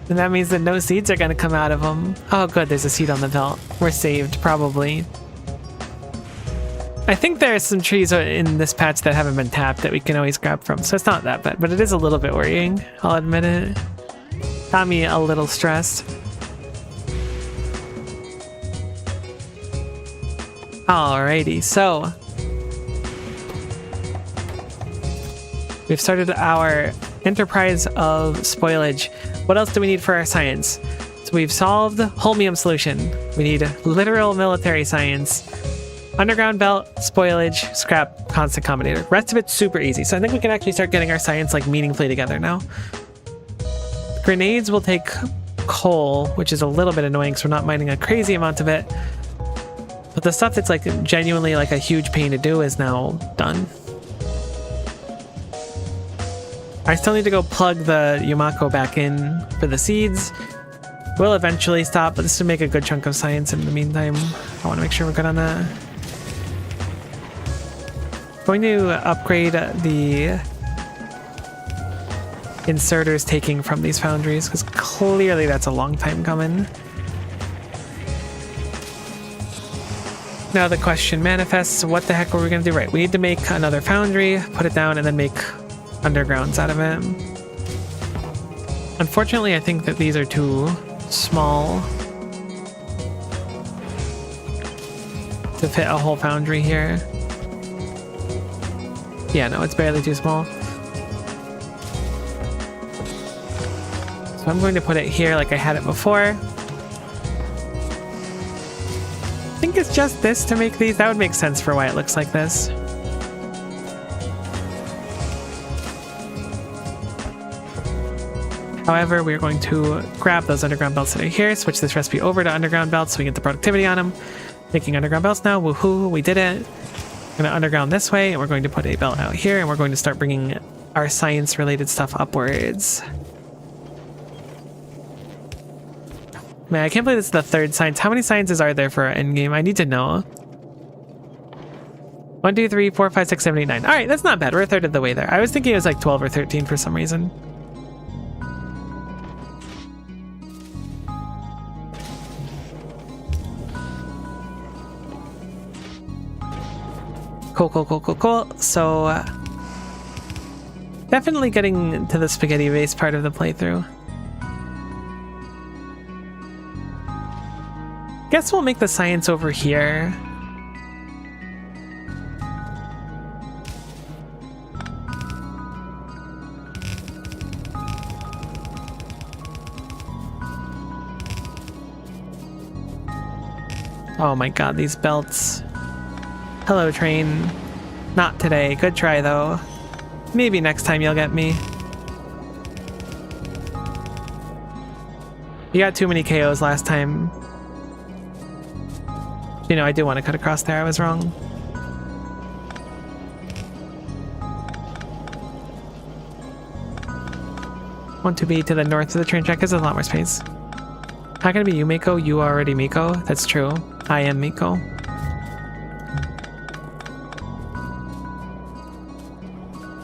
And that means that no seeds are going to come out of them. Oh, good, there's a seed on the belt. We're saved, probably. I think there are some trees in this patch that haven't been tapped that we can always grab from, so it's not that bad, but it is a little bit worrying, I'll admit it. Got me a little stressed. Alrighty, so we've started our enterprise of spoilage. What else do we need for our science? So we've solved holmium solution. We need literal military science. Underground belt, spoilage, scrap, constant combinator. Rest of it's super easy. So I think we can actually start getting our science like meaningfully together now. Grenades will take coal, which is a little bit annoying because we're not mining a crazy amount of it. But the stuff that's like genuinely like a huge pain to do is now done. I still need to go plug the Yumako back in for the seeds. We'll eventually stop, but this will make a good chunk of science in the meantime. I want to make sure we're good on that. Going to upgrade the inserters taking from these foundries, because clearly that's a long time coming. Now the question manifests, what the heck are we going to do? Right, we need to make another foundry, put it down, and then make undergrounds out of it. Unfortunately, I think that these are too small to fit a whole foundry here. Yeah, no, it's barely too small. So I'm going to put it here like I had it before. I think it's just this to make these. That would make sense for why it looks like this. However, we're going to grab those underground belts that are here, switch this recipe over to underground belts so we get the productivity on them. Making underground belts now, woohoo, we did it. We're going to underground this way, and we're going to put a belt out here, and we're going to start bringing our science-related stuff upwards. Man, I can't believe this is the third science. How many sciences are there for our endgame? I need to know. 1, 2, 3, 4, 5, 6, 7, 8, 9. All right, that's not bad. We're a third of the way there. I was thinking it was like 12 or 13 for some reason. Cool. So, definitely getting to the spaghetti base part of the playthrough. Guess we'll make the science over here. Oh my god, these belts. Hello, train. Not today. Good try, though. Maybe next time you'll get me. You got too many KOs last time. You know, I do want to cut across there. I was wrong. Want to be to the north of the train track because there's a lot more space. How can it be you, Miko? You are already Miko. That's true. I am Miko.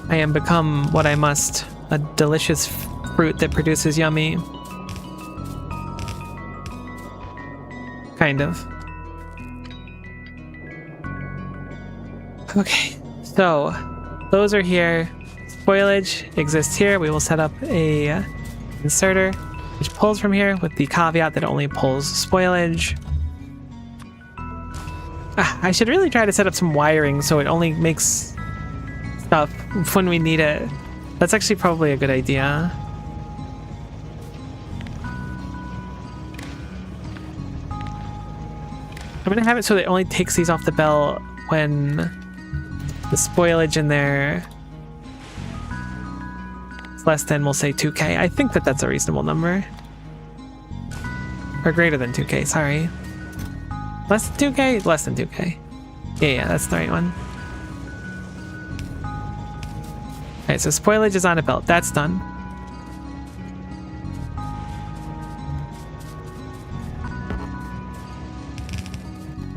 I am become what I must. A delicious fruit that produces yummy. Kind of. Okay, so those are here. Spoilage exists here. We will set up a inserter which pulls from here with the caveat that it only pulls spoilage. I should really try to set up some wiring so it only makes stuff when we need it. That's actually probably a good idea. I'm gonna have it so that it only takes these off the belt when the spoilage in there is less than, we'll say, 2k. I think that that's a reasonable number. Or greater than 2k, sorry. Less than 2k? Less than 2k. Yeah, that's the right one. Alright, so spoilage is on a belt. That's done.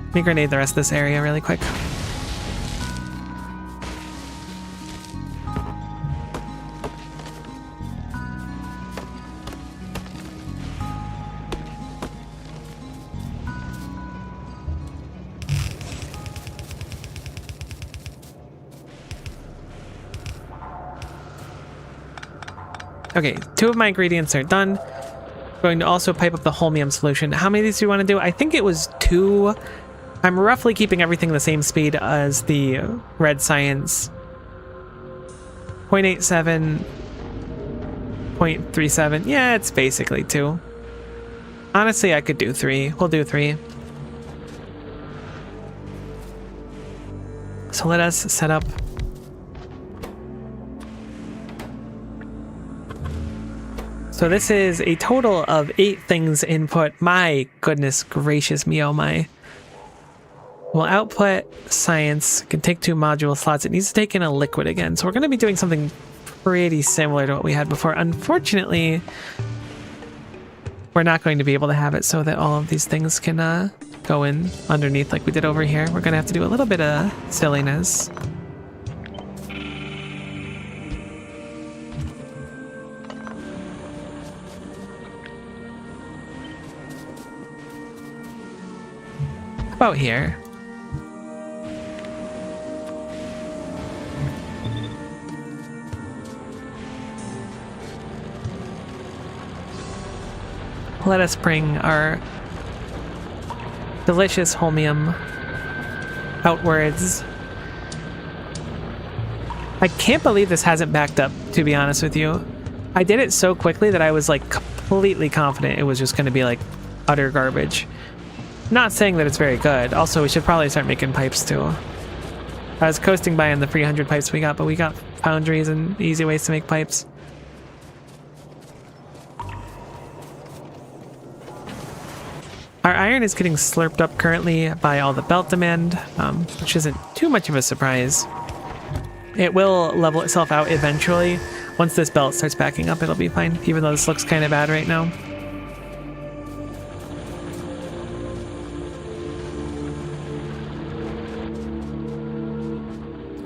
Let me grenade the rest of this area really quick. Okay, 2 of my ingredients are done. Going to also pipe up the holmium solution. How many of these do we want to do? I think it was 2. I'm roughly keeping everything the same speed as the red science. 0.87, 0.37. Yeah, it's basically 2. Honestly, I could do 3. We'll do 3. So let us set up. So this is a total of 8 things input. My goodness gracious me, oh my. We'll output science, can take 2 module slots. It needs to take in a liquid again. So we're going to be doing something pretty similar to what we had before. Unfortunately, we're not going to be able to have it so that all of these things can go in underneath like we did over here. We're going to have to do a little bit of silliness. About here. Let us bring our delicious holmium outwards. I can't believe this hasn't backed up, to be honest with you. I did it so quickly that I was like completely confident it was just going to be like utter garbage. Not saying that it's very good. Also, we should probably start making pipes too. I was coasting by on the 300 pipes we got, but we got foundries and easy ways to make pipes. Our iron is getting slurped up currently by all the belt demand, which isn't too much of a surprise. It will level itself out eventually. Once this belt starts backing up, it'll be fine, even though this looks kind of bad right now.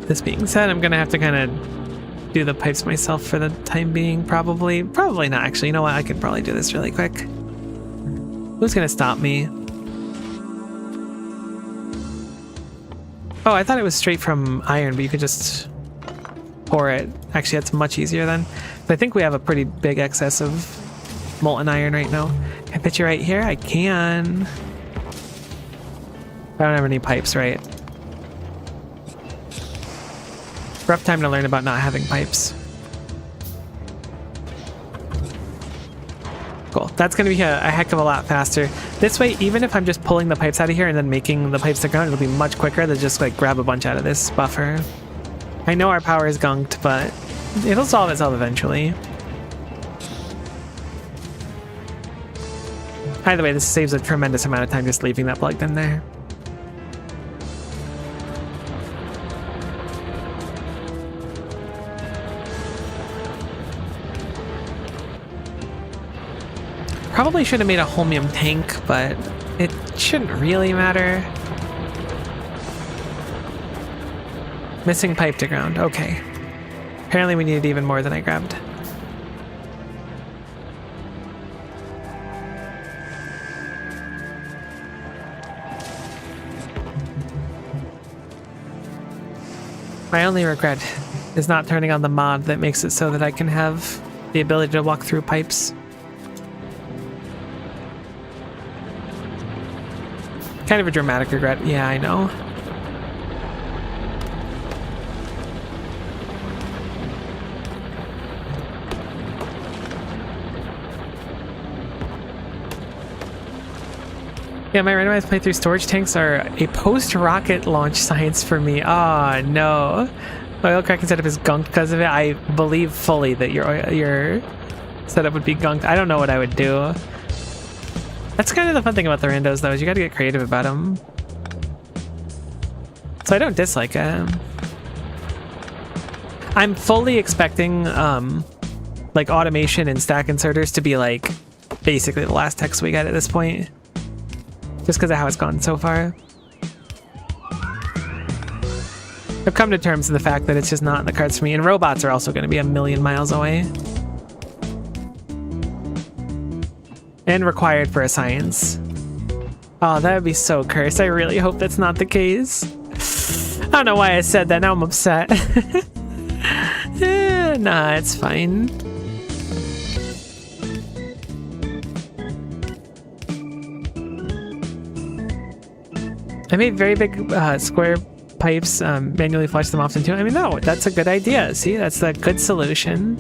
This being said, I'm gonna have to kind of do the pipes myself for the time being, probably. Probably not, actually. You know what? I could probably do this really quick. Who's gonna stop me? Oh, I thought it was straight from iron, but you could just pour it. Actually, that's much easier then. But I think we have a pretty big excess of molten iron right now. Can I pitch you right here? I can. I don't have any pipes, right? Rough time to learn about not having pipes. Cool. That's going to be a heck of a lot faster. This way, even if I'm just pulling the pipes out of here and then making the pipes to ground, it'll be much quicker than just like grab a bunch out of this buffer. I know our power is gunked, but it'll solve itself eventually. Either way, this saves a tremendous amount of time just leaving that plugged in there. Probably should have made a holmium tank, but it shouldn't really matter. Missing pipe to ground. Okay. Apparently we needed even more than I grabbed. My only regret is not turning on the mod that makes it so that I can have the ability to walk through pipes. Kind of a dramatic regret. Yeah, I know. Yeah, my randomized playthrough storage tanks are a post-rocket launch science for me. Oh, no. My oil cracking setup is gunked because of it. I believe fully that your setup would be gunked. I don't know what I would do. That's kind of the fun thing about the randos, though, is you gotta get creative about them. So I don't dislike it. I'm fully expecting, like, automation and stack inserters to be, like, basically the last text we get at this point. Just because of how it's gone so far. I've come to terms with the fact that it's just not in the cards for me, and robots are also going to be a million miles away. And required for a science. Oh, that would be so cursed. I really hope that's not the case. I don't know why I said that. Now I'm upset. Nah, it's fine. I made very big square pipes, manually flush them often too. I mean, no, that's a good idea. See, that's a good solution.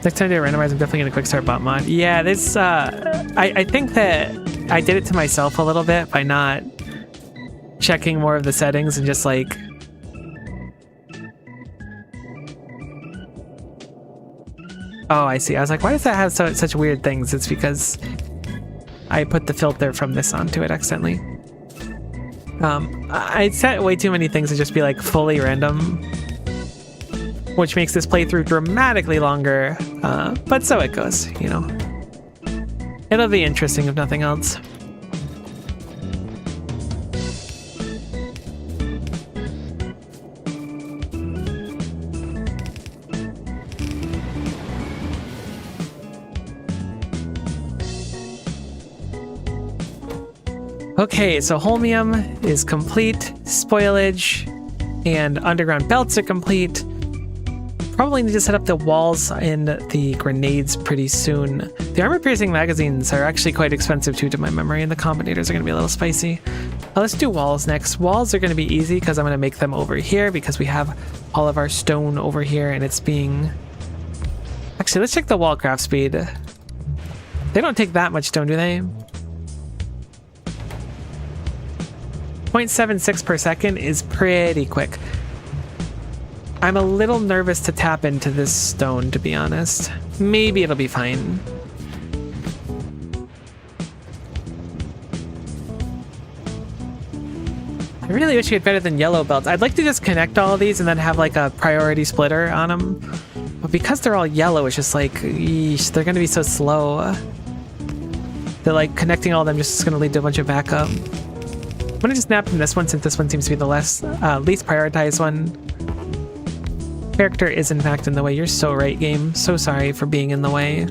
Next time I do a randomize, I'm definitely going to quick start bot mod. Yeah, this, I think that I did it to myself a little bit by not checking more of the settings and just like... Oh, I see. I was like, why does that have such weird things? It's because I put the filter from this onto it accidentally. I set way too many things to just be like fully random, which makes this playthrough dramatically longer, but so it goes, you know. It'll be interesting if nothing else. Okay, so holmium is complete, spoilage and underground belts are complete. Probably need to set up the walls and the grenades pretty soon. The armor-piercing magazines are actually quite expensive too to my memory, and the combinators are going to be a little spicy. Let's do walls next. Walls are going to be easy because I'm going to make them over here because we have all of our stone over here and it's being... Actually, let's check the wall craft speed. They don't take that much stone, do they? 0.76 per second is pretty quick. I'm a little nervous to tap into this stone, to be honest. Maybe it'll be fine. I really wish we had better than yellow belts. I'd like to just connect all of these and then have like a priority splitter on them. But because they're all yellow, it's just like, yeesh, they're going to be so slow. They're like connecting all of them just is going to lead to a bunch of backup. I'm gonna just nap from this one since this one seems to be the least prioritized one. Character is in fact in the way. You're so right, game. So sorry for being in the way.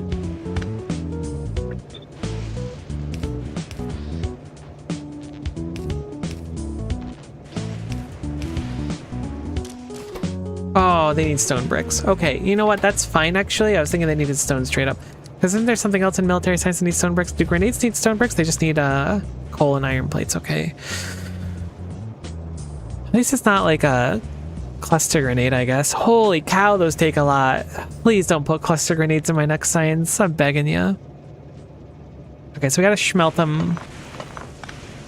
Oh, they need stone bricks. Okay, you know what? That's fine actually. I was thinking they needed stone straight up. Isn't there something else in military science that needs stone bricks? Do grenades need stone bricks? They just need coal and iron plates. Okay. At least it's not like a cluster grenade, I guess. Holy cow, those take a lot. Please don't put cluster grenades in my next science. I'm begging you. Okay, so we gotta smelt them.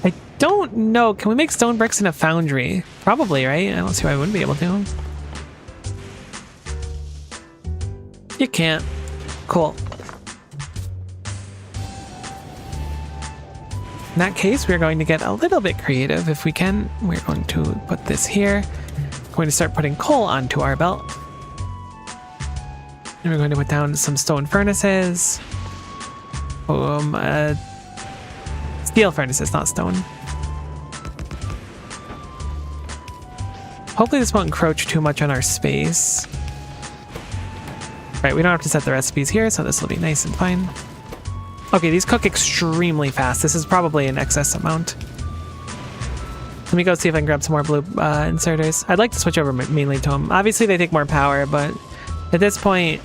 I don't know. Can we make stone bricks in a foundry? Probably, right? I don't see why I wouldn't be able to. You can't. Cool. In that case, we're going to get a little bit creative if we can. We're going to put this here. We're going to start putting coal onto our belt. And we're going to put down some stone furnaces. Steel furnaces, not stone. Hopefully this won't encroach too much on our space. Right, we don't have to set the recipes here, so this will be nice and fine. Okay, these cook extremely fast. This is probably an excess amount. Let me go see if I can grab some more blue inserters. I'd like to switch over mainly to them. Obviously, they take more power, but at this point,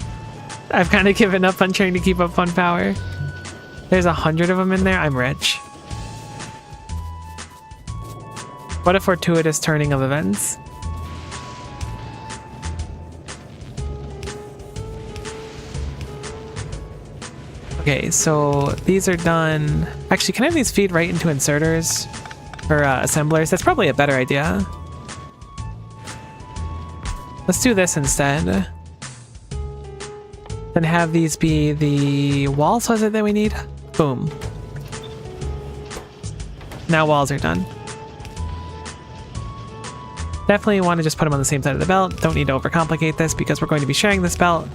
I've kind of given up on trying to keep up on power. There's 100 of them in there. I'm rich. What a fortuitous turning of events. Okay, so these are done. Actually, can I have these feed right into inserters or assemblers? That's probably a better idea. Let's do this instead. Then have these be the walls, was it, that we need? Boom. Now walls are done. Definitely want to just put them on the same side of the belt. Don't need to overcomplicate this because we're going to be sharing this belt.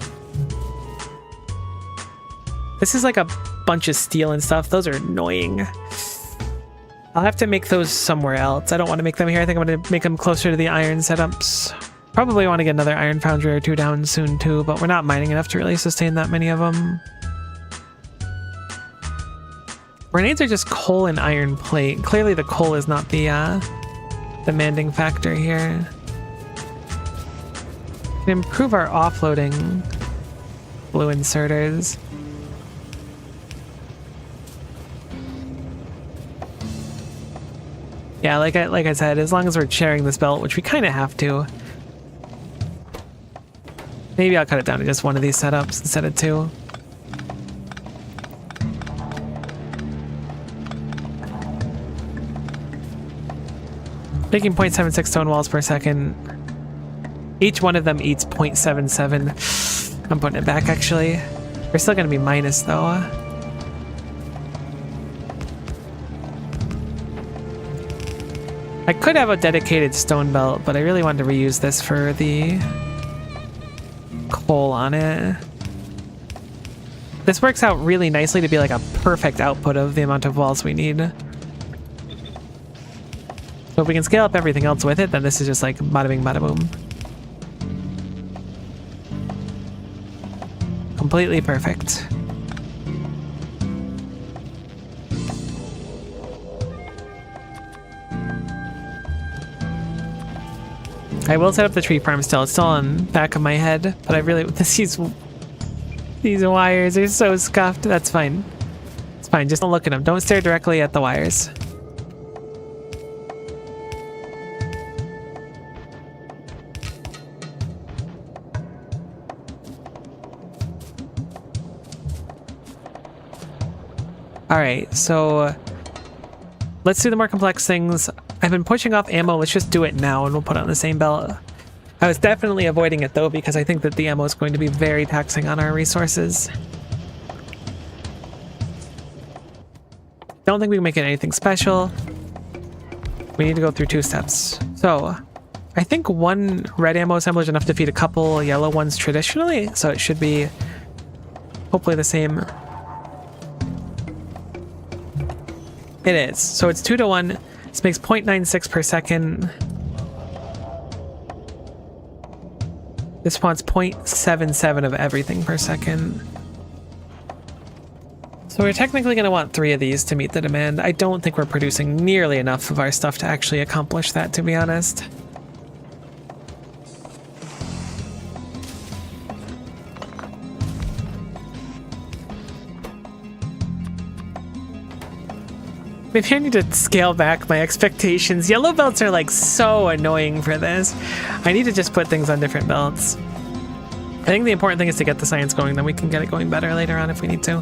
This is like a bunch of steel and stuff. Those are annoying. I'll have to make those somewhere else. I don't want to make them here. I think I'm going to make them closer to the iron setups. Probably want to get another iron foundry or two down soon too, but we're not mining enough to really sustain that many of them. Grenades are just coal and iron plate. Clearly the coal is not the demanding factor here. Can improve our offloading blue inserters. Yeah, like I said, as long as we're sharing this belt, which we kind of have to. Maybe I'll cut it down to just one of these setups instead of two. Making 0.76 stone walls per second. Each one of them eats 0.77. I'm putting it back, actually. We're still going to be minus, though. I could have a dedicated stone belt, but I really wanted to reuse this for the coal on it. This works out really nicely to be like a perfect output of the amount of walls we need. So if we can scale up everything else with it, then this is just like bada bing, bada boom. Completely perfect. I will set up the tree farm still. It's still on the back of my head, but I really, these wires are so scuffed. That's fine. It's fine. Just don't look at them. Don't stare directly at the wires. All right, so let's do the more complex things. I've been pushing off ammo. Let's just do it now and we'll put it on the same belt. I was definitely avoiding it though because I think that the ammo is going to be very taxing on our resources. Don't think we can make it anything special. We need to go through 2 steps. So I think 1 red ammo assembler is enough to feed a couple yellow ones traditionally. So it should be hopefully the same. It is. So it's 2 to 1. This makes 0.96 per second. This wants 0.77 of everything per second. So we're technically going to want 3 of these to meet the demand. I don't think we're producing nearly enough of our stuff to actually accomplish that, to be honest. Maybe I need to scale back my expectations. Yellow belts are like so annoying for this. I need to just put things on different belts. I think the important thing is to get the science going, then we can get it going better later on if we need to.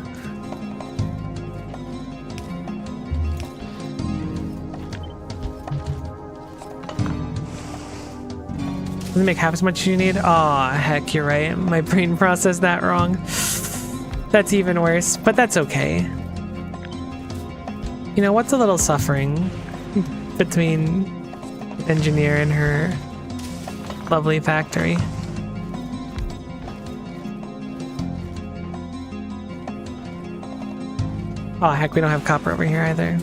Doesn't make half as much as you need? Aw, heck, you're right. My brain processed that wrong. That's even worse, but that's okay. You know, what's a little suffering between the engineer and her lovely factory? Oh, heck, we don't have copper over here either.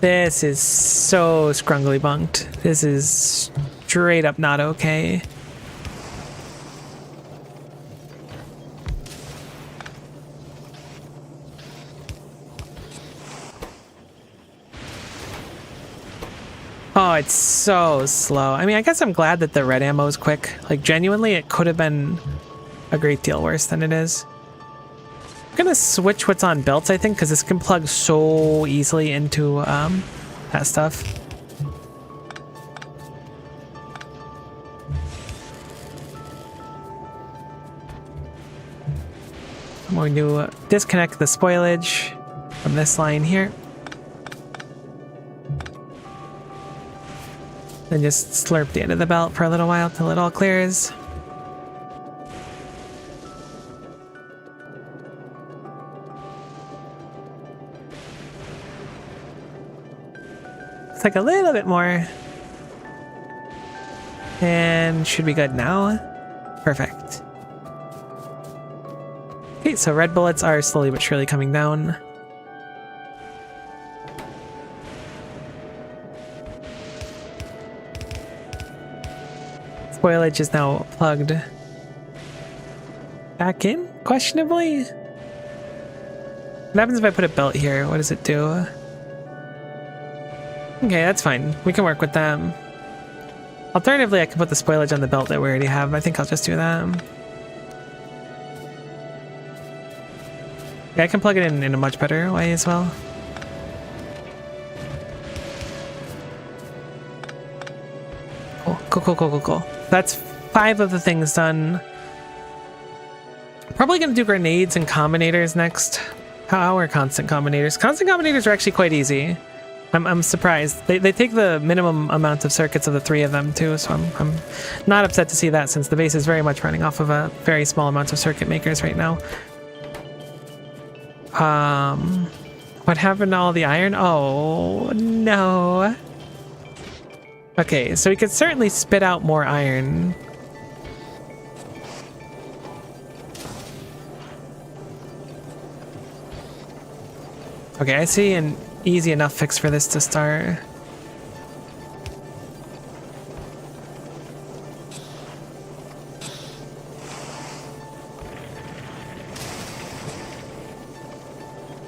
This is so scrungly bunked. This is straight up not okay. Oh, it's so slow. I mean, I guess I'm glad that the red ammo is quick. Like, genuinely, it could have been a great deal worse than it is. I'm gonna switch what's on belts, I think, because this can plug so easily into that stuff. I'm going to disconnect the spoilage from this line here. Then just slurp the end of the belt for a little while till it all clears. It's like a little bit more. And should be good now. Perfect. Okay, so red bullets are slowly but surely coming down. Spoilage is now plugged back in, questionably. What happens if I put a belt here? What does it do? Okay, that's fine. We can work with that. Alternatively, I can put the spoilage on the belt that we already have. I think I'll just do that. Yeah, I can plug it in a much better way as well. Cool. That's 5 of the things done. Probably gonna do grenades and combinators next. How are constant combinators? Constant combinators are actually quite easy. I'm surprised. They take the minimum amount of circuits of the 3 of them too, so I'm not upset to see that since the base is very much running off of a very small amount of circuit makers right now. What happened to all the iron? Oh no. Okay, so we could certainly spit out more iron. Okay, I see an easy enough fix for this to start.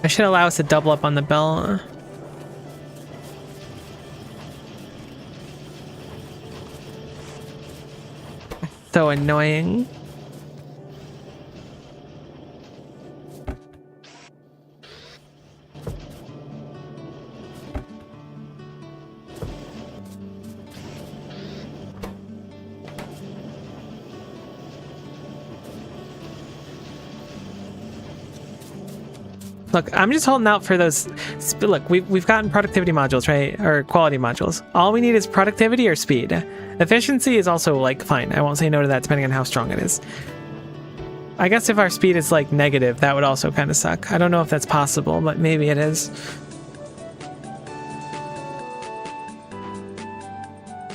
I should allow us to double up on the belt. So annoying. Look, I'm just holding out for those. Look, we've gotten productivity modules, right? Or quality modules. All we need is productivity or speed. Efficiency is also, like, fine. I won't say no to that depending on how strong it is. I guess if our speed is, like, negative, that would also kind of suck. I don't know if that's possible, but maybe it is.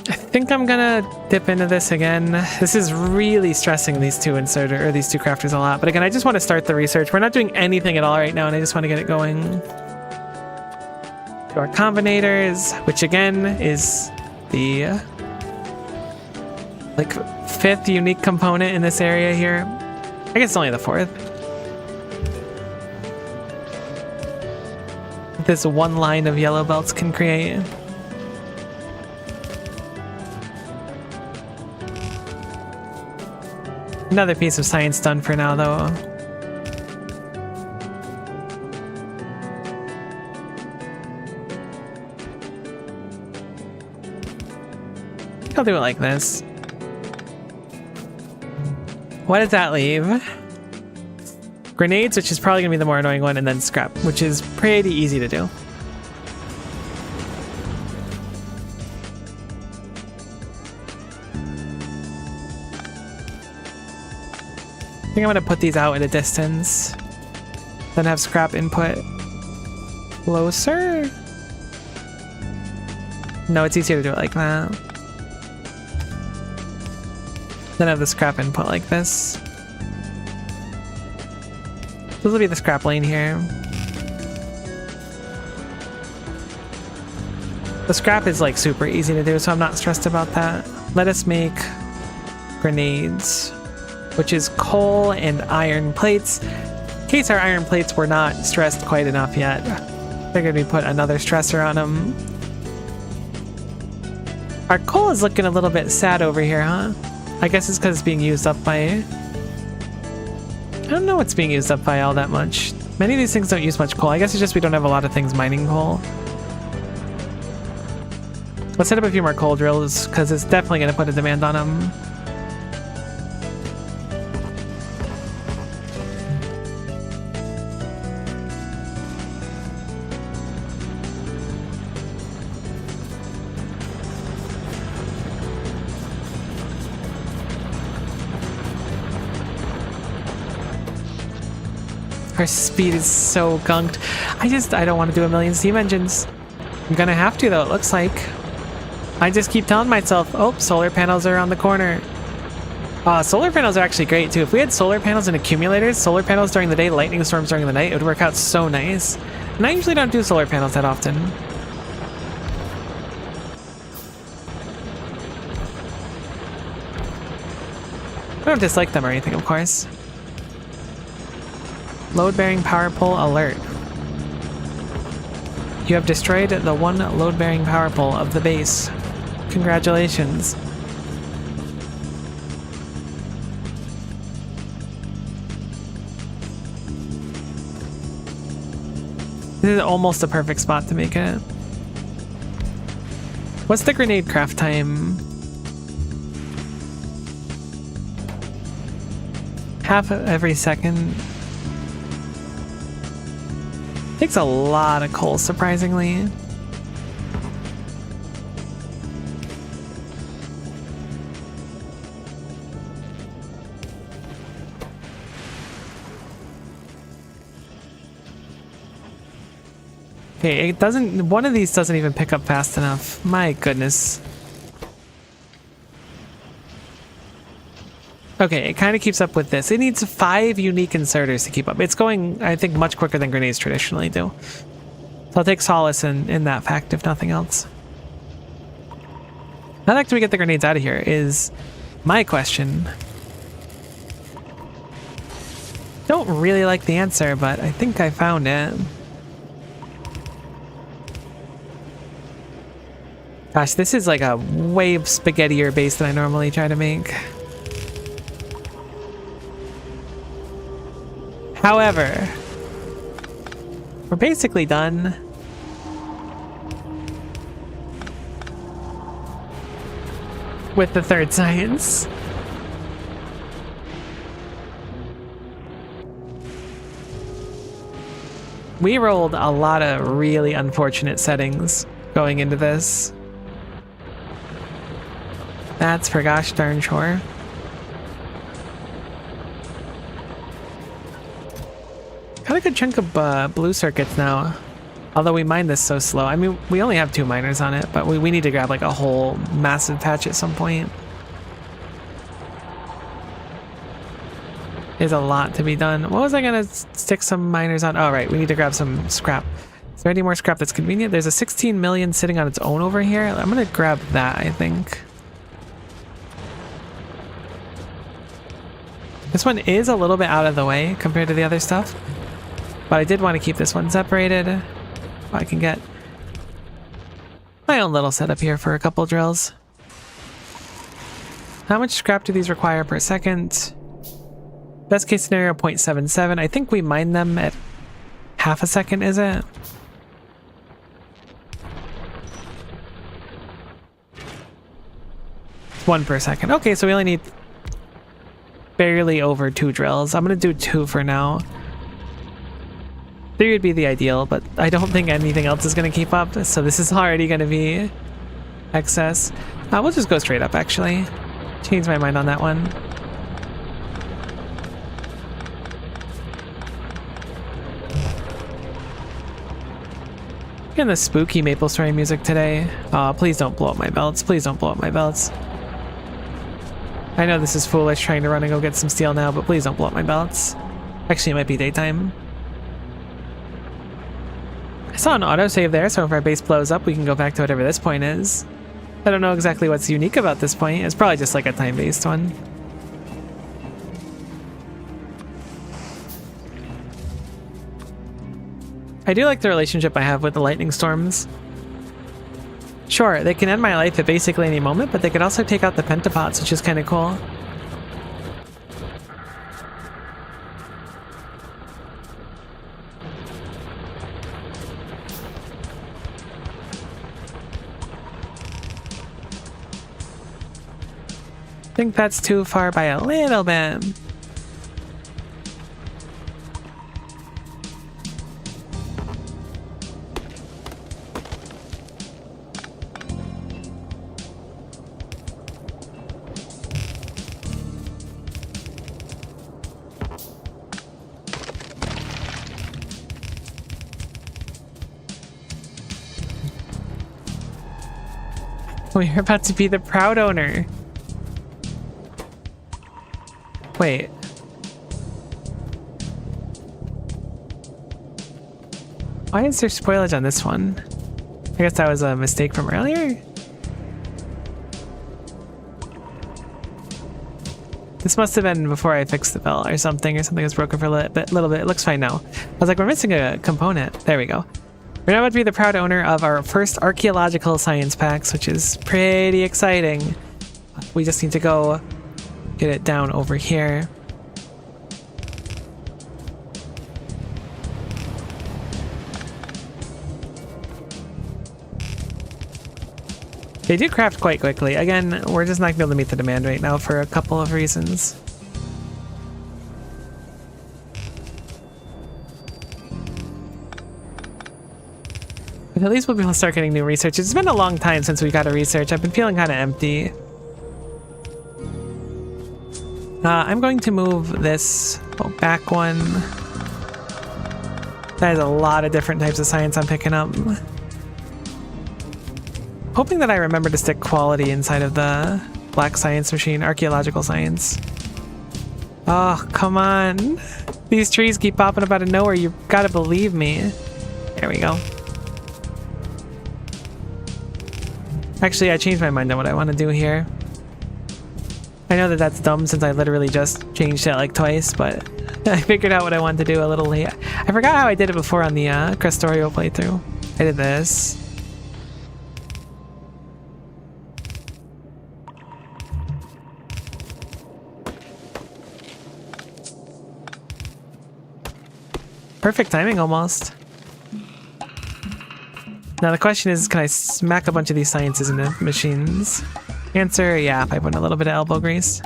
I think I'm gonna dip into this again. This is really stressing these two these two crafters a lot. But again, I just want to start the research. We're not doing anything at all right now, and I just want to get it going. To our combinators, which again is the like 5th unique component in this area here. I guess it's only the 4th. This one line of yellow belts can create. Another piece of science done for now, though. I'll do it like this. What does that leave? Grenades, which is probably going to be the more annoying one, and then scrap, which is pretty easy to do. I think I'm going to put these out at a distance. Then have scrap input closer? No, it's easier to do it like that. Then have the scrap input like this. This will be the scrap lane here. The scrap is like super easy to do, so I'm not stressed about that. Let us make grenades, which is coal and iron plates. In case our iron plates were not stressed quite enough yet, figured we'd put another stressor on them. Our coal is looking a little bit sad over here, huh? I guess it's because it's being used up by... I don't know what's being used up by all that much. Many of these things don't use much coal. I guess it's just we don't have a lot of things mining coal. Let's set up a few more coal drills, because it's definitely going to put a demand on them. Our speed is so gunked. I don't want to do a million steam engines. I'm gonna have to though, it looks like. I just keep telling myself, oh, solar panels are on the corner. Solar panels are actually great too. If we had solar panels and accumulators, solar panels during the day, lightning storms during the night, it would work out so nice. And I usually don't do solar panels that often. I don't dislike them or anything, of course. Load-bearing power pole alert. You have destroyed the one load-bearing power pole of the base. Congratulations. This is almost a perfect spot to make it. What's the grenade craft time? Half every second. Takes a lot of coal, surprisingly. Okay, it doesn't, one of these doesn't even pick up fast enough. My goodness. Okay, it kind of keeps up with this. It needs 5 unique inserters to keep up. It's going, I think, much quicker than grenades traditionally do. So I'll take solace in that fact, if nothing else. How the heck do we get the grenades out of here is my question. Don't really like the answer, but I think I found it. Gosh, this is like a way spaghettier base than I normally try to make. However, we're basically done. With the third science. We rolled a lot of really unfortunate settings going into this. That's for gosh darn sure. Got a good chunk of blue circuits now. Although we mine this so slow. I mean, we only have 2 miners on it, but we need to grab like a whole massive patch at some point. There's a lot to be done. What was I gonna stick some miners on? Oh, right, we need to grab some scrap. Is there any more scrap that's convenient? There's a 16 million sitting on its own over here. I'm gonna grab that, I think. This one is a little bit out of the way compared to the other stuff, but I did want to keep this one separated. I can get my own little setup here for a couple drills. How much scrap do these require per second? Best case scenario 0.77. I think we mine them at half a second, is it? It's 1 per second. Okay, so we only need barely over 2 drills. I'm gonna do 2 for now. 3 would be the ideal, but I don't think anything else is gonna keep up, so this is already gonna be excess. We'll just go straight up, actually. Change my mind on that one. Getting the spooky Maple Story music today. Please don't blow up my belts. Please don't blow up my belts. I know this is foolish trying to run and go get some steel now, but please don't blow up my belts. Actually, it might be daytime. I saw an autosave there, so if our base blows up, we can go back to whatever this point is. I don't know exactly what's unique about this point. It's probably just like a time-based one. I do like the relationship I have with the lightning storms. Sure, they can end my life at basically any moment, but they could also take out the pentapods, which is kind of cool. I think that's too far by a little bit. We're about to be the proud owner. Wait. Why is there spoilage on this one? I guess that was a mistake from earlier? This must have been before I fixed the belt or something was broken for a little bit. It looks fine now. I was like, we're missing a component. There we go. We're now about to be the proud owner of our first archaeological science packs, which is pretty exciting. We just need to go get it down over here. They do craft quite quickly. Again, we're just not going to be able to meet the demand right now for a couple of reasons. But at least we'll be able to start getting new research. It's been a long time since we got a research. I've been feeling kind of empty. I'm going to move this back one. There's a lot of different types of science I'm picking up. Hoping that I remember to stick quality inside of the black science machine, archaeological science. Oh, come on. These trees keep popping up out of nowhere. You've got to believe me. There we go. Actually, I changed my mind on what I want to do here. I know that that's dumb since I literally just changed it like twice, but I figured out what I wanted to do a little late. I forgot how I did it before on the Factorio playthrough. I did this. Perfect timing almost. Now the question is, can I smack a bunch of these sciences into machines? Answer, yeah, if I put in a little bit of elbow grease.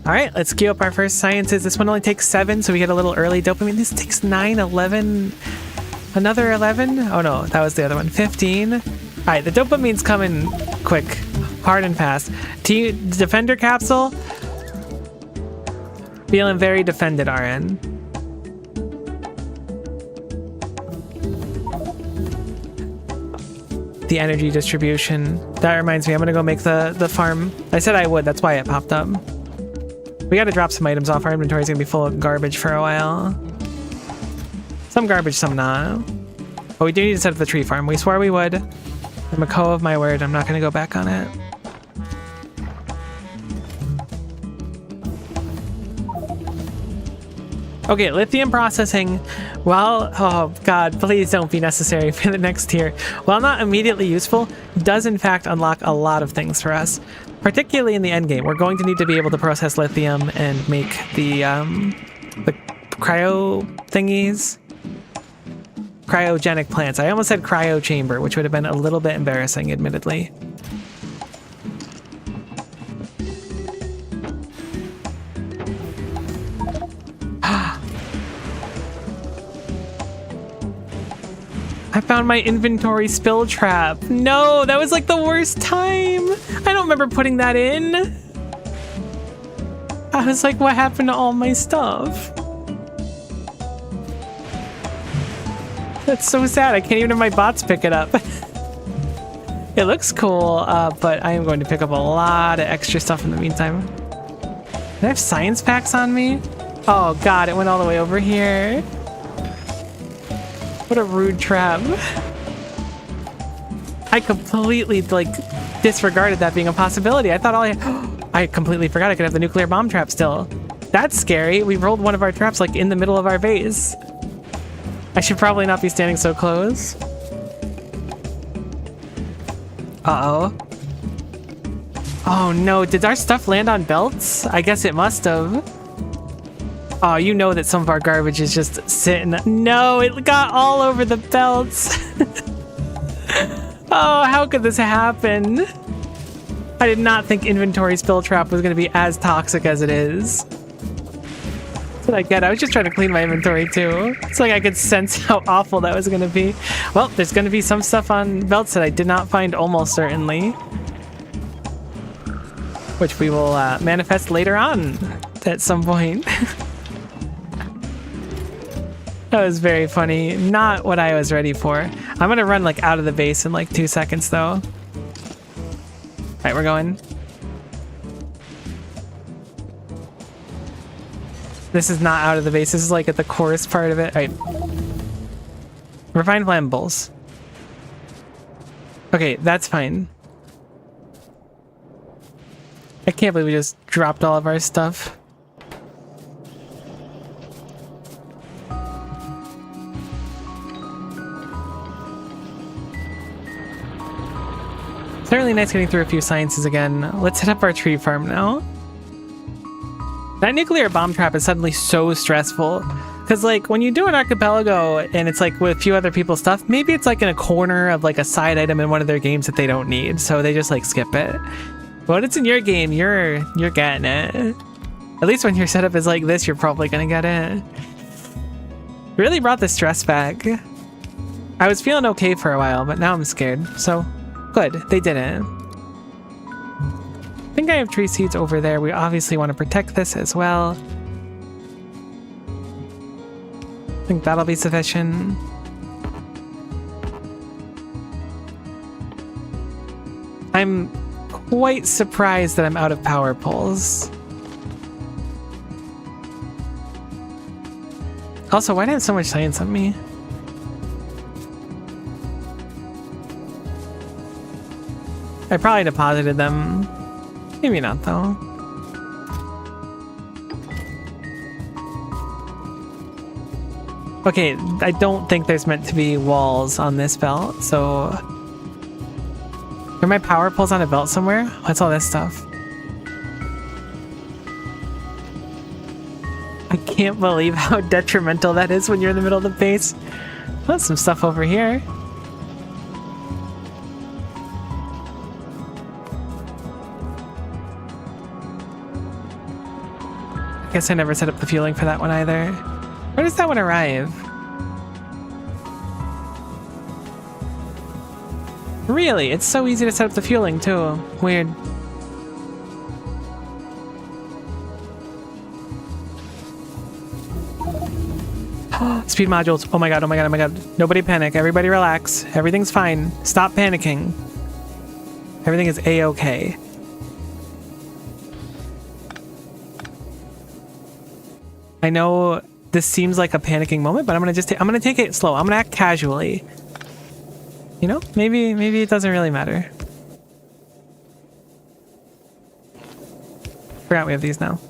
Alright, let's queue up our first sciences. This one only takes 7, so we get a little early dopamine. This takes 9, 11, another 11? Oh no, that was the other one. 15. Alright, the dopamine's coming quick, hard and fast. Defender capsule. Feeling very defended, RN. The energy distribution. That reminds me, I'm gonna go make the farm. I said I would, that's why it popped up. We gotta drop some items off. Our inventory's gonna be full of garbage for a while. Some garbage, some not. But we do need to set up the tree farm. We swore we would. I'm a co of my word. I'm not gonna go back on it. Okay, lithium processing, while, oh god, please don't be necessary for the next tier. While not immediately useful, does in fact unlock a lot of things for us. Particularly in the endgame, we're going to need to be able to process lithium and make the cryo thingies. Cryogenic plants. I almost said cryo chamber, which would have been a little bit embarrassing, admittedly. I found my inventory spill trap. No, that was like the worst time. I don't remember putting that in. I was like, what happened to all my stuff? That's so sad. I can't even have my bots pick it up. It looks cool, but I am going to pick up a lot of extra stuff in the meantime. Do I have science packs on me? Oh god, it went all the way over here. What a rude trap. I completely, like, disregarded that being a possibility. I thought I completely forgot I could have the nuclear bomb trap still. That's scary. We rolled one of our traps, like, in the middle of our base. I should probably not be standing so close. Uh-oh. Oh no, did our stuff land on belts? I guess it must have. Oh, you know that some of our garbage is just sitting. No, it got all over the belts. Oh, how could this happen? I did not think inventory spill trap was going to be as toxic as it is. That's what I get. I was just trying to clean my inventory too. It's like I could sense how awful that was going to be. Well, there's going to be some stuff on belts that I did not find almost certainly. Which we will manifest later on at some point. That was very funny. Not what I was ready for. I'm gonna run like out of the base in like 2 seconds though. Alright, we're going. This is not out of the base. This is like at the chorus part of it. Alright. Refined flammables. Okay, that's fine. I can't believe we just dropped all of our stuff. Certainly nice getting through a few sciences again. Let's hit up our tree farm now. That nuclear bomb trap is suddenly so stressful. Because, like, when you do an archipelago and it's, like, with a few other people's stuff, maybe it's, like, in a corner of, like, a side item in one of their games that they don't need. So they just, like, skip it. But it's in your game, you're getting it. At least when your setup is like this, you're probably gonna get it. Really brought the stress back. I was feeling okay for a while, but now I'm scared. So, good, they didn't. I think I have tree seeds over there. We obviously want to protect this as well. I think that'll be sufficient. I'm quite surprised that I'm out of power poles. Also, why did I have so much science on me? I probably deposited them. Maybe not, though. Okay, I don't think there's meant to be walls on this belt, so... Are my power poles on a belt somewhere? What's all this stuff? I can't believe how detrimental that is when you're in the middle of the base. There's some stuff over here. I guess I never set up the fueling for that one either. Where does that one arrive? Really? It's so easy to set up the fueling too. Weird. Speed modules. Oh my god, oh my god, oh my god. Nobody panic. Everybody relax. Everything's fine. Stop panicking. Everything is a-okay. I know this seems like a panicking moment, but I'm gonna take it slow. I'm gonna act casually. You know, maybe it doesn't really matter. Forgot we have these now.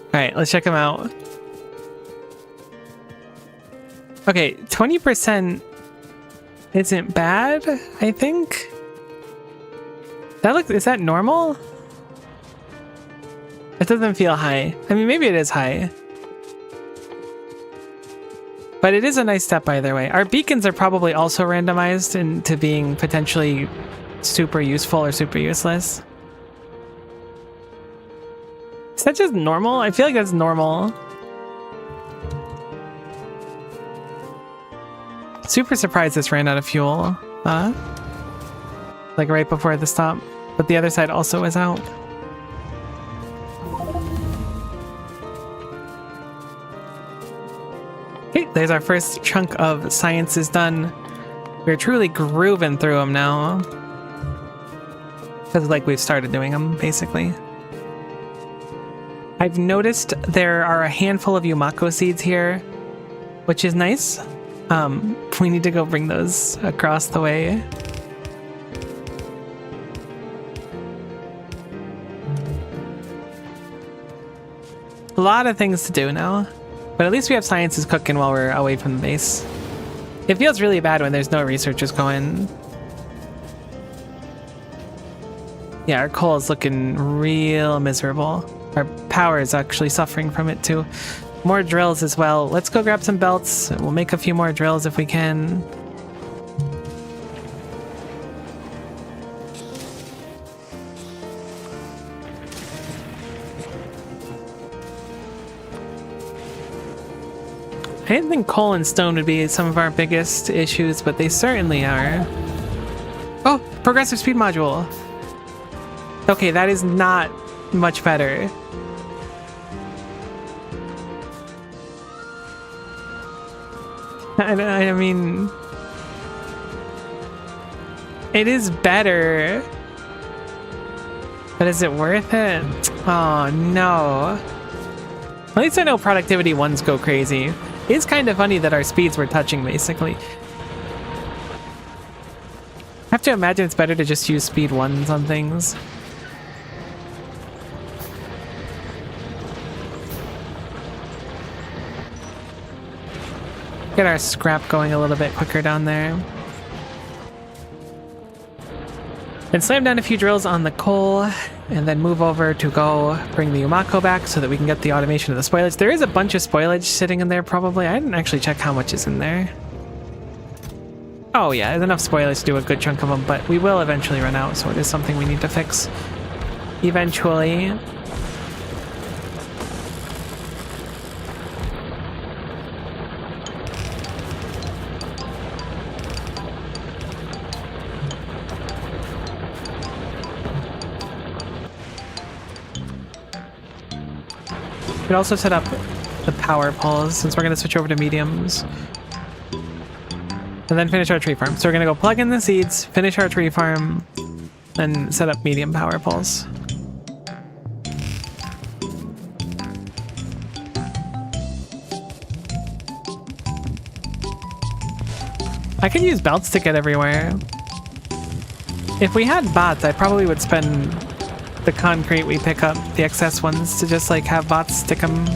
Alright, let's check them out. Okay, 20% isn't bad, I think. Is that normal? It doesn't feel high. I mean, maybe it is high. But it is a nice step either way. Our beacons are probably also randomized into being potentially super useful or super useless. Is that just normal? I feel like that's normal. Super surprised this ran out of fuel. Like right before the stop. But the other side also is out. Okay, there's our first chunk of sciences done. We're truly grooving through them now. Because like we've started doing them, basically. I've noticed there are a handful of Yumako seeds here, which is nice. We need to go bring those across the way. A lot of things to do now. But at least we have sciences cooking while we're away from the base. It feels really bad when there's no researchers going. Yeah, our coal is looking real miserable. Our power is actually suffering from it too. More drills as well. Let's go grab some belts. We'll make a few more drills if we can. I didn't think coal and stone would be some of our biggest issues, but they certainly are. Oh, progressive speed module. Okay, that is not much better. I mean, it is better, but is it worth it? Oh no. At least I know productivity ones go crazy. It's kind of funny that our speeds were touching basically. have to imagine it's better to just use speed 1s on things. Get our scrap going a little bit quicker down there. And slam down a few drills on the coal, and then move over to go bring the Umako back so that we can get the automation of the spoilage. There is a bunch of spoilage sitting in there probably. I didn't actually check how much is in there. Oh yeah, there's enough spoilage to do a good chunk of them, but we will eventually run out, so it is something we need to fix eventually. We could also set up the power poles since we're going to switch over to mediums. And then finish our tree farm. So we're going to go plug in the seeds, finish our tree farm, and set up medium power poles. I could use belts to get everywhere. If we had bots, I probably would spend the concrete we pick up, the excess ones, to just like have bots stick them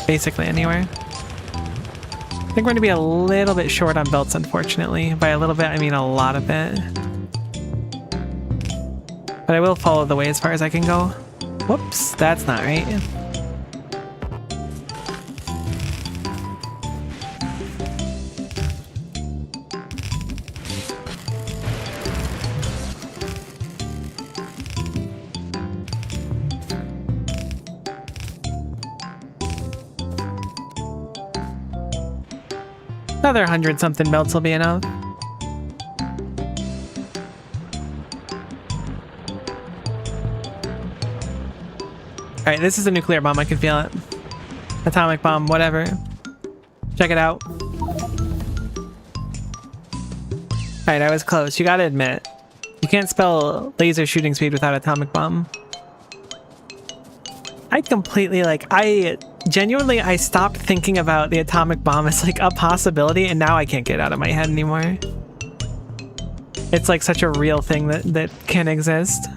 basically anywhere. I think we're going to be a little bit short on belts, unfortunately. By a little bit, I mean a lot of it. But I will follow the way as far as I can go. Whoops, that's not right. Another 100-something belts will be enough. Alright, this is a nuclear bomb. I can feel it. Atomic bomb, whatever. Check it out. Alright, I was close. You gotta admit. You can't spell laser shooting speed without atomic bomb. I completely, genuinely, I stopped thinking about the atomic bomb as like a possibility, and now I can't get it out of my head anymore. It's like such a real thing that can exist.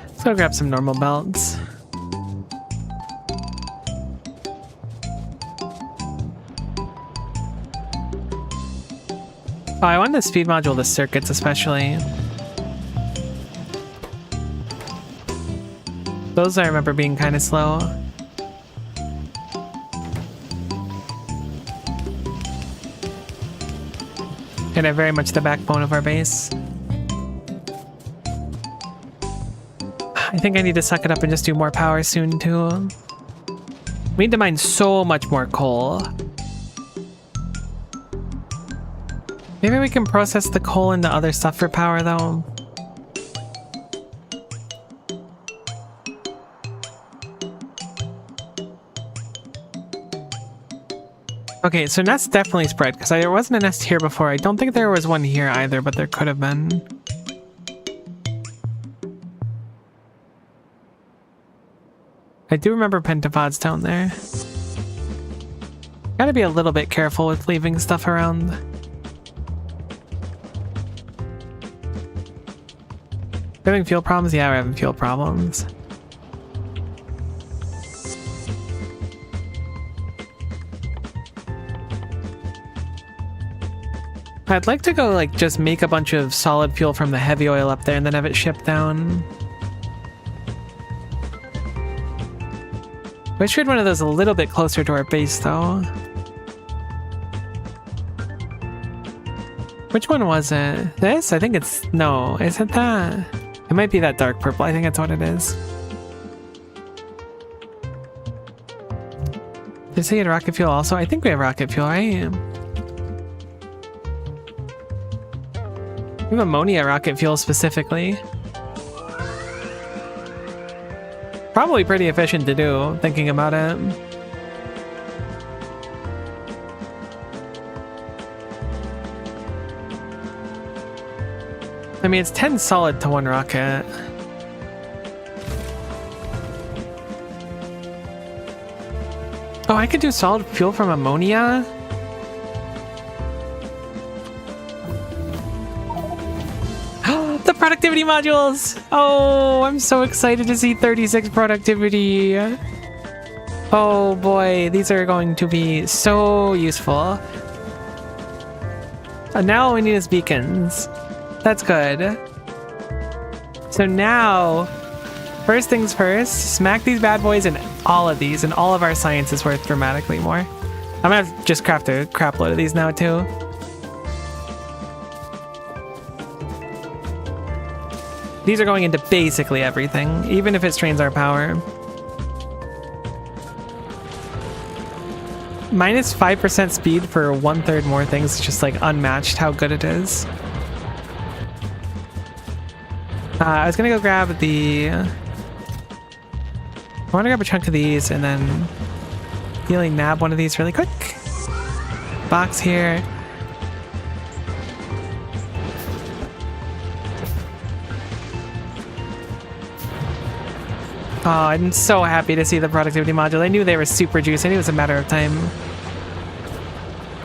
Let's go grab some normal belts. Oh, I want the speed module, the circuits especially. Those I remember being kind of slow. And they're very much the backbone of our base. I think I need to suck it up and just do more power soon too. We need to mine so much more coal. Maybe we can process the coal into other stuff for power though. Okay, so nests definitely spread, because there wasn't a nest here before. I don't think there was one here either, but there could have been. I do remember pentapods down there. Gotta be a little bit careful with leaving stuff around. Having fuel problems? Yeah, we're having fuel problems. I'd like to go, like, just make a bunch of solid fuel from the heavy oil up there and then have it shipped down. Wish we had one of those a little bit closer to our base, though. Which one was it? This? I think it's... No, is it that? It might be that dark purple. I think that's what it is. Did they say you had rocket fuel also? I think we have rocket fuel, right? We have ammonia rocket fuel specifically. Probably pretty efficient to do, thinking about it. I mean, it's 10 solid to 1 rocket. Oh, I could do solid fuel from ammonia? The productivity modules! Oh, I'm so excited to see 36 productivity. Oh boy, these are going to be so useful. And now all we need is beacons. That's good. So now, first things first, smack these bad boys in all of these, and all of our science is worth dramatically more. I'm gonna have to just craft a crap load of these now too. These are going into basically everything, even if it strains our power. Minus 5% speed for 1/3 more things is just like unmatched how good it is. I was gonna go grab the... I want to grab a chunk of these and then really nab one of these really quick. Box here. Oh, I'm so happy to see the productivity module. I knew they were super juice. I knew it was a matter of time.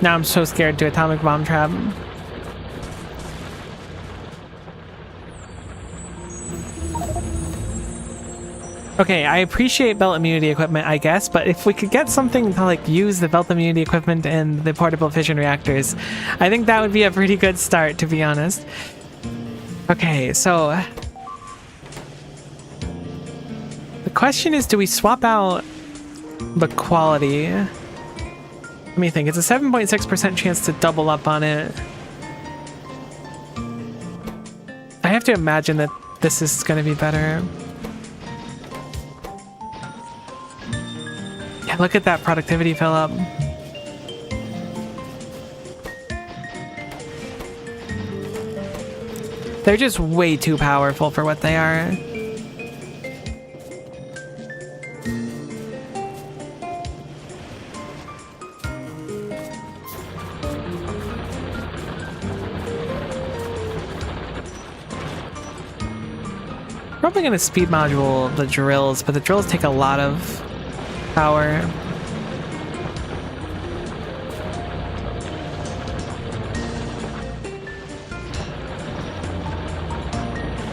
Now I'm so scared to atomic bomb trap. Okay, I appreciate belt immunity equipment, I guess, but if we could get something to like use the belt immunity equipment and the portable fission reactors, I think that would be a pretty good start, to be honest. Okay, so the question is, do we swap out the quality? Let me think. It's a 7.6% chance to double up on it. I have to imagine that this is going to be better. Yeah, look at that productivity fill up. They're just way too powerful for what they are. Probably gonna speed module the drills, but the drills take a lot of power.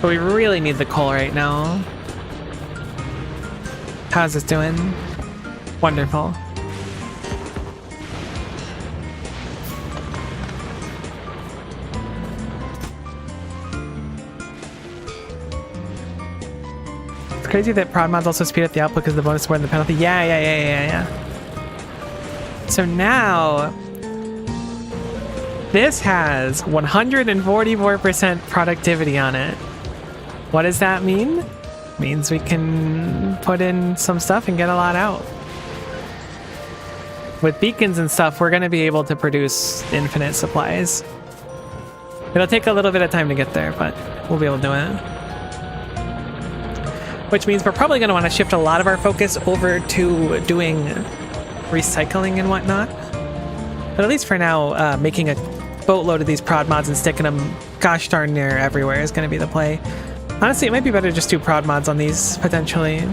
But we really need the coal right now. How's this doing? Wonderful. It's crazy that prod mods also speed up the output because the bonus is more than the penalty. Yeah. So now this has 144% productivity on it. What does that mean? Means we can put in some stuff and get a lot out. With beacons and stuff, we're going to be able to produce infinite supplies. It'll take a little bit of time to get there, but we'll be able to do it. Which means we're probably going to want to shift a lot of our focus over to doing recycling and whatnot. But at least for now, making a boatload of these prod mods and sticking them gosh darn near everywhere is going to be the play. Honestly, it might be better to just do prod mods on these, potentially.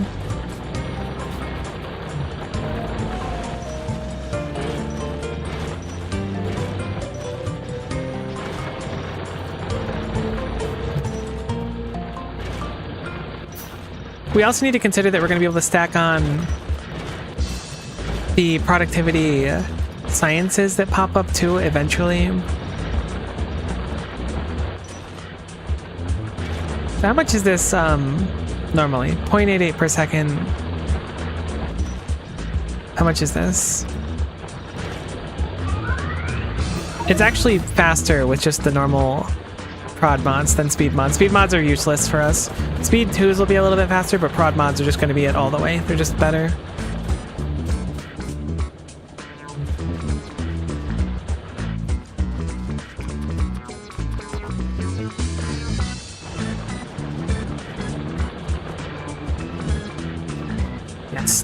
We also need to consider that we're going to be able to stack on the productivity sciences that pop up too, eventually. How much is this normally? 0.88 per second. How much is this? It's actually faster with just the normal prod mods than speed mods. Speed mods are useless for us. Speed 2s will be a little bit faster, but prod mods are just going to be it all the way. They're just better.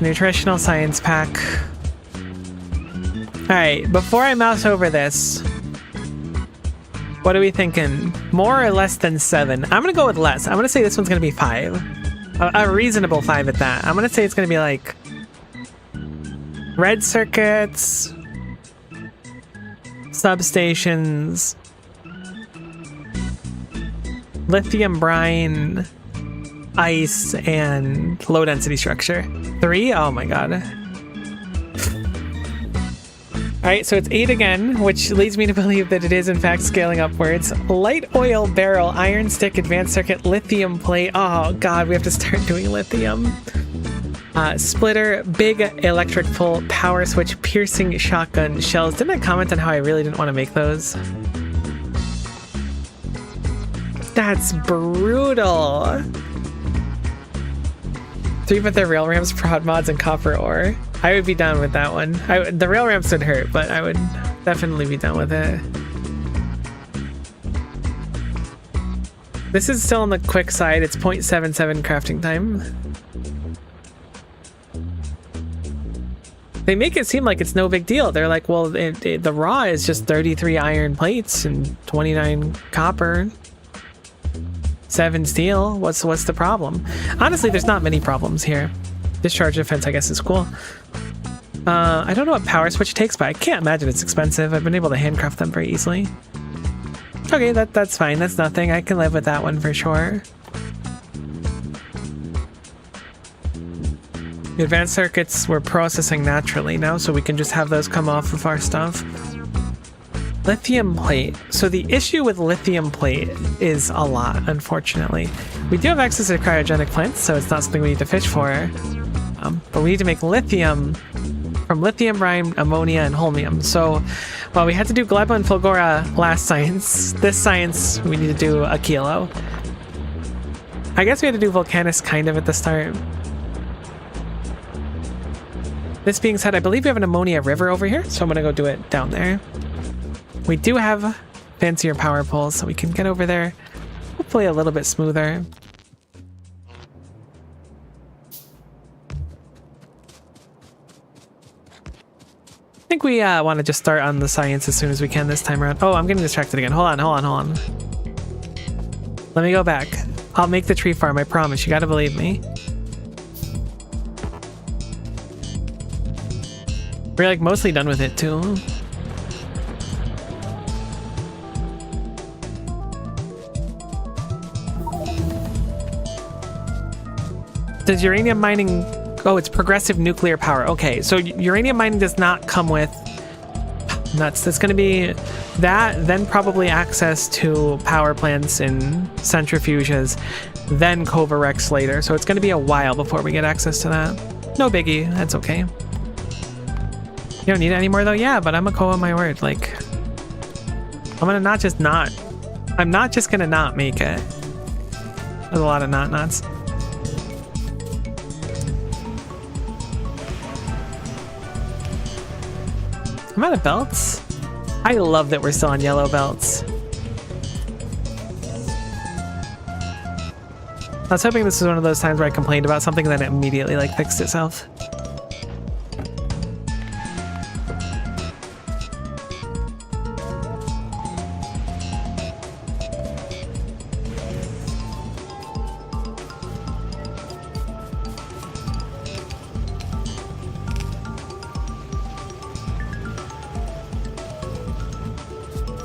Nutritional science pack. Alright, before I mouse over this, What are we thinking? More or less than 7? I'm gonna go with less. I'm gonna say this one's gonna be 5. A reasonable 5 at that. I'm gonna say it's gonna be like red circuits, substations, lithium brine, ice, and low density structure. 3? Oh my god. Alright, so it's 8 again, which leads me to believe that it is in fact scaling upwards. Light oil barrel, iron stick, advanced circuit, lithium plate. Oh god, we have to start doing lithium. Splitter, big electric pull, power switch, piercing shotgun, shells. Didn't I comment on how I really didn't want to make those? That's brutal. 3 with the rail ramps, prod mods, and copper ore. I would be down with that one. The rail ramps would hurt, but I would definitely be down with it. This is still on the quick side. It's 0.77 crafting time. They make it seem like it's no big deal. They're like, well, the raw is just 33 iron plates and 29 copper. 7 steel. What's the problem? Honestly, there's not many problems here. Discharge defense, I guess, is cool. I don't know what power switch takes, but I can't imagine it's expensive. I've been able to handcraft them very easily. Okay, that's fine. That's nothing. I can live with that one for sure. The advanced circuits we're processing naturally now, so we can just have those come off of our stuff. Lithium plate. So the issue with lithium plate is a lot, unfortunately. We do have access to cryogenic plants, so it's not something we need to fish for. But we need to make lithium from lithium brine, ammonia, and holmium. So, well, we had to do Gleba and Fulgora last science. This science, we need to do a kilo. I guess we had to do Volcanus kind of at the start. This being said, I believe we have an ammonia river over here, so I'm gonna go do it down there. We do have fancier power poles, so we can get over there hopefully a little bit smoother. I think we want to just start on the science as soon as we can this time around. Oh, I'm getting distracted again. Hold on. Let me go back. I'll make the tree farm, I promise. You gotta believe me. We're like mostly done with it too. Does uranium mining... Oh, it's progressive nuclear power. Okay, so uranium mining does not come with... Nuts. That's going to be that, then probably access to power plants and centrifuges, then Covarex later. So it's going to be a while before we get access to that. No biggie. That's okay. You don't need it anymore though? Yeah, but I'm a Koa my word. Like, I'm going to I'm not just going to not make it. There's a lot of nots. I'm out of belts. I love that we're still on yellow belts. I was hoping this was one of those times where I complained about something and then it immediately like fixed itself.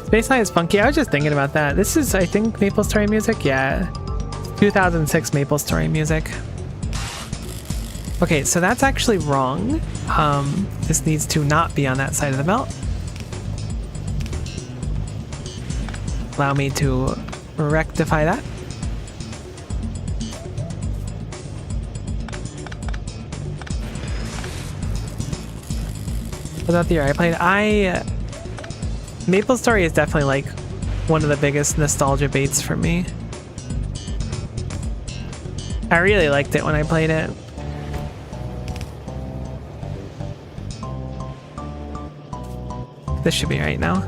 Baseline is funky. I was just thinking about that. This is, I think, MapleStory music. Yeah, 2006 MapleStory music. Okay, so that's actually wrong. This needs to not be on that side of the belt. Allow me to rectify that. What about the year I played? MapleStory is definitely like one of the biggest nostalgia baits for me. I really liked it when I played it. This should be right now.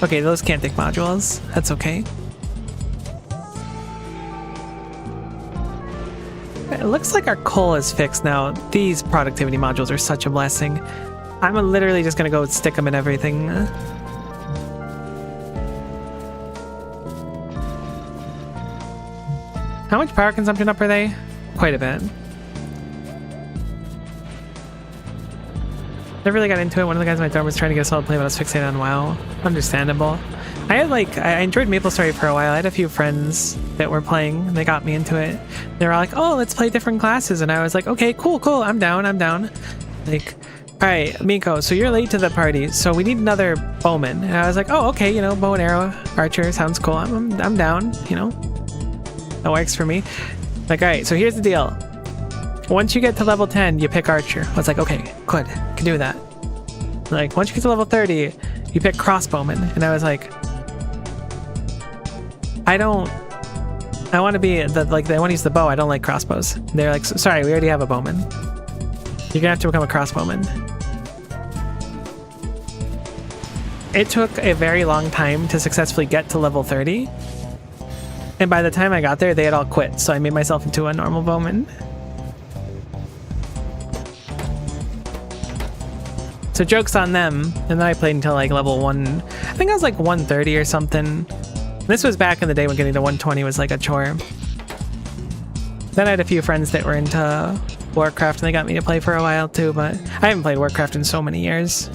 Okay, those can't take modules. That's okay. it looks like our coal is fixed now. These productivity modules are such a blessing. I'm literally just gonna go stick them in everything. How much power consumption up are they? Quite a bit. Never really got into it. One of the guys in my dorm was trying to get a solid play, but I was fixated on WoW. Understandable. I enjoyed MapleStory for a while. I had a few friends that were playing, and they got me into it. They were like, oh, let's play different classes. And I was like, okay, cool. I'm down. Like, all right, Miko, so you're late to the party, so we need another bowman. And I was like, oh, okay, you know, bow and arrow, archer, sounds cool. I'm down, you know. That works for me. Like, all right, so here's the deal. Once you get to level 10, you pick archer. I was like, okay, good, can do that. Like, once you get to level 30, you pick crossbowman. And I was like, I want to be, I want to use the bow, I don't like crossbows. They're like, sorry, we already have a bowman. You're gonna have to become a crossbowman. It took a very long time to successfully get to level 30. And by the time I got there, they had all quit, so I made myself into a normal bowman. So joke's on them. And then I played until like level 1. I think I was like 130 or something. This was back in the day when getting to 120 was like a chore. Then I had a few friends that were into Warcraft and they got me to play for a while too, but I haven't played Warcraft in so many years.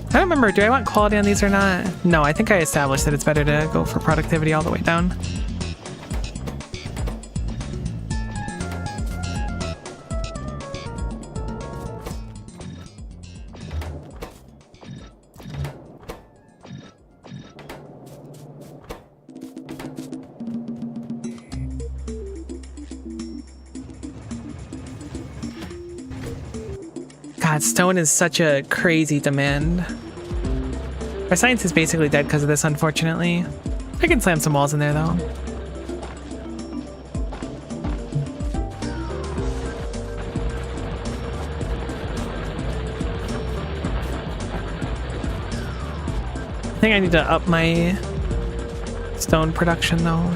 I don't remember, do I want quality on these or not? No, I think I established that it's better to go for productivity all the way down. God, stone is such a crazy demand. Our science is basically dead because of this, unfortunately. I can slam some walls in there, though. I think I need to up my stone production, though.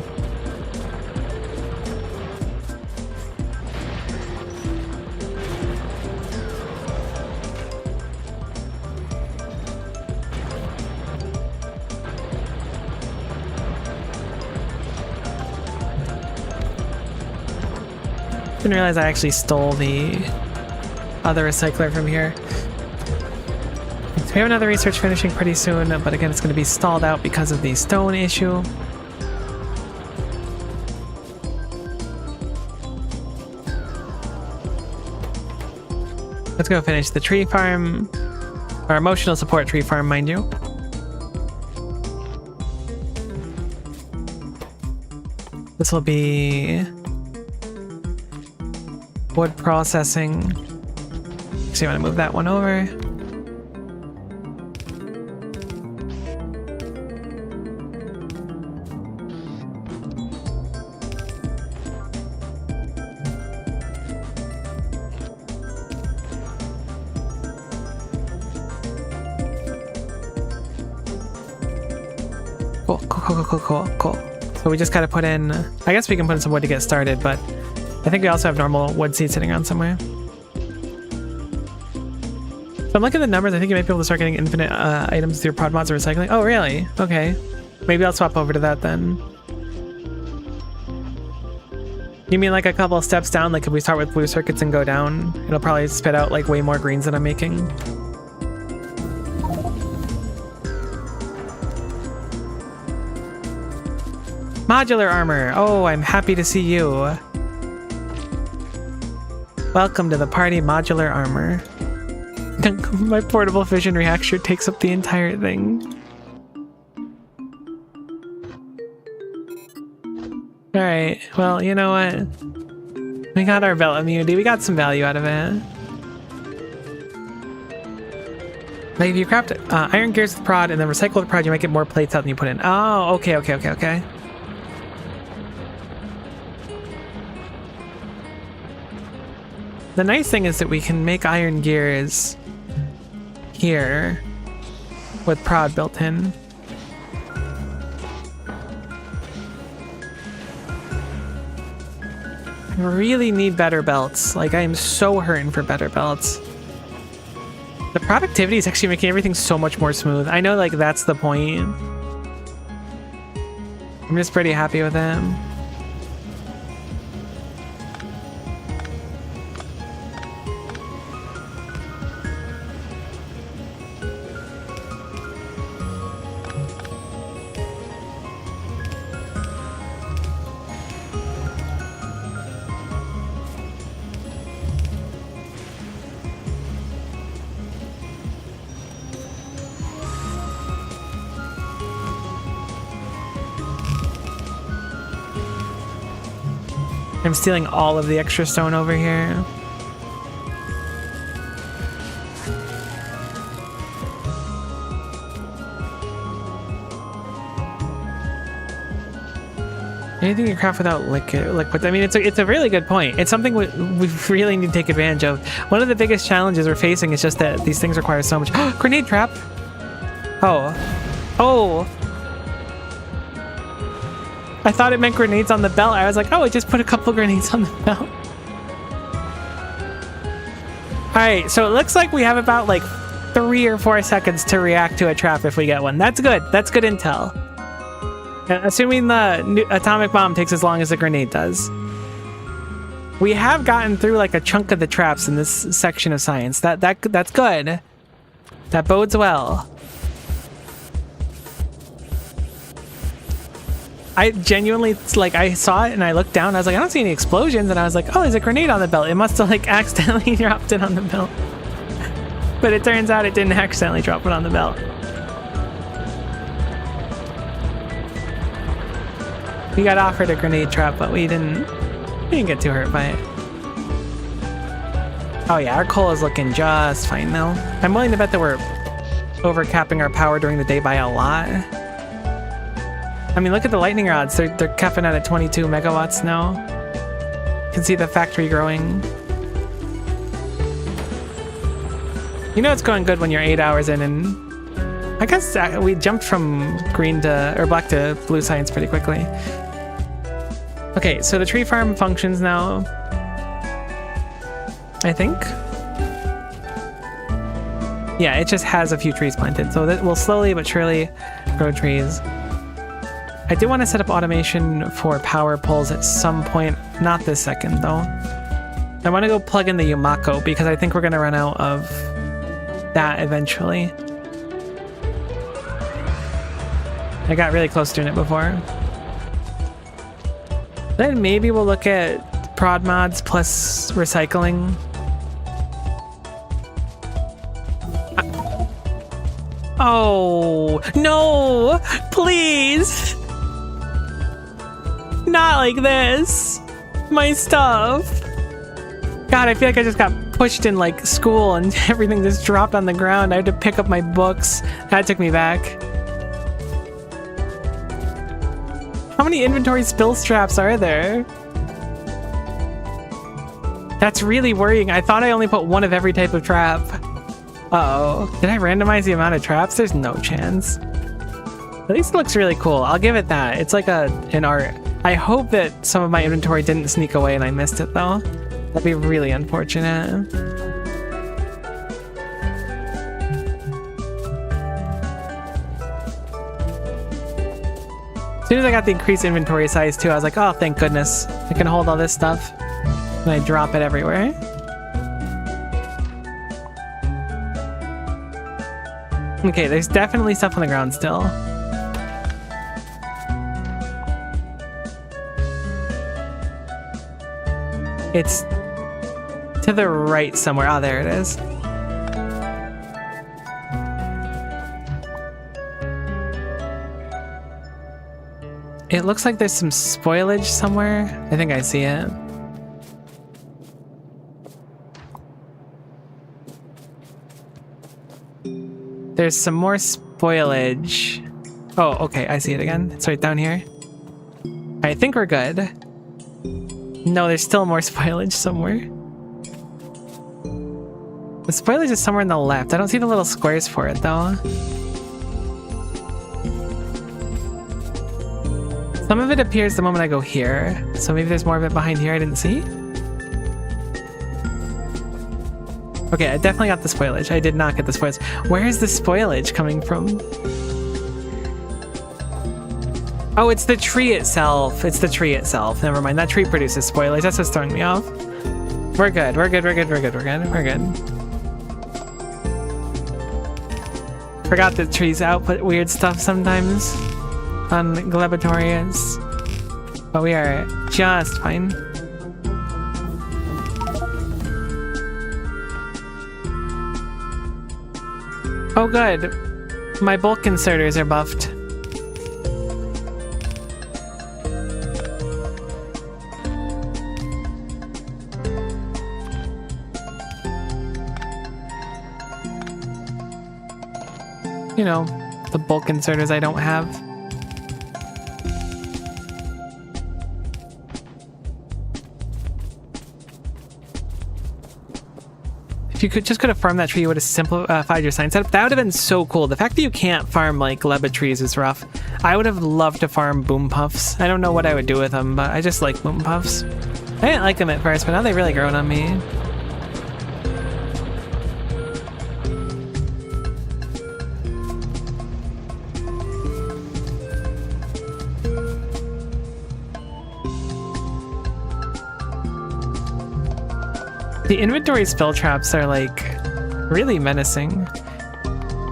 Didn't realize I actually stole the other recycler from here. So we have another research finishing pretty soon, but again, it's going to be stalled out because of the stone issue. Let's go finish the tree farm, our emotional support tree farm, mind you. This will be wood processing. So you want to move that one over. Cool. So we just gotta put in, I guess we can put in some wood to get started, but I think we also have normal wood seeds sitting around somewhere. So I'm looking at the numbers. I think you might be able to start getting infinite items through prod mods or recycling. Oh, really? Okay. Maybe I'll swap over to that then. You mean like a couple of steps down? Like if we start with blue circuits and go down, it'll probably spit out like way more greens than I'm making. Modular armor. Oh, I'm happy to see you. Welcome to the party, modular armor. My portable fission reactor takes up the entire thing. Alright, well, you know what? We got our belt immunity. We got some value out of it. Like if you craft iron gears with prod and then recycle the prod, you might get more plates out than you put in. Oh, okay. The nice thing is that we can make iron gears here with prod built in. I really need better belts. Like, I am so hurting for better belts. The productivity is actually making everything so much more smooth. I know, like, that's the point. I'm just pretty happy with them. I'm stealing all of the extra stone over here. Anything you craft without liquid. I mean, it's a really good point. It's something we really need to take advantage of. One of the biggest challenges we're facing is just that these things require so much. Grenade trap. Oh. I thought it meant grenades on the belt. I was like, oh, I just put a couple grenades on the belt. Alright, so it looks like we have about like 3 or 4 seconds to react to a trap if we get one. That's good. That's good intel. Assuming the atomic bomb takes as long as the grenade does. We have gotten through like a chunk of the traps in this section of science. That's good. That bodes well. I genuinely, like, I saw it and I looked down. I was like, I don't see any explosions. And I was like, oh, there's a grenade on the belt. It must have, like, accidentally dropped it on the belt. But it turns out it didn't accidentally drop it on the belt. We got offered a grenade trap, but we didn't get too hurt by it. Oh yeah, our coal is looking just fine now. I'm willing to bet that we're overcapping our power during the day by a lot. I mean, look at the lightning rods. They're capping out at 22 megawatts now. You can see the factory growing. You know it's going good when you're 8 hours in, and I guess we jumped from black to blue science pretty quickly. Okay, so the tree farm functions now, I think. Yeah, it just has a few trees planted, so that will slowly but surely grow trees. I do want to set up automation for power poles at some point, not this second though. I want to go plug in the Yumako because I think we're going to run out of that eventually. I got really close to doing it before. Then maybe we'll look at prod mods plus recycling. Oh, no, please. Not like this. My stuff. God, I feel like I just got pushed in like school and everything just dropped on the ground. I had to pick up my books. That took me back. How many inventory spill straps are there? That's really worrying. I thought I only put one of every type of trap. Uh-oh. Did I randomize the amount of traps? There's no chance. At least it looks really cool. I'll give it that. It's like an art. I hope that some of my inventory didn't sneak away and I missed it though. That'd be really unfortunate. As soon as I got the increased inventory size too, I was like, oh, thank goodness. I can hold all this stuff. And I drop it everywhere. Okay, there's definitely stuff on the ground still. It's to the right somewhere. Oh, there it is. It looks like there's some spoilage somewhere. I think I see it. There's some more spoilage. Oh, okay, I see it again. It's right down here. I think we're good. No, there's still more spoilage somewhere. The spoilage is somewhere on the left. I don't see the little squares for it though. Some of it appears the moment I go here. So maybe there's more of it behind here I didn't see. Okay, I definitely got the spoilage. I did not get the spoilage. Where is the spoilage coming from? Oh, it's the tree itself. It's the tree itself. Never mind. That tree produces spoilage. That's what's throwing me off. We're good. We're good. We're good. We're good. We're good. We're good. Forgot that trees output weird stuff sometimes on Glebotorias. But we are just fine. Oh good. My bulk inserters are buffed. You know, the bulk inserters I don't have. If you could have farmed that tree, you would have simplified your sign setup. That would have been so cool. The fact that you can't farm like gleba trees is rough. I would have loved to farm boom puffs. I don't know what I would do with them, but I just like boom puffs. I didn't like them at first, but now they've really grown on me. The inventory spill traps are like really menacing.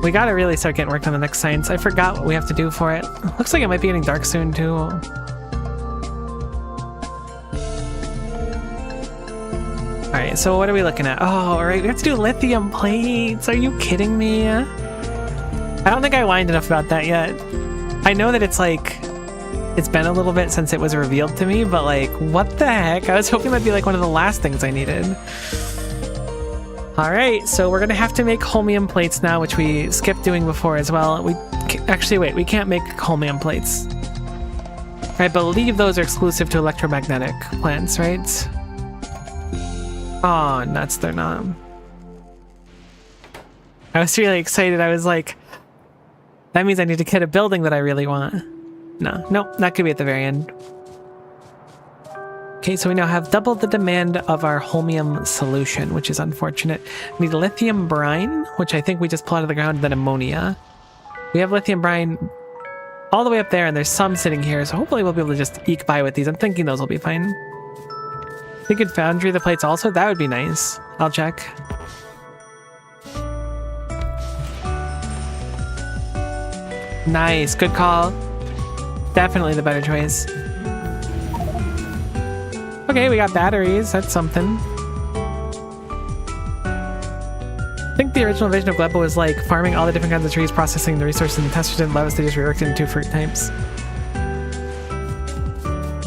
We gotta really start getting work on the next science. I forgot what we have to do for it. Looks like it might be getting dark soon too. Alright, so what are we looking at? Oh, alright, we have to do lithium plates. Are you kidding me? I don't think I whined enough about that yet. I know that it's like, it's been a little bit since it was revealed to me, but like, what the heck? I was hoping that'd be like one of the last things I needed. All right, so we're gonna have to make holmium plates now, which we skipped doing before as well. Actually, wait, we can't make holmium plates. I believe those are exclusive to electromagnetic plants, right? Oh, nuts, they're not. I was really excited. I was like, that means I need to get a building that I really want. No, nope, that could be at the very end. Okay, so we now have double the demand of our holmium solution, which is unfortunate. We need lithium brine, which I think we just pull out of the ground, then ammonia. We have lithium brine all the way up there, and there's some sitting here, so hopefully we'll be able to just eke by with these. I'm thinking those will be fine. We could foundry the plates also. That would be nice. I'll check. Nice, good call. Definitely the better choice. Okay, we got batteries. That's something. I think the original vision of Gleba was like farming all the different kinds of trees, processing the resources, and the testers didn't let us. They just reworked it into fruit types.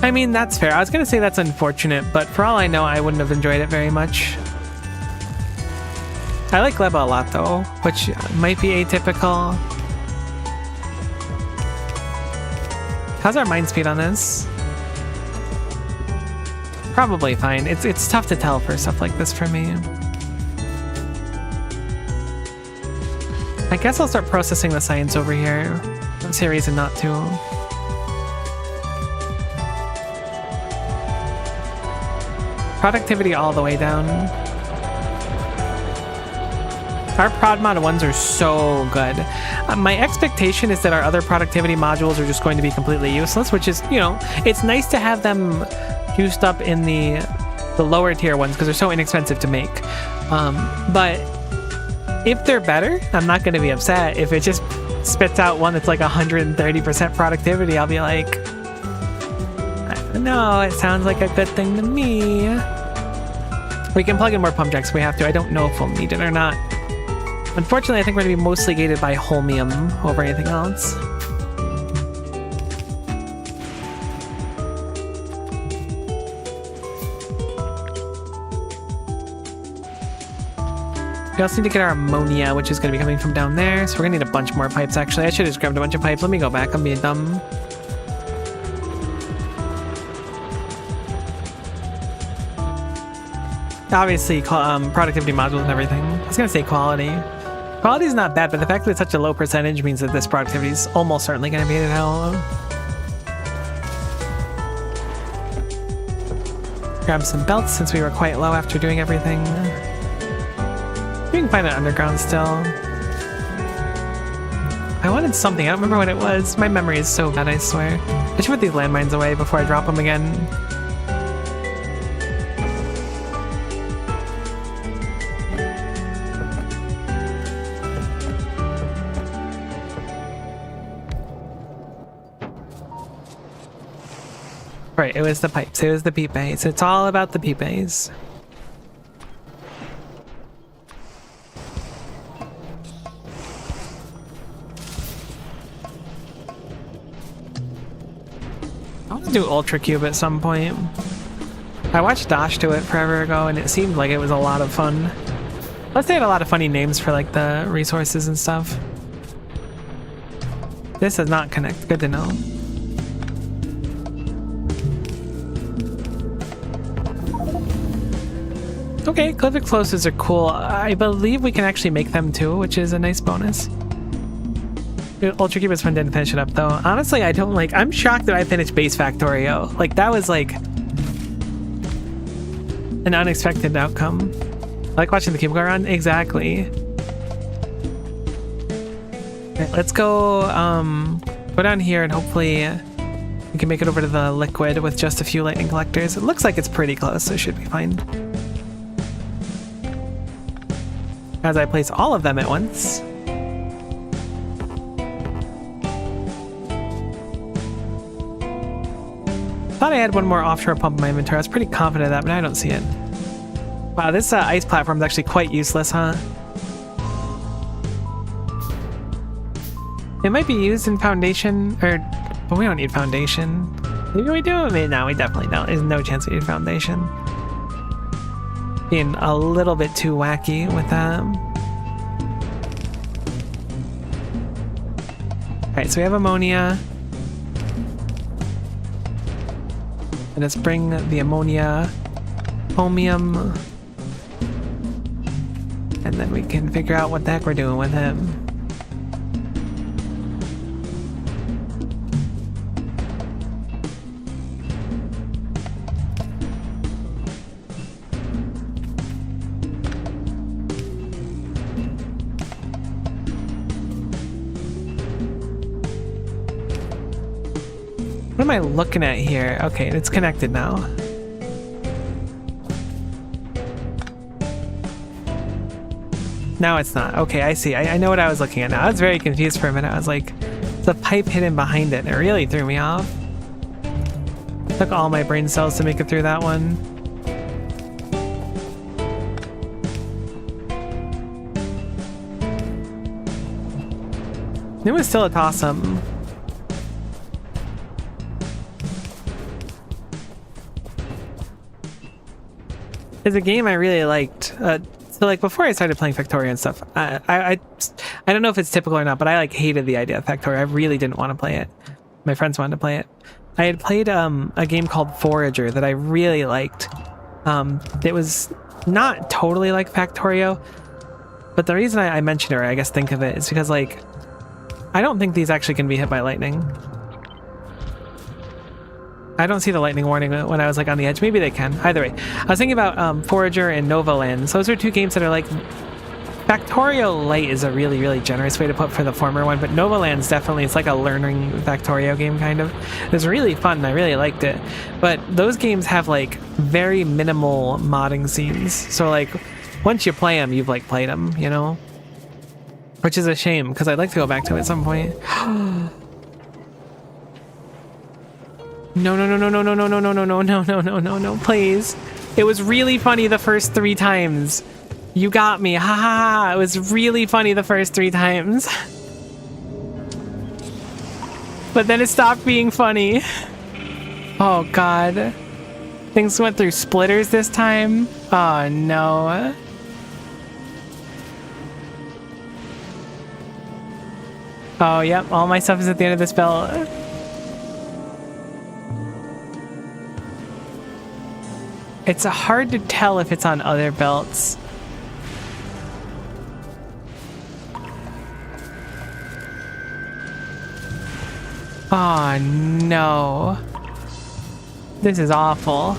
I mean, that's fair. I was going to say that's unfortunate, but for all I know, I wouldn't have enjoyed it very much. I like Gleba a lot, though, which might be atypical. How's our mind speed on this? Probably fine. It's tough to tell for stuff like this for me. I guess I'll start processing the science over here. Don't see a reason not to. Productivity all the way down. Our prod mod ones are so good. My expectation is that our other productivity modules are just going to be completely useless, which is, you know, it's nice to have them used up in the lower tier ones because they're so inexpensive to make. But if they're better, I'm not going to be upset. If it just spits out one that's like 130% productivity, I'll be like, I don't know, it sounds like a good thing to me. We can plug in more pump jacks if we have to. I don't know if we'll need it or not. Unfortunately, I think we're going to be mostly gated by holmium over anything else. We also need to get our ammonia, which is going to be coming from down there. So we're going to need a bunch more pipes, actually. I should have just grabbed a bunch of pipes. Let me go back. I'm being dumb. Obviously, productivity modules and everything. I was gonna say quality. Quality is not bad, but the fact that it's such a low percentage means that this productivity is almost certainly gonna be at hell. Grab some belts since we were quite low after doing everything. We can find an underground still. I wanted something. I don't remember what it was. My memory is so bad, I swear. I should put these landmines away before I drop them again. Right, it was the pipes. It was the peepays. It's all about the peepays. I want to do Ultra Cube at some point. I watched Dosh do it forever ago, and it seemed like it was a lot of fun. Plus, they had a lot of funny names for like the resources and stuff. This does not connect. Good to know. Okay, cliff explosives are cool. I believe we can actually make them too, which is a nice bonus. Ultra Cube was fun to finish it up though. Honestly, I don't like. I'm shocked that I finished base Factorio. Like that was like an unexpected outcome. I like watching the cube go around. Exactly. Right, let's go down here and hopefully we can make it over to the liquid with just a few lightning collectors. It looks like it's pretty close, so it should be fine. As I place all of them at once. Thought I had one more offshore pump in my inventory. I was pretty confident of that, but I don't see it. Wow, this ice platform is actually quite useless, huh? It might be used in Foundation, but we don't need Foundation. Maybe we do? I mean, no, we definitely don't. There's no chance we need Foundation. Being a little bit too wacky with that. Alright, so we have ammonia. And let's bring the ammonia, chromium, and then we can figure out what the heck we're doing with him. What am I looking at here? Okay, it's connected now. Now it's not. Okay, I see. I know what I was looking at now. I was very confused for a minute. I was like, the pipe hidden behind it. It really threw me off. Took all my brain cells to make it through that one. It was still a toss-up. It's a game I really liked. So like before I started playing Factorio and stuff, I don't know if it's typical or not, but I like hated the idea of Factorio. I really didn't want to play it. My friends wanted to play it. I had played a game called Forager that I really liked. It was not totally like Factorio, but the reason I mention it, or I guess think of it, is because like I don't think these actually can be hit by lightning. I don't see the lightning warning when I was like on the edge. Maybe they can. Either way, I was thinking about Forager and Nova Lands. Those are two games that are like Factorio Light is a really, really generous way to put for the former one, but Nova Lands definitely, it's like a learning Factorio game kind of. It was really fun. I really liked it. But those games have like very minimal modding scenes. So like once you play them, you've like played them, you know? Which is a shame because I'd like to go back to it at some point. No, no, no, no, no, no, no, no, no, no, no, no, no, no, no, no, please. It was really funny the first 3 times. You got me. Ha ha ha. It was really funny the first 3 times. But then it stopped being funny. Oh, God. Things went through splitters this time. Oh, no. Oh, yep. All my stuff is at the end of this belt. It's hard to tell if it's on other belts. Oh no. This is awful.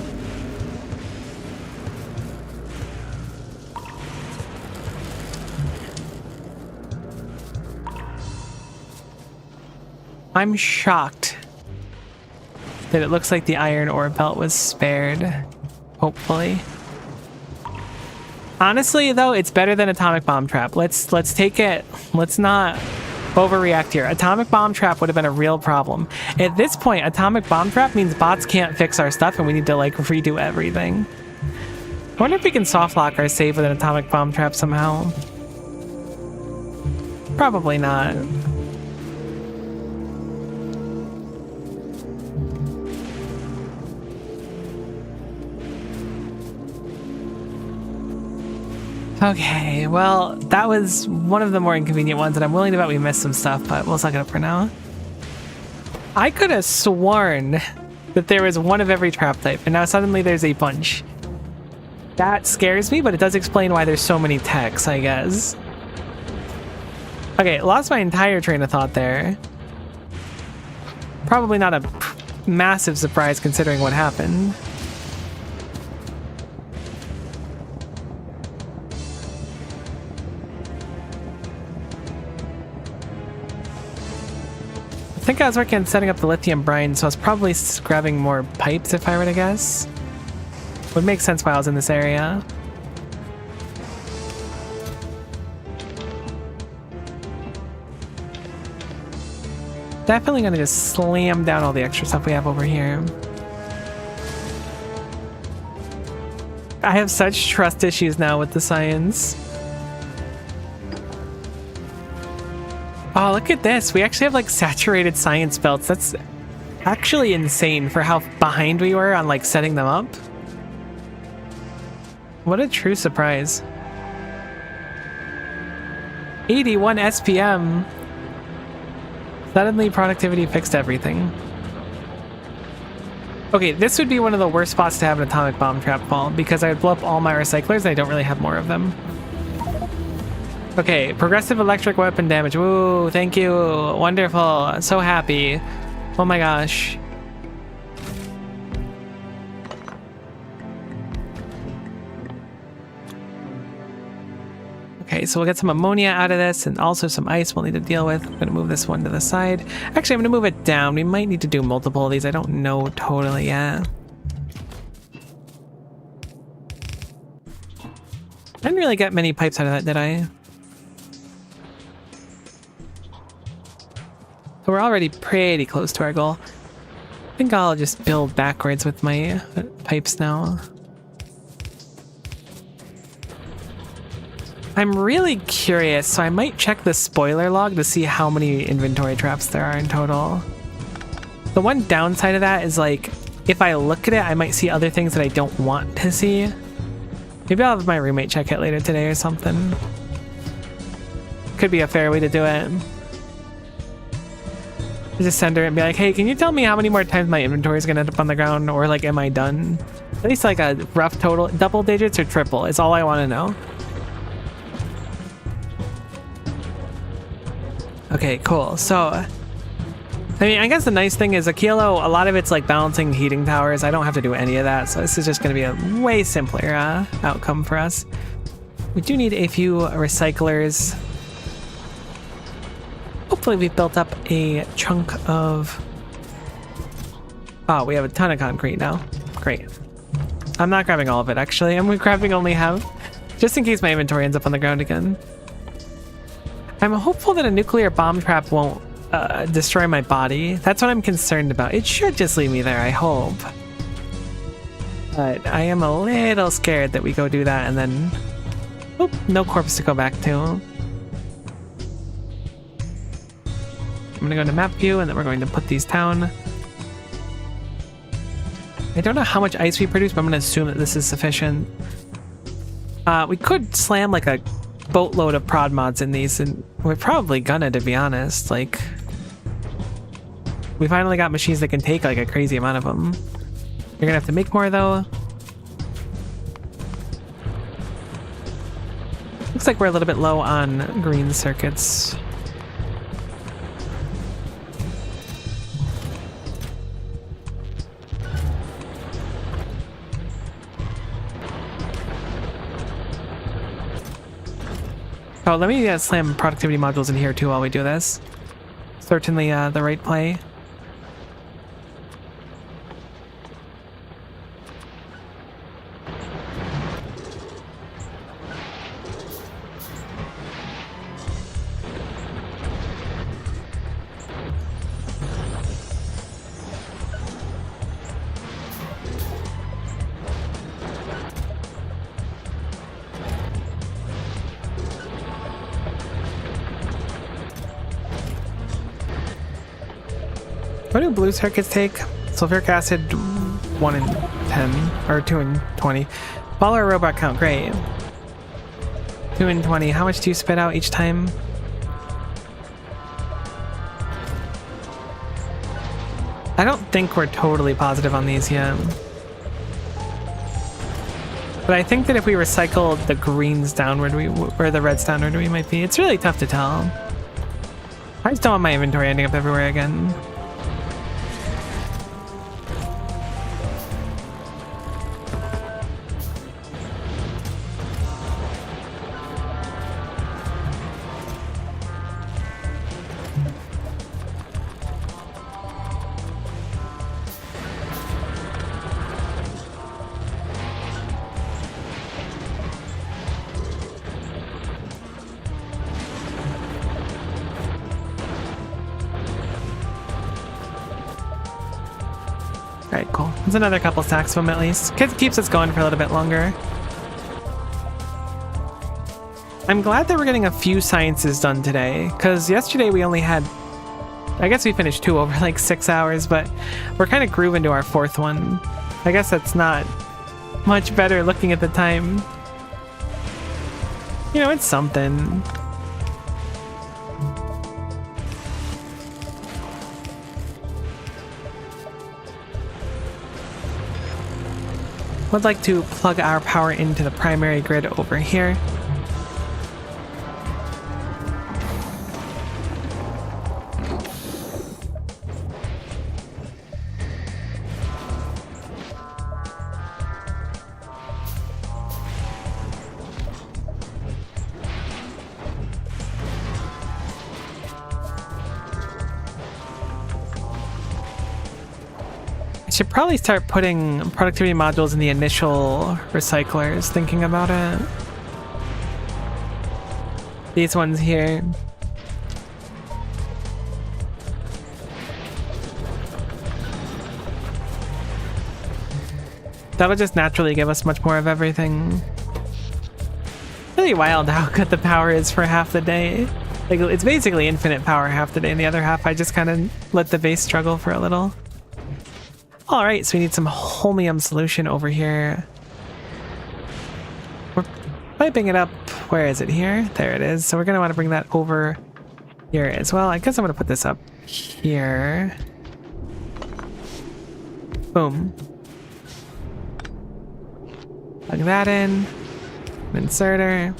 I'm shocked that it looks like the iron ore belt was spared. Hopefully. Honestly, though, it's better than atomic bomb trap. Let's take it. Let's not overreact here. Atomic bomb trap would have been a real problem. At this point, atomic bomb trap means bots can't fix our stuff and we need to like redo everything. I wonder if we can soft lock our save with an atomic bomb trap somehow. Probably not. Okay, well, that was one of the more inconvenient ones, and I'm willing to bet we missed some stuff, but we'll suck it up for now. I could have sworn that there was one of every trap type, and now suddenly there's a bunch. That scares me, but it does explain why there's so many techs, I guess. Okay, lost my entire train of thought there. Probably not a massive surprise considering what happened. I think I was working on setting up the lithium brine, so I was probably grabbing more pipes if I were to guess. Would make sense while I was in this area. Definitely gonna just slam down all the extra stuff we have over here. I have such trust issues now with the science. Oh, look at this. We actually have like saturated science belts. That's actually insane for how behind we were on like setting them up. What a true surprise. 81 SPM. Suddenly productivity fixed everything. Okay, this would be one of the worst spots to have an atomic bomb trap fall because I would blow up all my recyclers and I don't really have more of them. Okay, progressive electric weapon damage. Woo, thank you. Wonderful. So happy. Oh my gosh. Okay, so we'll get some ammonia out of this and also some ice we'll need to deal with. I'm going to move this one to the side. Actually, I'm going to move it down. We might need to do multiple of these. I don't know totally yet. I didn't really get many pipes out of that, did I? So we're already pretty close to our goal. I think I'll just build backwards with my pipes now. I'm really curious, so I might check the spoiler log to see how many inventory traps there are in total. The one downside of that is like, if I look at it, I might see other things that I don't want to see. Maybe I'll have my roommate check it later today or something. Could be a fair way to do it. Just send her and be like, hey, can you tell me how many more times my inventory is gonna end up on the ground, or like, am I done? At least like a rough total, double digits or triple is all I want to know. Okay, cool. So, I mean, I guess the nice thing is a kilo, a lot of it's like balancing heating towers. I don't have to do any of that, so this is just going to be a way simpler outcome for us. We do need a few recyclers. Hopefully we've built up a chunk of... Oh, we have a ton of concrete now. Great. I'm not grabbing all of it, actually. I'm grabbing only half, just in case my inventory ends up on the ground again. I'm hopeful that a nuclear bomb trap won't destroy my body. That's what I'm concerned about. It should just leave me there, I hope. But I am a little scared that we go do that and then... Oop, no corpse to go back to. I'm gonna go to map view and then we're going to put these down. I don't know how much ice we produce, but I'm gonna assume that this is sufficient. We could slam like a boatload of prod mods in these, and we're probably gonna, to be honest. Like, we finally got machines that can take like a crazy amount of them. You're gonna have to make more though. Looks like we're a little bit low on green circuits. Oh, let me slam productivity modules in here too while we do this. Certainly the right play. What do blue circuits take? Sulfuric acid 1 in 10, or 2 in 20. Follower robot count, great. 2 in 20, how much do you spit out each time? I don't think we're totally positive on these yet. But I think that if we recycled the greens downward, or the reds downward, we might be. It's really tough to tell. I just don't want my inventory ending up everywhere again. Alright, cool. There's another couple stacks of them at least. Keeps us going for a little bit longer. I'm glad that we're getting a few sciences done today, because yesterday we only had... I guess we finished 2 over like 6 hours, but we're kind of grooving to our 4th one. I guess that's not much better looking at the time. You know, it's something. Would like to plug our power into the primary grid over here. Should probably start putting productivity modules in the initial recyclers, thinking about it. These ones here. That'll just naturally give us much more of everything. Really wild how good the power is for half the day. Like, it's basically infinite power half the day, and the other half I just kind of let the base struggle for a little. Alright, so we need some holmium solution over here. We're piping it up. Where is it here? There it is. So we're going to want to bring that over here as well. I guess I'm going to put this up here. Boom. Plug that in. Inserter.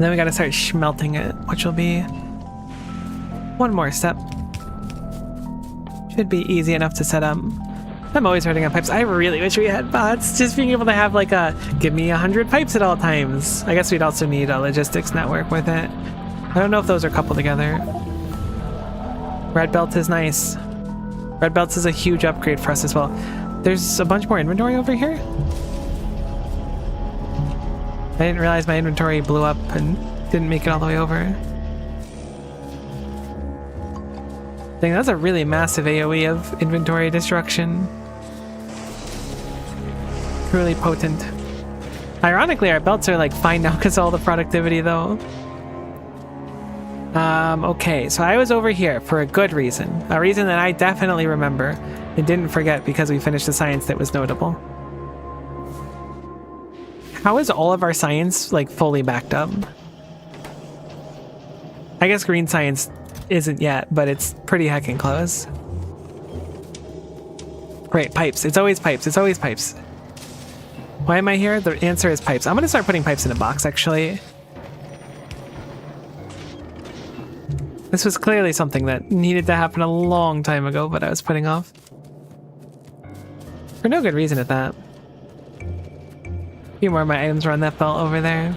Then we got to start smelting it, which will be one more step. Should be easy enough to set up. I'm always running on pipes. I really wish we had bots. Just being able to have like a, give me 100 pipes at all times. I guess we'd also need a logistics network with it. I don't know if those are coupled together. Red belt is nice. Red belts is a huge upgrade for us as well. There's a bunch more inventory over here. I didn't realize my inventory blew up and didn't make it all the way over. Dang, that's a really massive AoE of inventory destruction. Truly potent. Ironically, our belts are like fine now because of all the productivity though. Okay, so I was over here for a good reason. A reason that I definitely remember and didn't forget because we finished the science that was notable. How is all of our science like fully backed up? I guess green science isn't yet, but it's pretty heckin' close. Great, pipes. It's always pipes. It's always pipes. Why am I here? The answer is pipes. I'm gonna start putting pipes in a box, actually. This was clearly something that needed to happen a long time ago, but I was putting off. For no good reason at that. A few more of my items are on that belt over there.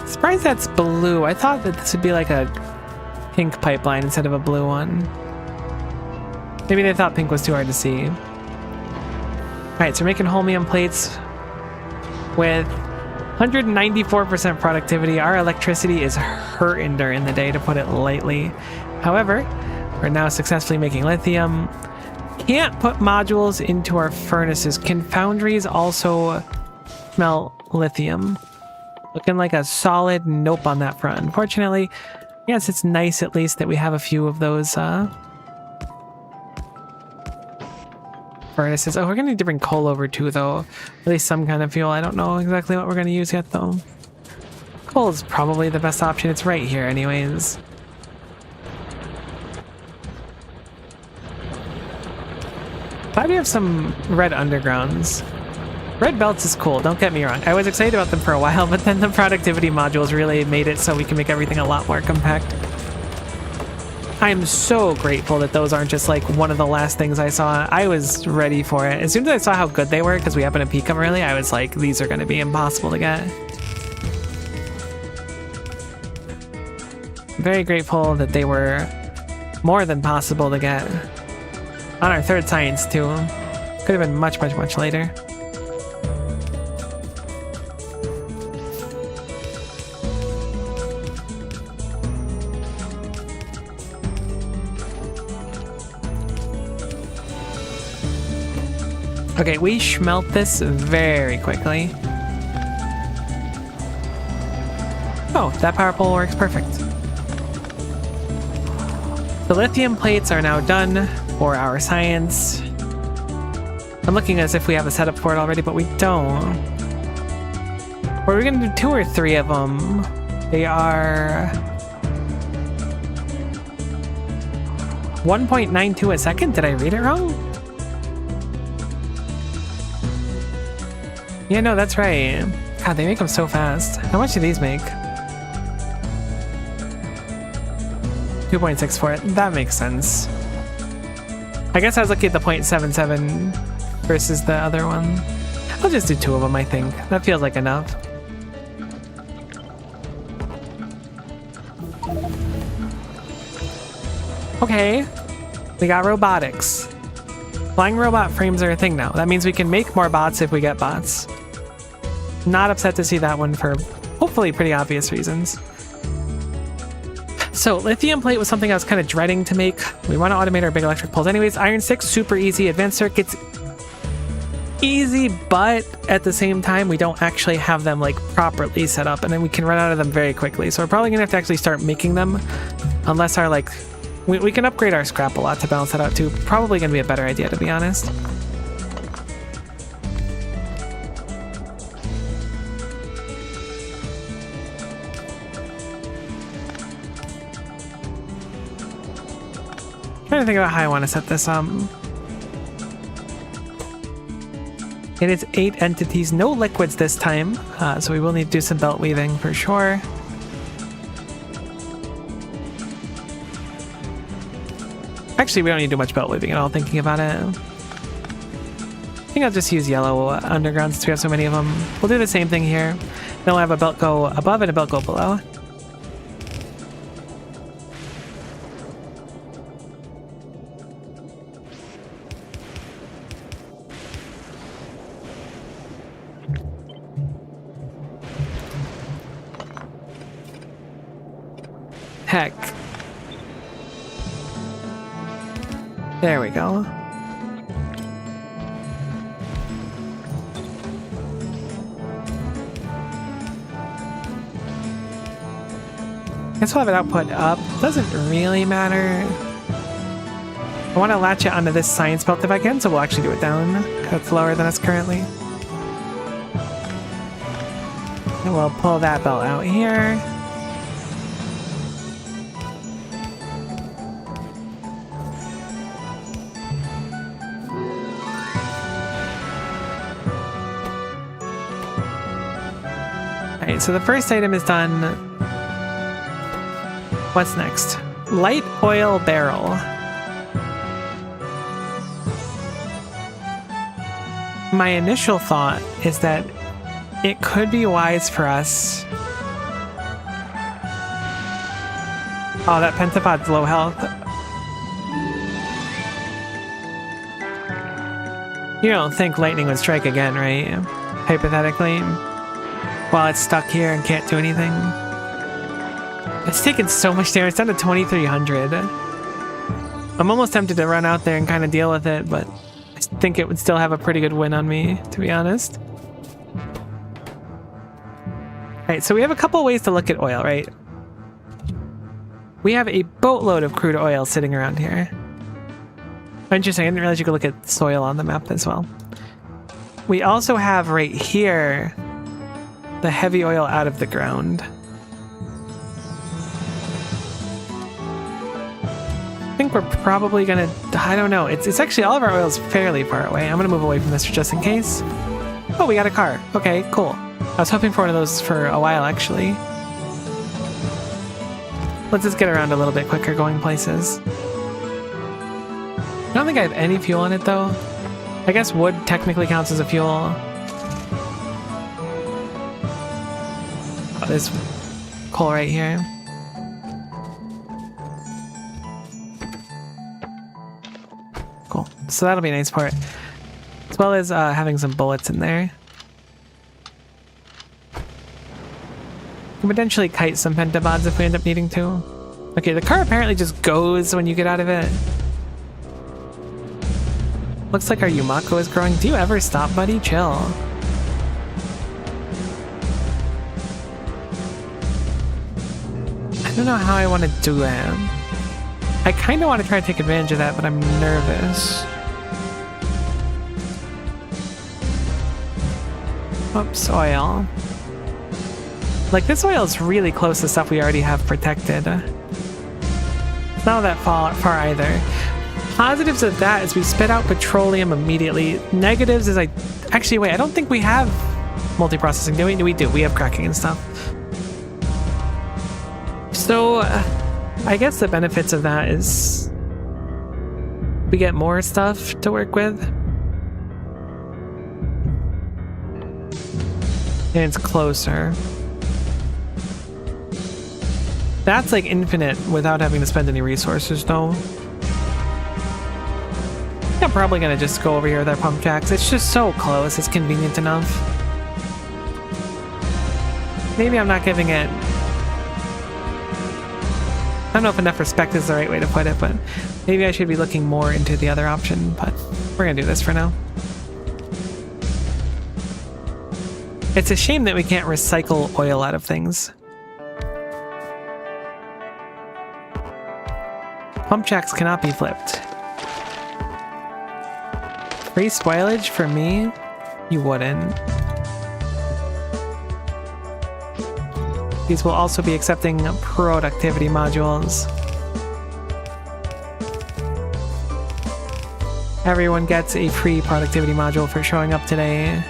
Surprised that's blue. I thought that this would be like a pink pipeline instead of a blue one. Maybe they thought pink was too hard to see. Alright, so we're making holmium plates with 194% productivity. Our electricity is hurting during the day, to put it lightly. However, we're now successfully making lithium. Can't put modules into our furnaces. Can foundries also smelt lithium? Looking like a solid nope on that front. Unfortunately, yes, it's nice at least that we have a few of those furnaces. Oh, we're gonna need to bring coal over too, though. At least some kind of fuel. I don't know exactly what we're gonna use yet, though. Coal is probably the best option. It's right here anyways. Glad we have some red undergrounds. Red belts is cool, don't get me wrong. I was excited about them for a while, but then the productivity modules really made it so we can make everything a lot more compact. I am so grateful that those aren't just like one of the last things I saw. I was ready for it. As soon as I saw how good they were, because we happened to peek them early, I was like, these are going to be impossible to get. Very grateful that they were more than possible to get. On our third science too. Could have been much, much, much later. Okay, we smelt this very quickly. Oh, that power pole works perfect. The lithium plates are now done for our science. I'm looking as if we have a setup for it already, but we don't. Or we're gonna do 2 or 3 of them. They are 1.92 a second. Did I read it wrong? Yeah, no, that's right. God, they make them so fast. How much do these make? 2.6 for it. That makes sense. I guess I was looking at the 0.77 versus the other one. I'll just do 2 of them, I think. That feels like enough. Okay. We got robotics. Flying robot frames are a thing now. That means we can make more bots if we get bots. Not upset to see that one for hopefully pretty obvious reasons. So lithium plate was something I was kind of dreading to make. We want to automate our big electric poles anyways. Iron 6, super easy. Advanced circuits, easy, but at the same time, we don't actually have them like properly set up, and then we can run out of them very quickly. So we're probably gonna have to actually start making them, unless our like, we can upgrade our scrap a lot to balance that out too. Probably gonna be a better idea, to be honest. Trying to think about how I want to set this up. It is 8 entities, no liquids this time, so we will need to do some belt weaving for sure. Actually, we don't need to do much belt weaving at all, thinking about it. I think I'll just use yellow undergrounds since we have so many of them. We'll do the same thing here. Then we'll have a belt go above and a belt go below. Heck. There we go. Guess we'll have an output up. Doesn't really matter. I want to latch it onto this science belt if I can, so we'll actually do it down. It's lower than us currently. And we'll pull that belt out here. Alright, so the first item is done. What's next? Light oil barrel. My initial thought is that it could be wise for us. Oh, that pentapod's low health. You don't think lightning would strike again, right? Hypothetically. While it's stuck here and can't do anything. It's taken so much damage. It's down to 2,300. I'm almost tempted to run out there and kind of deal with it, but I think it would still have a pretty good win on me, to be honest. Alright, so we have a couple ways to look at oil, right? We have a boatload of crude oil sitting around here. Interesting, I didn't realize you could look at soil on the map as well. We also have right here the heavy oil out of the ground. I think we're probably gonna, I don't know. It's actually, all of our oil is fairly far away. I'm gonna move away from this just in case. Oh, we got a car. Okay, cool. I was hoping for one of those for a while, actually. Let's just get around a little bit quicker going places. I don't think I have any fuel in it, though. I guess wood technically counts as a fuel. Oh, there's coal right here. Cool. So that'll be a nice part. As well as having some bullets in there. Can potentially kite some pentapods if we end up needing to. Okay, the car apparently just goes when you get out of it. Looks like our Yumako is growing. Do you ever stop, buddy? Chill. I don't know how I want to do that. I kind of want to try to take advantage of that, but I'm nervous. Oops, oil. Like, this oil is really close to stuff we already have protected. It's not that far either. Positives of that is we spit out petroleum immediately. Negatives is actually, wait, I don't think we have multiprocessing, do we? We do. We have cracking and stuff. So, I guess the benefits of that is we get more stuff to work with. And it's closer. That's like infinite without having to spend any resources, though. I'm probably gonna just go over here with our pump jacks. It's just so close. It's convenient enough. Maybe I'm not giving it... I don't know if enough respect is the right way to put it, but maybe I should be looking more into the other option, but we're gonna do this for now. It's a shame that we can't recycle oil out of things. Pump jacks cannot be flipped. Free spoilage for me? You wouldn't. These will also be accepting productivity modules. Everyone gets a free productivity module for showing up today.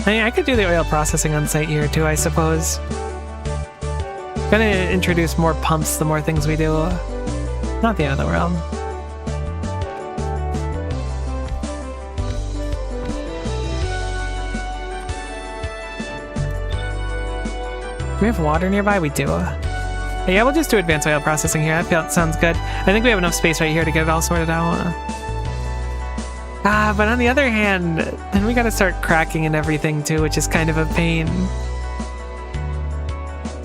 I mean, I could do the oil processing on site here too, I suppose. Gonna introduce more pumps the more things we do. Not the end of the world. Do we have water nearby? We do. Yeah, we'll just do advanced oil processing here. That sounds good. I think we have enough space right here to get it all sorted out. But on the other hand, then we gotta start cracking and everything too, which is kind of a pain.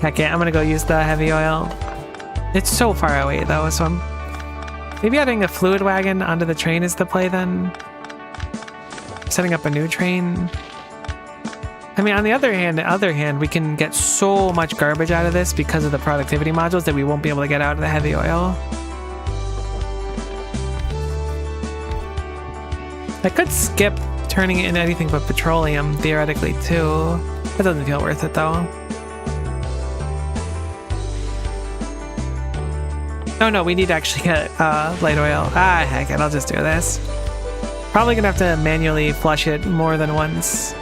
Heck yeah, I'm gonna go use the heavy oil. It's so far away though, so maybe adding a fluid wagon onto the train is the play then. Setting up a new train. I mean, on the other hand, we can get so much garbage out of this because of the productivity modules that we won't be able to get out of the heavy oil. I could skip turning it into anything but petroleum, theoretically, too. That doesn't feel worth it, though. Oh no, we need to actually get light oil. Ah, heck it, I'll just do this. Probably gonna have to manually flush it more than once.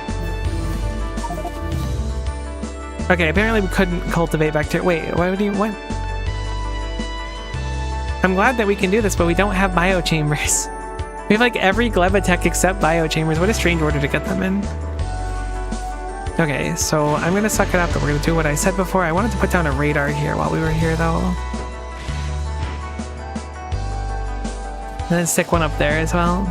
Okay, apparently we couldn't cultivate bacteria. Wait, why would you... what? I'm glad that we can do this, but we don't have biochambers. We have like every Glebotech except biochambers. What a strange order to get them in. Okay, so I'm gonna suck it up, but we're gonna do what I said before. I wanted to put down a radar here while we were here, though. And then stick one up there as well.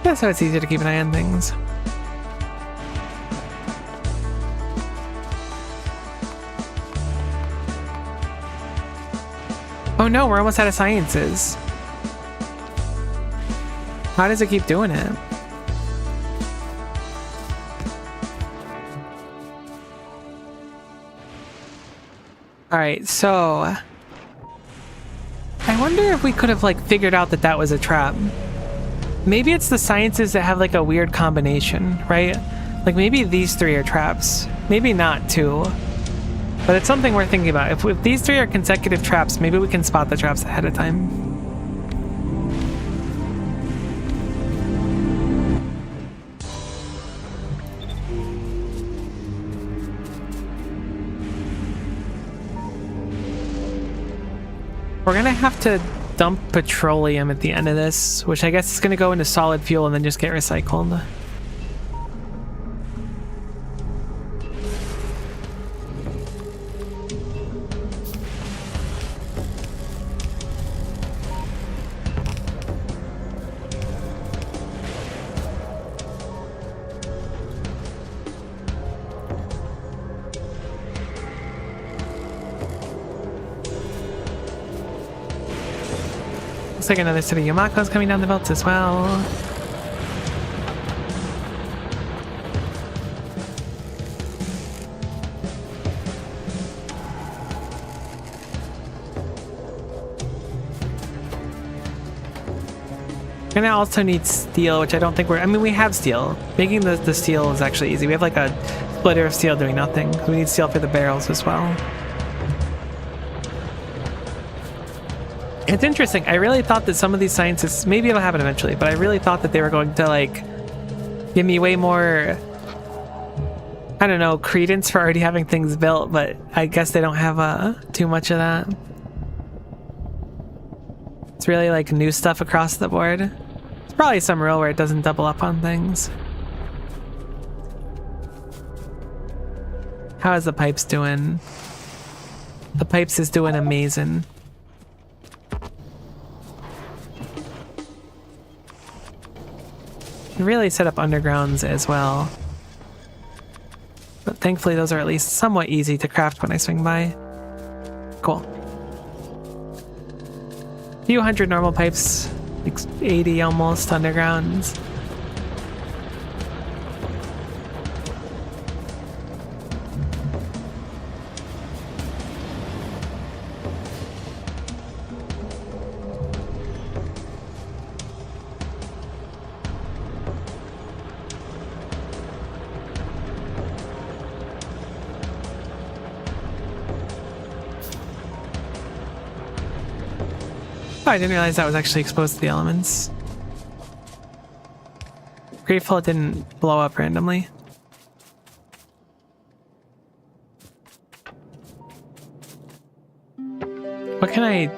Yeah, so it's easier to keep an eye on things. Oh no, we're almost out of sciences. How does it keep doing it? Alright, so... I wonder if we could have, like, figured out that that was a trap. Maybe it's the sciences that have, like, a weird combination, right? Like, maybe these three are traps. Maybe not, too. But it's something we're thinking about. If these three are consecutive traps, maybe we can spot the traps ahead of time. We're gonna have to dump petroleum at the end of this, which I guess is gonna go into solid fuel and then just get recycled. Looks like another set of Yamako's coming down the belts as well. And I also need steel, which I don't think we're... I mean, we have steel. Making the steel is actually easy. We have like a splitter of steel doing nothing. We need steel for the barrels as well. It's interesting. I really thought that some of these sciences, maybe it'll happen eventually, but I really thought that they were going to like give me way more, I don't know, credence for already having things built, but I guess they don't have too much of that. It's really like new stuff across the board. There's probably some rule where it doesn't double up on things. How is the pipes doing? The pipes is doing amazing. Really set up undergrounds as well, but thankfully those are at least somewhat easy to craft when I swing by. Cool. A few hundred normal pipes, like 80 almost undergrounds. Oh, I didn't realize that was actually exposed to the elements. Grateful it didn't blow up randomly. What can I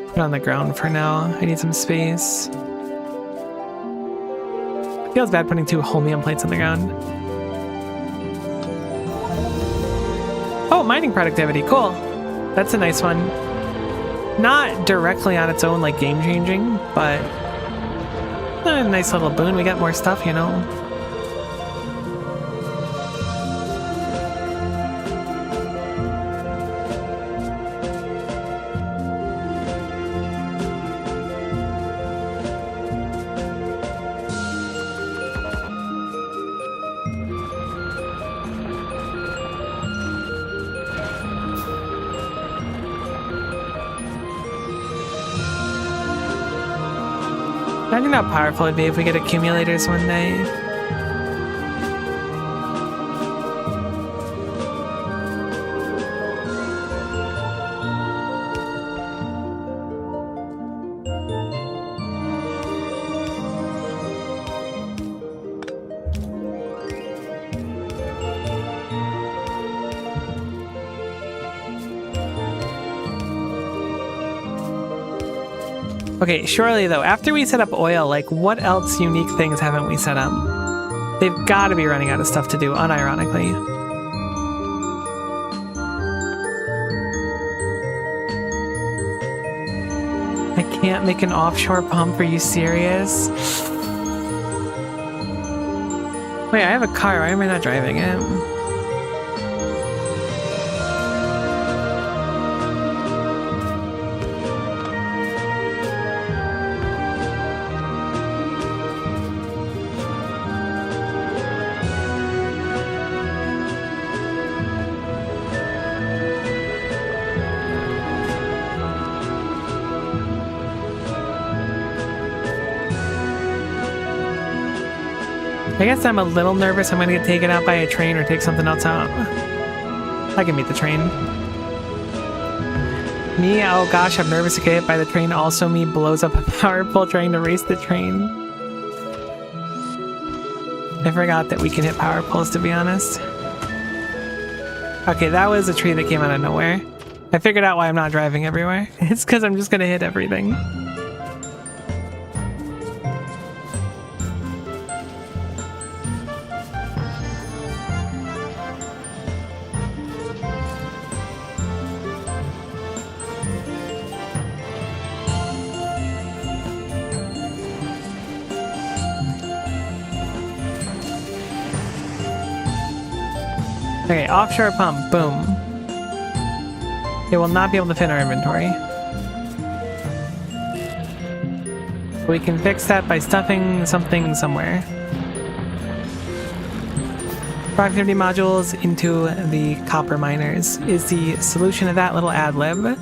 put on the ground for now? I need some space. It feels bad putting 2 holmium plates on the ground. Oh, mining productivity, cool. That's a nice one. Not directly on its own, like game-changing, but a nice little boon. We got more stuff, you know. Imagine how powerful it'd be if we get accumulators one day. Okay, surely though, after we set up oil, like what else unique things haven't we set up? They've got to be running out of stuff to do, unironically. I can't make an offshore pump, are you serious? Wait, I have a car, why am I not driving it? I guess I'm a little nervous I'm gonna get taken out by a train or take something else out. I can meet the train. Me, oh gosh, I'm nervous to get hit by the train. Also me blows up a power pole trying to race the train. I forgot that we can hit power poles, to be honest. Okay, that was a tree that came out of nowhere. I figured out why I'm not driving everywhere. It's because I'm just gonna hit everything. Okay, offshore pump, boom. It will not be able to fit in our inventory. We can fix that by stuffing something somewhere. Productivity modules into the copper miners is the solution to that little ad lib.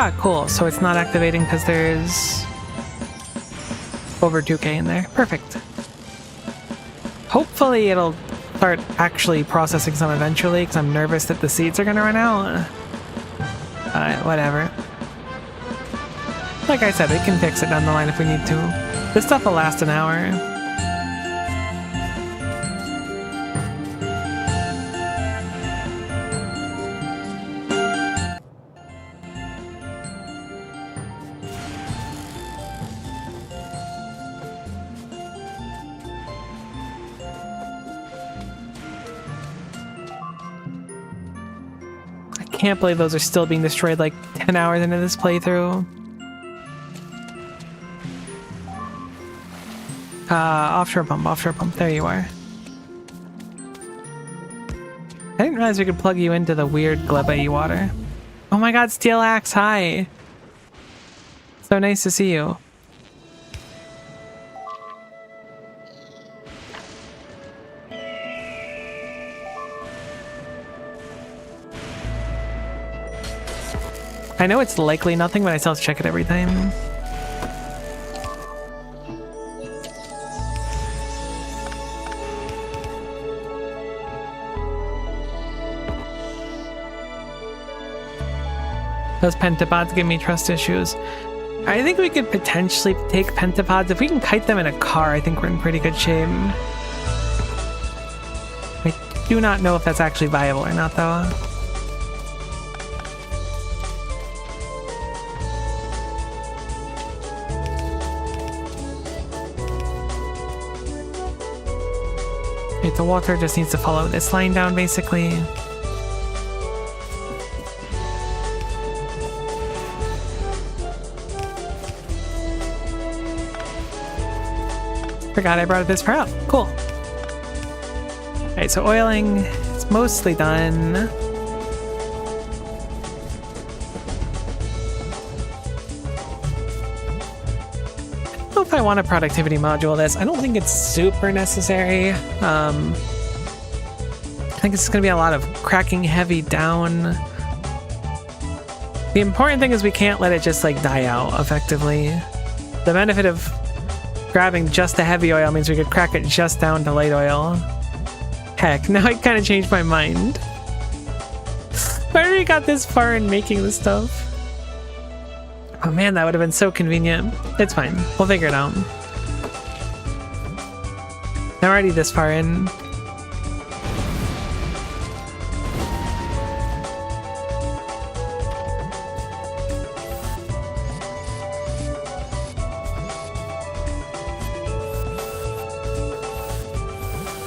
Ah, cool. So it's not activating because there's over 2K in there. Perfect. Hopefully it'll start actually processing some eventually because I'm nervous that the seeds are going to run out. Whatever. Like I said, we can fix it down the line if we need to. This stuff will last an hour. Can't believe those are still being destroyed like 10 hours into this playthrough. Offshore pump, there you are. I didn't realize we could plug you into the weird Gleba water. Oh my god, Steel Axe, hi! So nice to see you. I know it's likely nothing, but I still have to check it every time. Those pentapods give me trust issues. I think we could potentially take pentapods. If we can kite them in a car, I think we're in pretty good shape. I do not know if that's actually viable or not, though. Okay, the water just needs to follow this line down, basically. Forgot I brought this part out. Cool. Alright, so oiling is mostly done. know if I want a productivity module this. I don't think it's super necessary. I think it's going to be a lot of cracking heavy down. The important thing is we can't let it just like die out effectively. The benefit of grabbing just the heavy oil means we could crack it just down to light oil. Heck, now I kind of changed my mind. I already got this far in making this stuff. Oh man, that would have been so convenient. It's fine. We'll figure it out. I'm already this far in.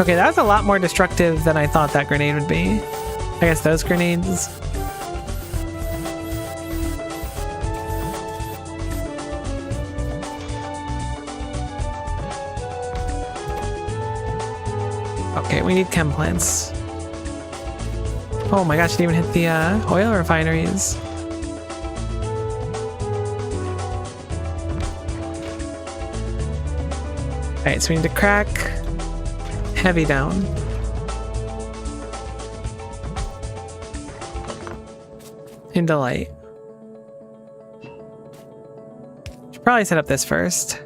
Okay, that was a lot more destructive than I thought that grenade would be. I guess those grenades. Okay, we need chem plants. Oh my gosh, it didn't even hit the oil refineries. Alright, so we need to crack heavy down. Into light. Should probably set up this first.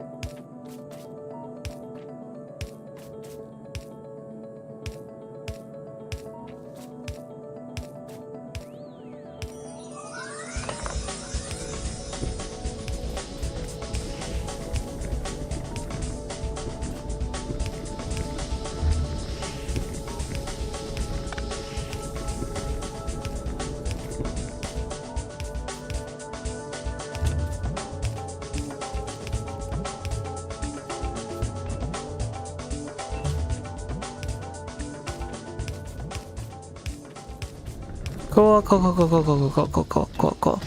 Cool.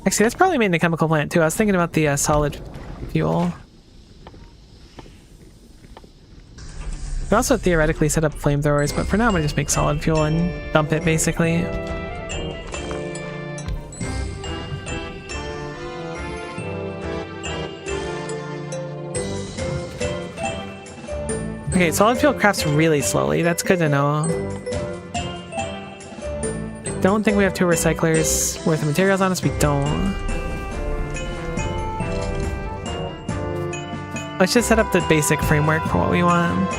Actually, that's probably made in a chemical plant too. I was thinking about the solid fuel. You can also theoretically set up flamethrowers, but for now I'm gonna just make solid fuel and dump it basically. Okay, solid fuel crafts really slowly. That's good to know. I don't think we have 2 recyclers worth of materials on us. We don't. Let's just set up the basic framework for what we want.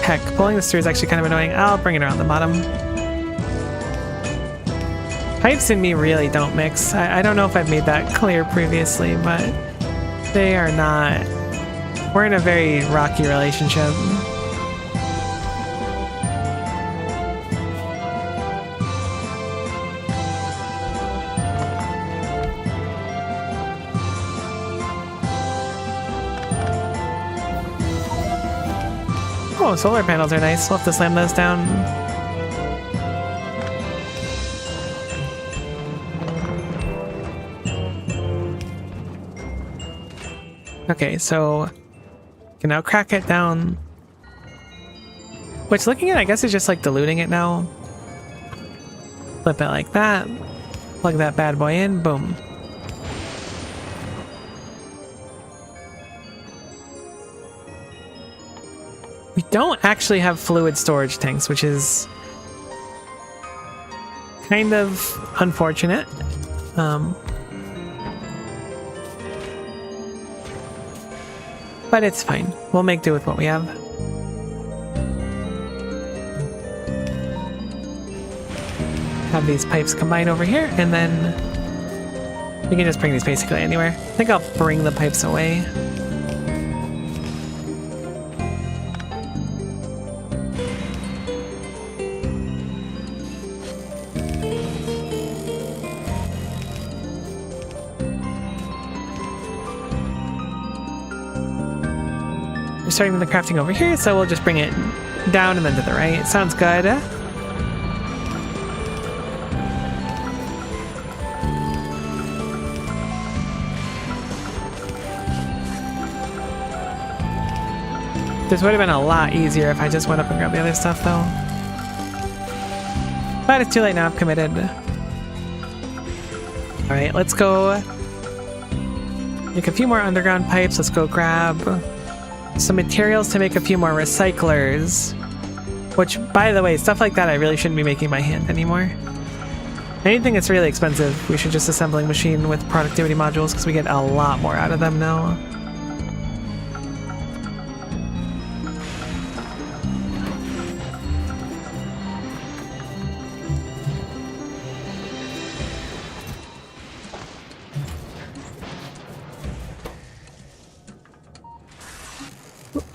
Heck, pulling this through is actually kind of annoying. I'll bring it around the bottom. Pipes and me really don't mix. I don't know if I've made that clear previously, but they are not. We're in a very rocky relationship. Oh, solar panels are nice. We'll have to slam those down. Okay, so can now crack it down. Which, looking at it, I guess is just like diluting it now. Flip it like that. Plug that bad boy in. Boom. We don't actually have fluid storage tanks, which is kind of unfortunate. But it's fine. We'll make do with what we have. Have these pipes combine over here, and then we can just bring these basically anywhere. I think I'll bring the pipes away. We're starting the crafting over here, so we'll just bring it down and then to the right. Sounds good. This would have been a lot easier if I just went up and grabbed the other stuff, though. But it's too late now, I've committed. Alright, let's go make a few more underground pipes. Let's go grab some materials to make a few more recyclers. Which, by the way, stuff like that I really shouldn't be making by hand anymore. Anything that's really expensive, we should just assembling machine with productivity modules because we get a lot more out of them now.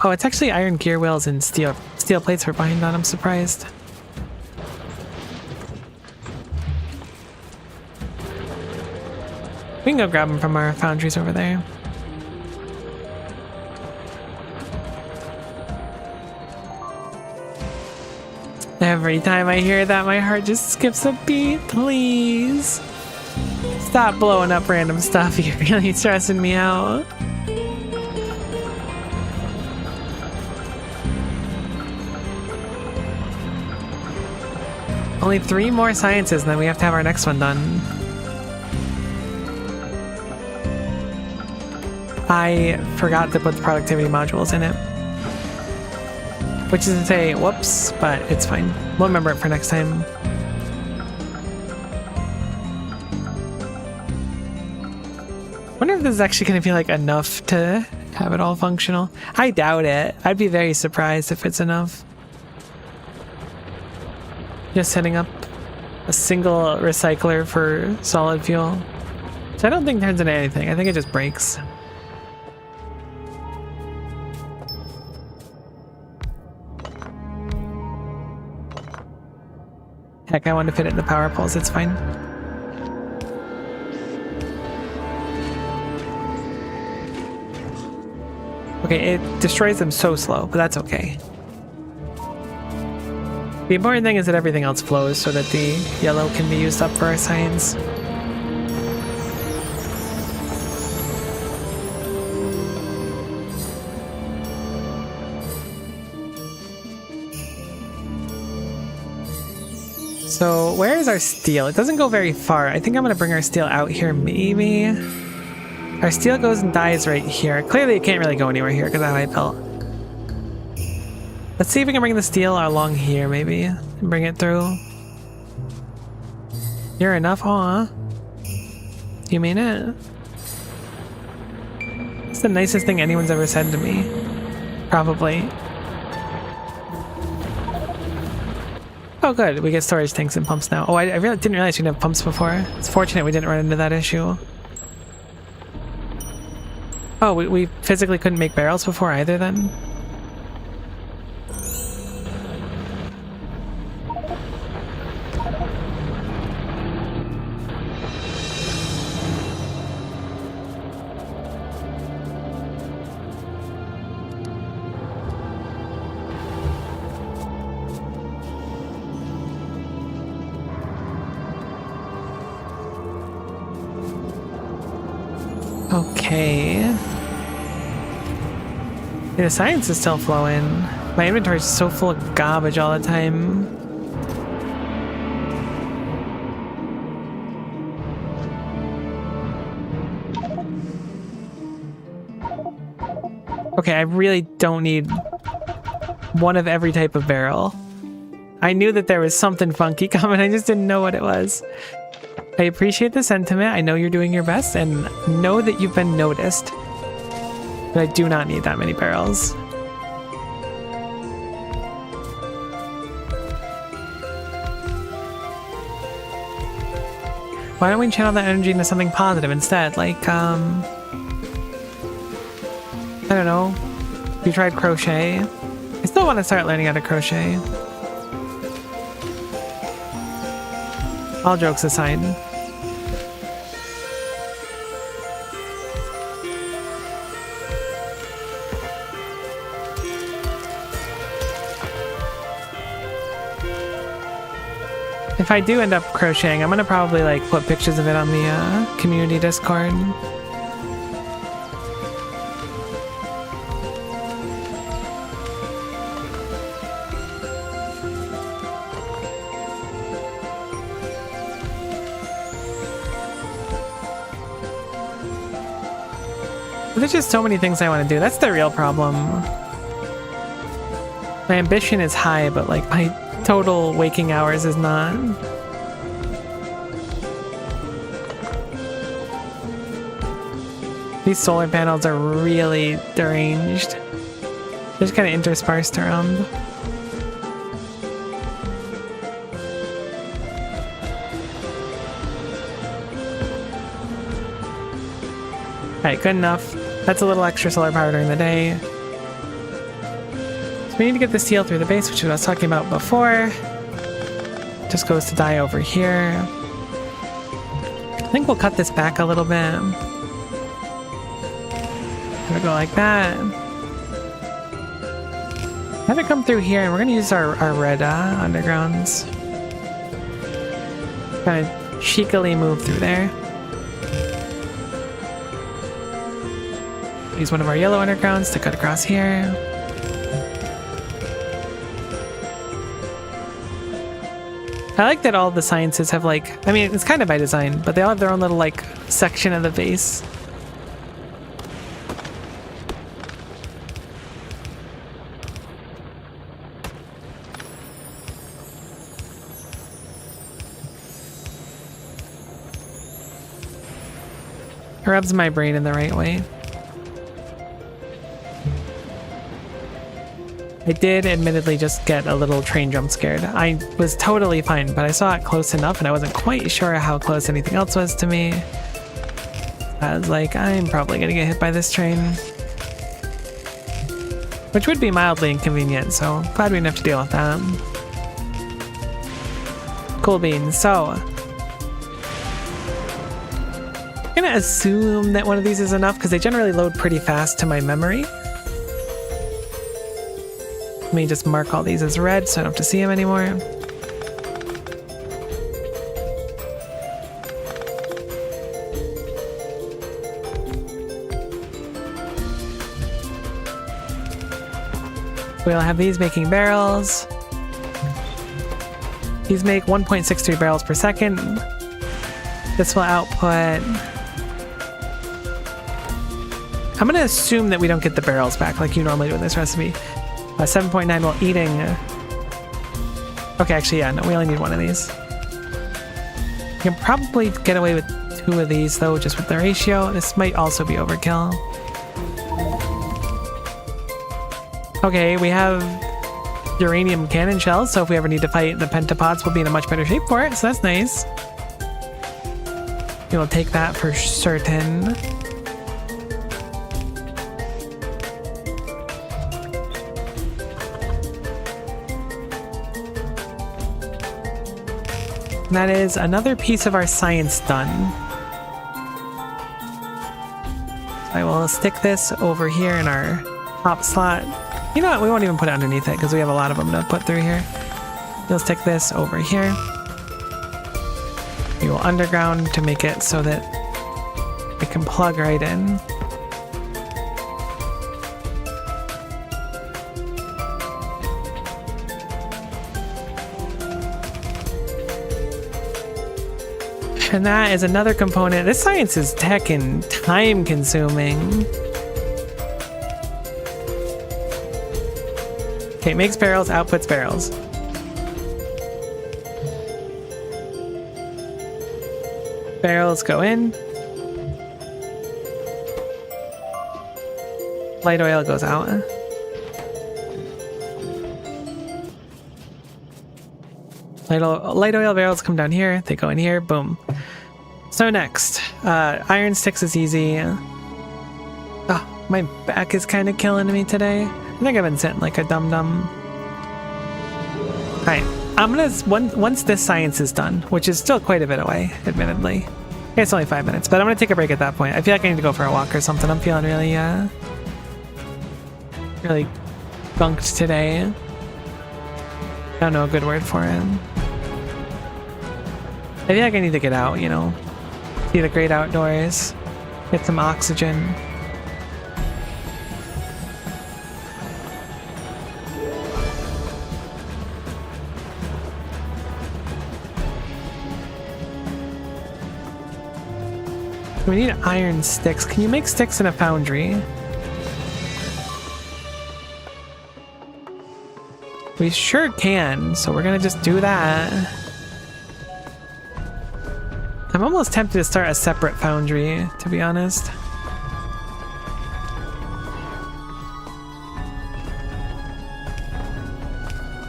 Oh, it's actually iron gear wheels and steel plates we're buying on. I'm surprised. We can go grab them from our foundries over there. Every time I hear that, my heart just skips a beat. Please. Stop blowing up random stuff. You're really stressing me out. Only 3 more sciences, and then we have to have our next one done. I forgot to put the productivity modules in it. Which is to say, whoops, but it's fine. We'll remember it for next time. Wonder if this is actually going to be like enough to have it all functional. I doubt it. I'd be very surprised if it's enough. Just setting up a single recycler for solid fuel. Which I don't think turns into anything. I think it just breaks. Heck, I want to fit it in the power poles. It's fine. Okay, it destroys them so slow, but that's okay. The important thing is that everything else flows so that the yellow can be used up for our science. So where is our steel? It doesn't go very far. I think I'm going to bring our steel out here, maybe. Our steel goes and dies right here. Clearly it can't really go anywhere here because of how I built. Let's see if we can bring the steel along here, maybe. And bring it through. You're enough, huh? You mean it? It's the nicest thing anyone's ever said to me. Probably. Oh good, we get storage tanks and pumps now. Oh, I really didn't realize we didn't have pumps before. It's fortunate we didn't run into that issue. Oh, we physically couldn't make barrels before either then? Okay. Yeah, the science is still flowing. My inventory is so full of garbage all the time. Okay, I really don't need one of every type of barrel. I knew that there was something funky coming, I just didn't know what it was. I appreciate the sentiment. I know you're doing your best and know that you've been noticed. But I do not need that many barrels. Why don't we channel that energy into something positive instead? Like, I don't know. You tried crochet. I still want to start learning how to crochet. All jokes aside. If I do end up crocheting, I'm gonna probably like put pictures of it on the community Discord. There's just so many things I want to do. That's the real problem. My ambition is high, but like my total waking hours is not. These solar panels are really deranged. They're just kind of interspersed around. Alright, good enough. That's a little extra solar power during the day. So we need to get the steel through the base, which is what I was talking about before. Just goes to die over here. I think we'll cut this back a little bit. Gonna go like that. Have it come through here, and we're gonna use our red undergrounds. Kind of cheekily move through there. Use one of our yellow undergrounds to cut across here. I like that all the sciences have like, I mean, it's kind of by design, but they all have their own little like section of the base. It rubs my brain in the right way. I did admittedly just get a little train jump scared. I was totally fine, but I saw it close enough and I wasn't quite sure how close anything else was to me. I was like, I'm probably gonna get hit by this train. Which would be mildly inconvenient, so glad we didn't have to deal with that. Cool beans. So, I'm gonna assume that one of these is enough because they generally load pretty fast to my memory. Let me just mark all these as red so I don't have to see them anymore. We'll have these making barrels. These make 1.63 barrels per second. This will output... I'm gonna assume that we don't get the barrels back like you normally do in this recipe. 7.9 while eating. Okay, actually, yeah, no, we only need one of these. You can probably get away with 2 of these, though, just with the ratio. This might also be overkill. Okay, we have uranium cannon shells, so if we ever need to fight the pentapods, we'll be in a much better shape for it, so that's nice. We will take that for certain. And that is another piece of our science done. So I will stick this over here in our top slot. You know what? We won't even put it underneath it because we have a lot of them to put through here. We'll stick this over here. We will underground to make it so that it can plug right in. And that is another component. This science is tech and time consuming. Okay, makes barrels, outputs barrels. Barrels go in. Light oil goes out. Light oil barrels come down here. They go in here. Boom. So next, iron sticks is easy. Oh, my back is kind of killing me today. I think I've been sitting like a dum-dum. Alright, I'm gonna, once this science is done, which is still quite a bit away, admittedly. It's only 5 minutes, but I'm gonna take a break at that point. I feel like I need to go for a walk or something. I'm feeling really, really gunked today. I don't know a good word for it. I feel like I need to get out, you know, see the great outdoors, get some oxygen. We need iron sticks. Can you make sticks in a foundry? We sure can, so we're gonna just do that. I'm almost tempted to start a separate foundry, to be honest.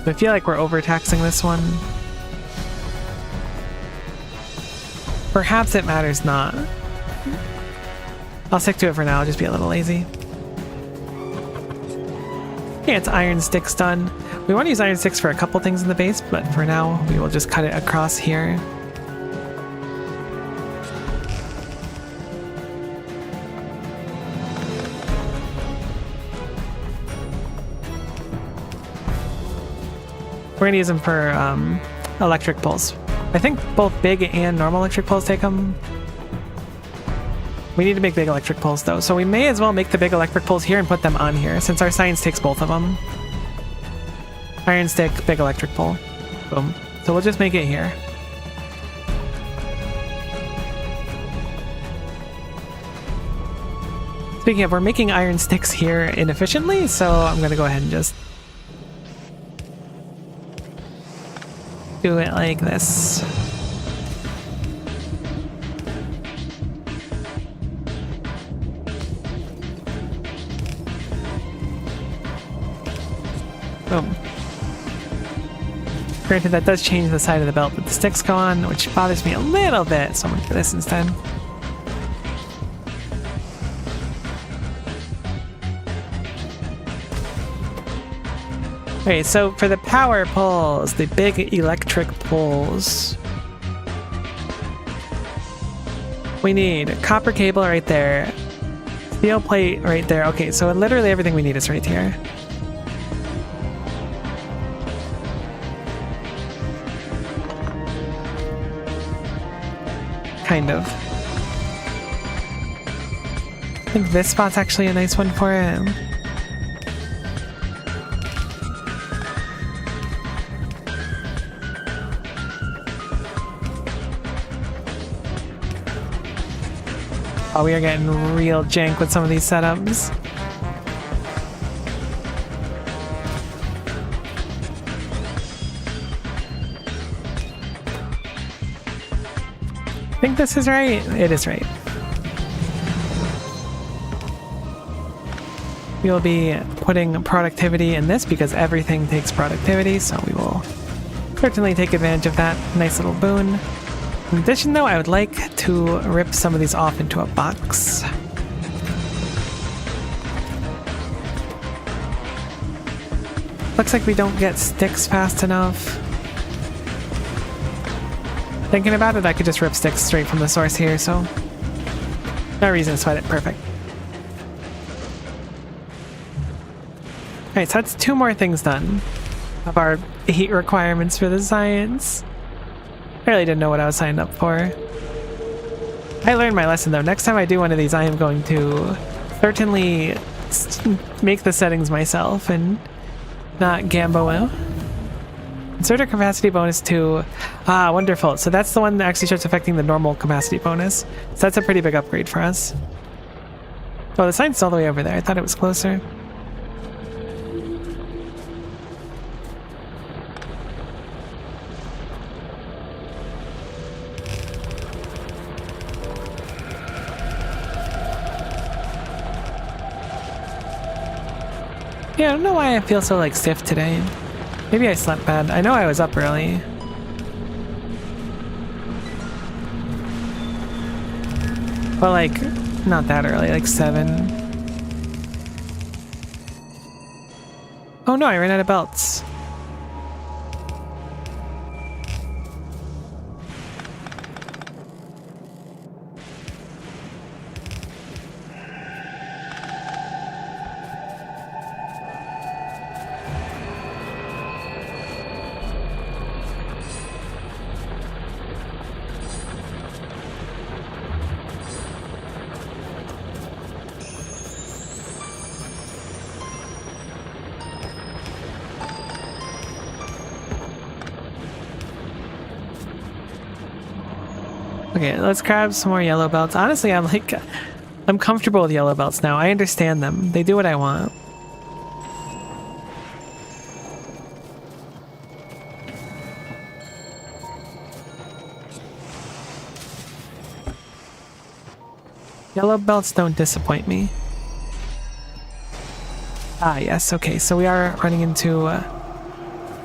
I feel like we're overtaxing this one. Perhaps it matters not. I'll stick to it for now, I'll just be a little lazy. Okay, it's iron sticks done. We want to use iron sticks for a couple things in the base, but for now, we will just cut it across here. We're gonna use them for electric poles. I think both big and normal electric poles take them. We need to make big electric poles though, so we may as well make the big electric poles here and put them on here, since our science takes both of them. Iron stick, big electric pole. Boom. So we'll just make it here. Speaking of, we're making iron sticks here inefficiently, so I'm gonna go ahead and just do it like this. Boom. Granted, that does change the side of the belt that the sticks go on, which bothers me a little bit, so I'm gonna do this instead. Okay, so for the power poles, the big electric poles, we need a copper cable right there, steel plate right there. Okay, so literally everything we need is right here. Kind of. I think this spot's actually a nice one for it. Oh, we are getting real jank with some of these setups. I think this is right. It is right. We will be putting productivity in this because everything takes productivity, so we will certainly take advantage of that nice little boon. In addition, though, I would like to rip some of these off into a box. Looks like we don't get sticks fast enough. Thinking about it, I could just rip sticks straight from the source here, so no reason to sweat it. Perfect. Alright, so that's 2 more things done of our 8 requirements for the science. I really didn't know what I was signed up for. I learned my lesson though. Next time I do one of these, I am going to certainly make the settings myself and not gambo. Insert a capacity bonus to... Ah, wonderful. So that's the one that actually starts affecting the normal capacity bonus. So that's a pretty big upgrade for us. Oh, the sign's all the way over there. I thought it was closer. Yeah, I don't know why I feel so like stiff today. Maybe I slept bad. I know I was up early. But like, not that early, like 7. Oh no, I ran out of belts. Okay, let's grab some more yellow belts. Honestly, I'm comfortable with yellow belts now. I understand them. They do what I want. Yellow belts don't disappoint me. Ah, yes, okay, so we are running into a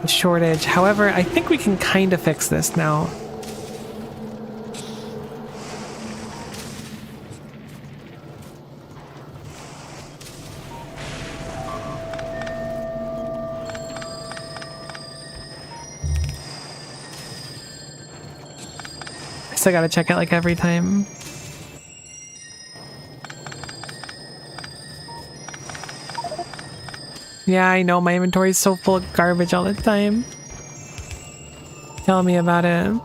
shortage. However, I think we can kind of fix this now. I still gotta check it like every time. Yeah, I know, my inventory is so full of garbage all the time. Tell me about it.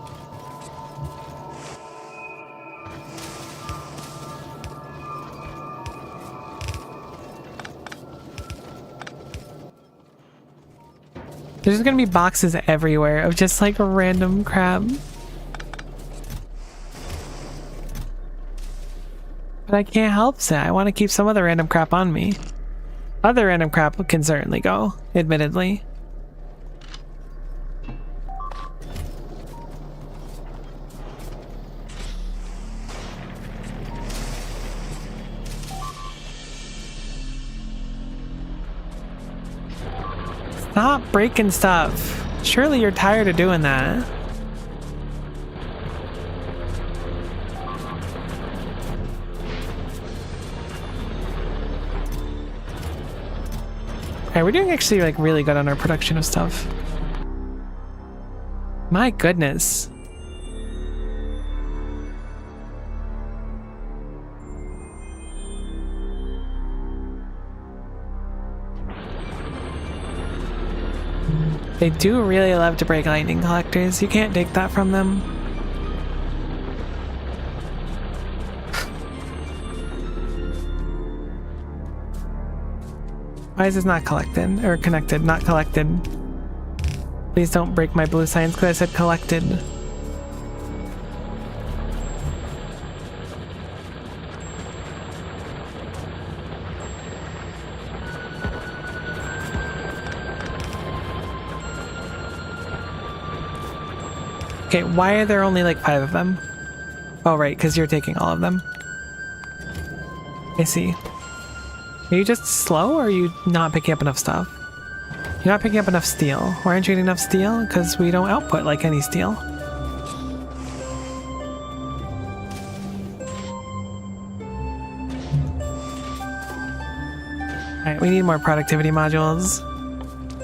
There's gonna be boxes everywhere of just like random crap. But I can't help it. I want to keep some of the random crap on me. Other random crap can certainly go, admittedly. Stop breaking stuff. Surely you're tired of doing that. Alright, we're doing actually like really good on our production of stuff. My goodness. They do really love to break lightning collectors. You can't take that from them. Why is this not collected? Or connected, not collected. Please don't break my blue signs because I said collected. Okay, why are there only like 5 of them? Oh, right, because you're taking all of them. I see. Are you just slow, or are you not picking up enough stuff? You're not picking up enough steel. Why aren't you getting enough steel? Because we don't output like any steel. Alright, we need more productivity modules.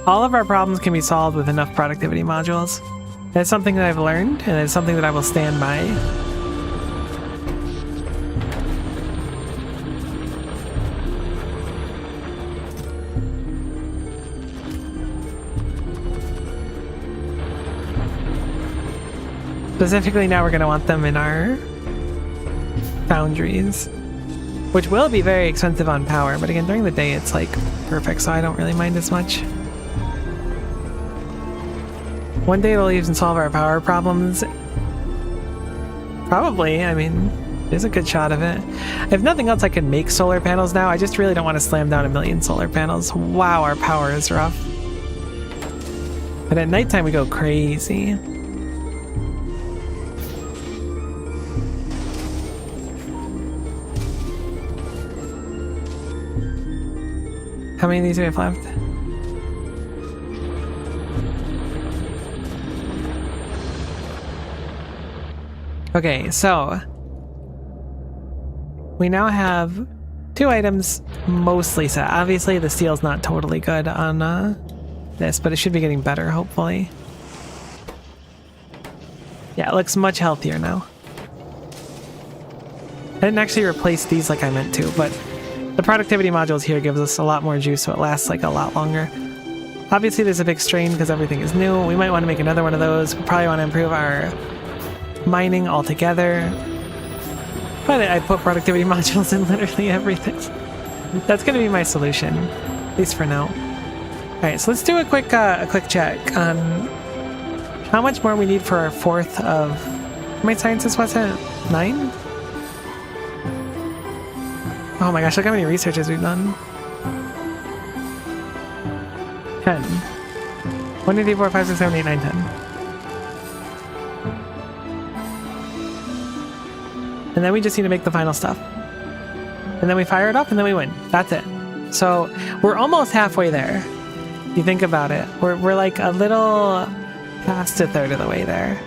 All of our problems can be solved with enough productivity modules. That's something that I've learned, and it's something that I will stand by. Specifically, now we're going to want them in our foundries, which will be very expensive on power, but again, during the day it's like perfect, so I don't really mind as much. One day it'll even solve our power problems. Probably, I mean, there's a good shot of it. If nothing else, I can make solar panels now. I just really don't want to slam down 1,000,000 solar panels. Wow, our power is rough. But at nighttime we go crazy. How many of these do we have left? Okay, so we now have 2 items mostly set. Obviously, the steel's not totally good on this, but it should be getting better, hopefully. Yeah, it looks much healthier now. I didn't actually replace these like I meant to, but the productivity modules here gives us a lot more juice, so it lasts like a lot longer. Obviously, there's a big strain because everything is new. We might want to make another one of those. We probably want to improve our mining altogether. But I put productivity modules in literally everything. That's going to be my solution, at least for now. Alright, so let's do a quick check on how much more we need for our 4th of How many sciences was it? 9? Oh my gosh, look how many researches we've done. 10. 1, 2, 3, 4, 5, 6, 7, 8, 9, 10. And then we just need to make the final stuff. And then we fire it up and then we win. That's it. So we're almost halfway there. If you think about it. We're like a little past a third of the way there.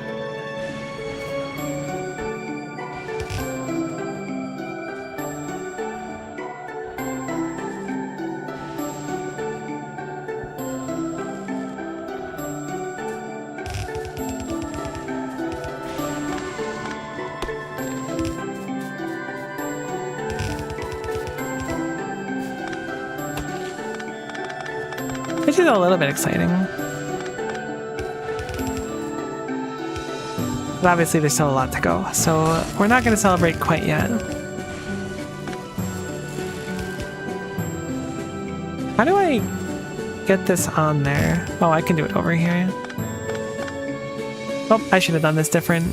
Which is a little bit exciting. But obviously there's still a lot to go, so we're not going to celebrate quite yet. How do I get this on there? Oh, I can do it over here. Oh, I should have done this different.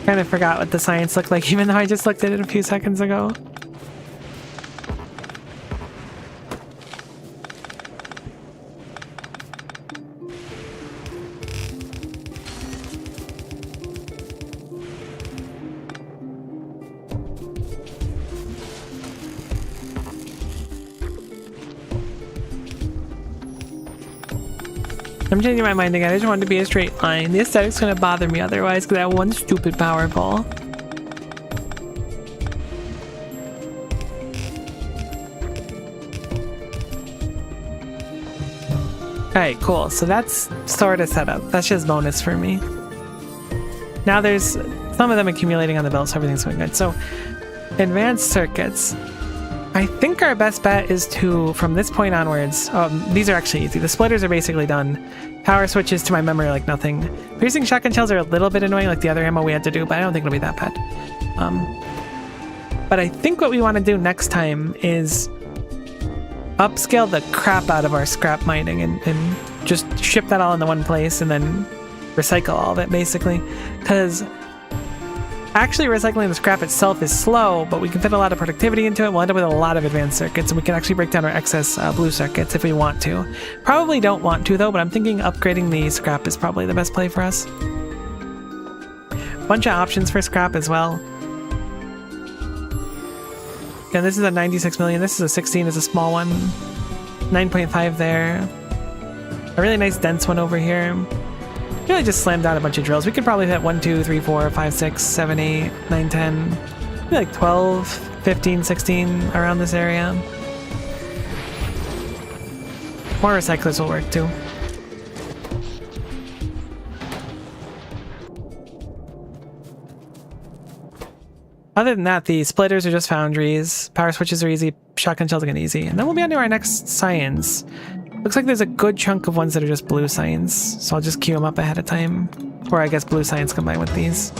Kind of forgot what the science looked like, even though I just looked at it a few seconds ago. I'm changing my mind again. I just want it to be a straight line. The aesthetic's gonna bother me otherwise because I have one stupid power ball. Alright, cool. So that's sort of set up. That's just bonus for me. Now there's some of them accumulating on the belt, so everything's going good. So, advanced circuits. I think our best bet is to, from this point onwards, these are actually easy. The splitters are basically done. Power switches to my memory like nothing. Piercing shotgun shells are a little bit annoying like the other ammo we had to do, but I don't think it'll be that bad. But I think what we want to do next time is upscale the crap out of our scrap mining and just ship that all into one place and then recycle all of it basically. Because actually recycling the scrap itself is slow, but we can fit a lot of productivity into it. We'll end up with a lot of advanced circuits, and we can actually break down our excess blue circuits if we want to. Probably don't want to though, but I'm thinking upgrading the scrap is probably the best play for us. Bunch of options for scrap as well. Again, this is a 96 million. This is a 16, is a small one. 9.5 there. A really nice dense one over here. Really just slammed out a bunch of drills. We could probably hit 1, 2, 3, 4, 5, 6, 7, 8, 9, 10. Maybe like 12, 15, 16 around this area. More recyclers will work too. Other than that, the splitters are just foundries. Power switches are easy. Shotgun shells again easy. And then we'll be on to our next science. Looks like there's a good chunk of ones that are just blue science, so I'll just queue them up ahead of time. Or I guess blue science combined with these.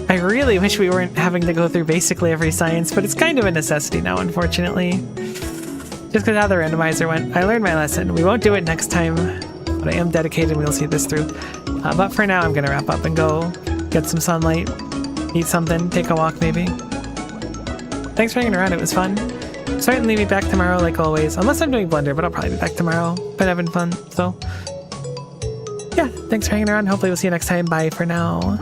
I really wish we weren't having to go through basically every science, but it's kind of a necessity now, unfortunately. Just because how the randomizer went. I learned my lesson. We won't do it next time, but I am dedicated and we'll see this through. But for now, I'm going to wrap up and go get some sunlight. Eat something, take a walk maybe. Thanks for hanging around, it was fun. Certainly be back tomorrow like always, unless I'm doing Blender, but I'll probably be back tomorrow. Been having fun, so yeah, thanks for hanging around. Hopefully we'll see you next time. Bye for now.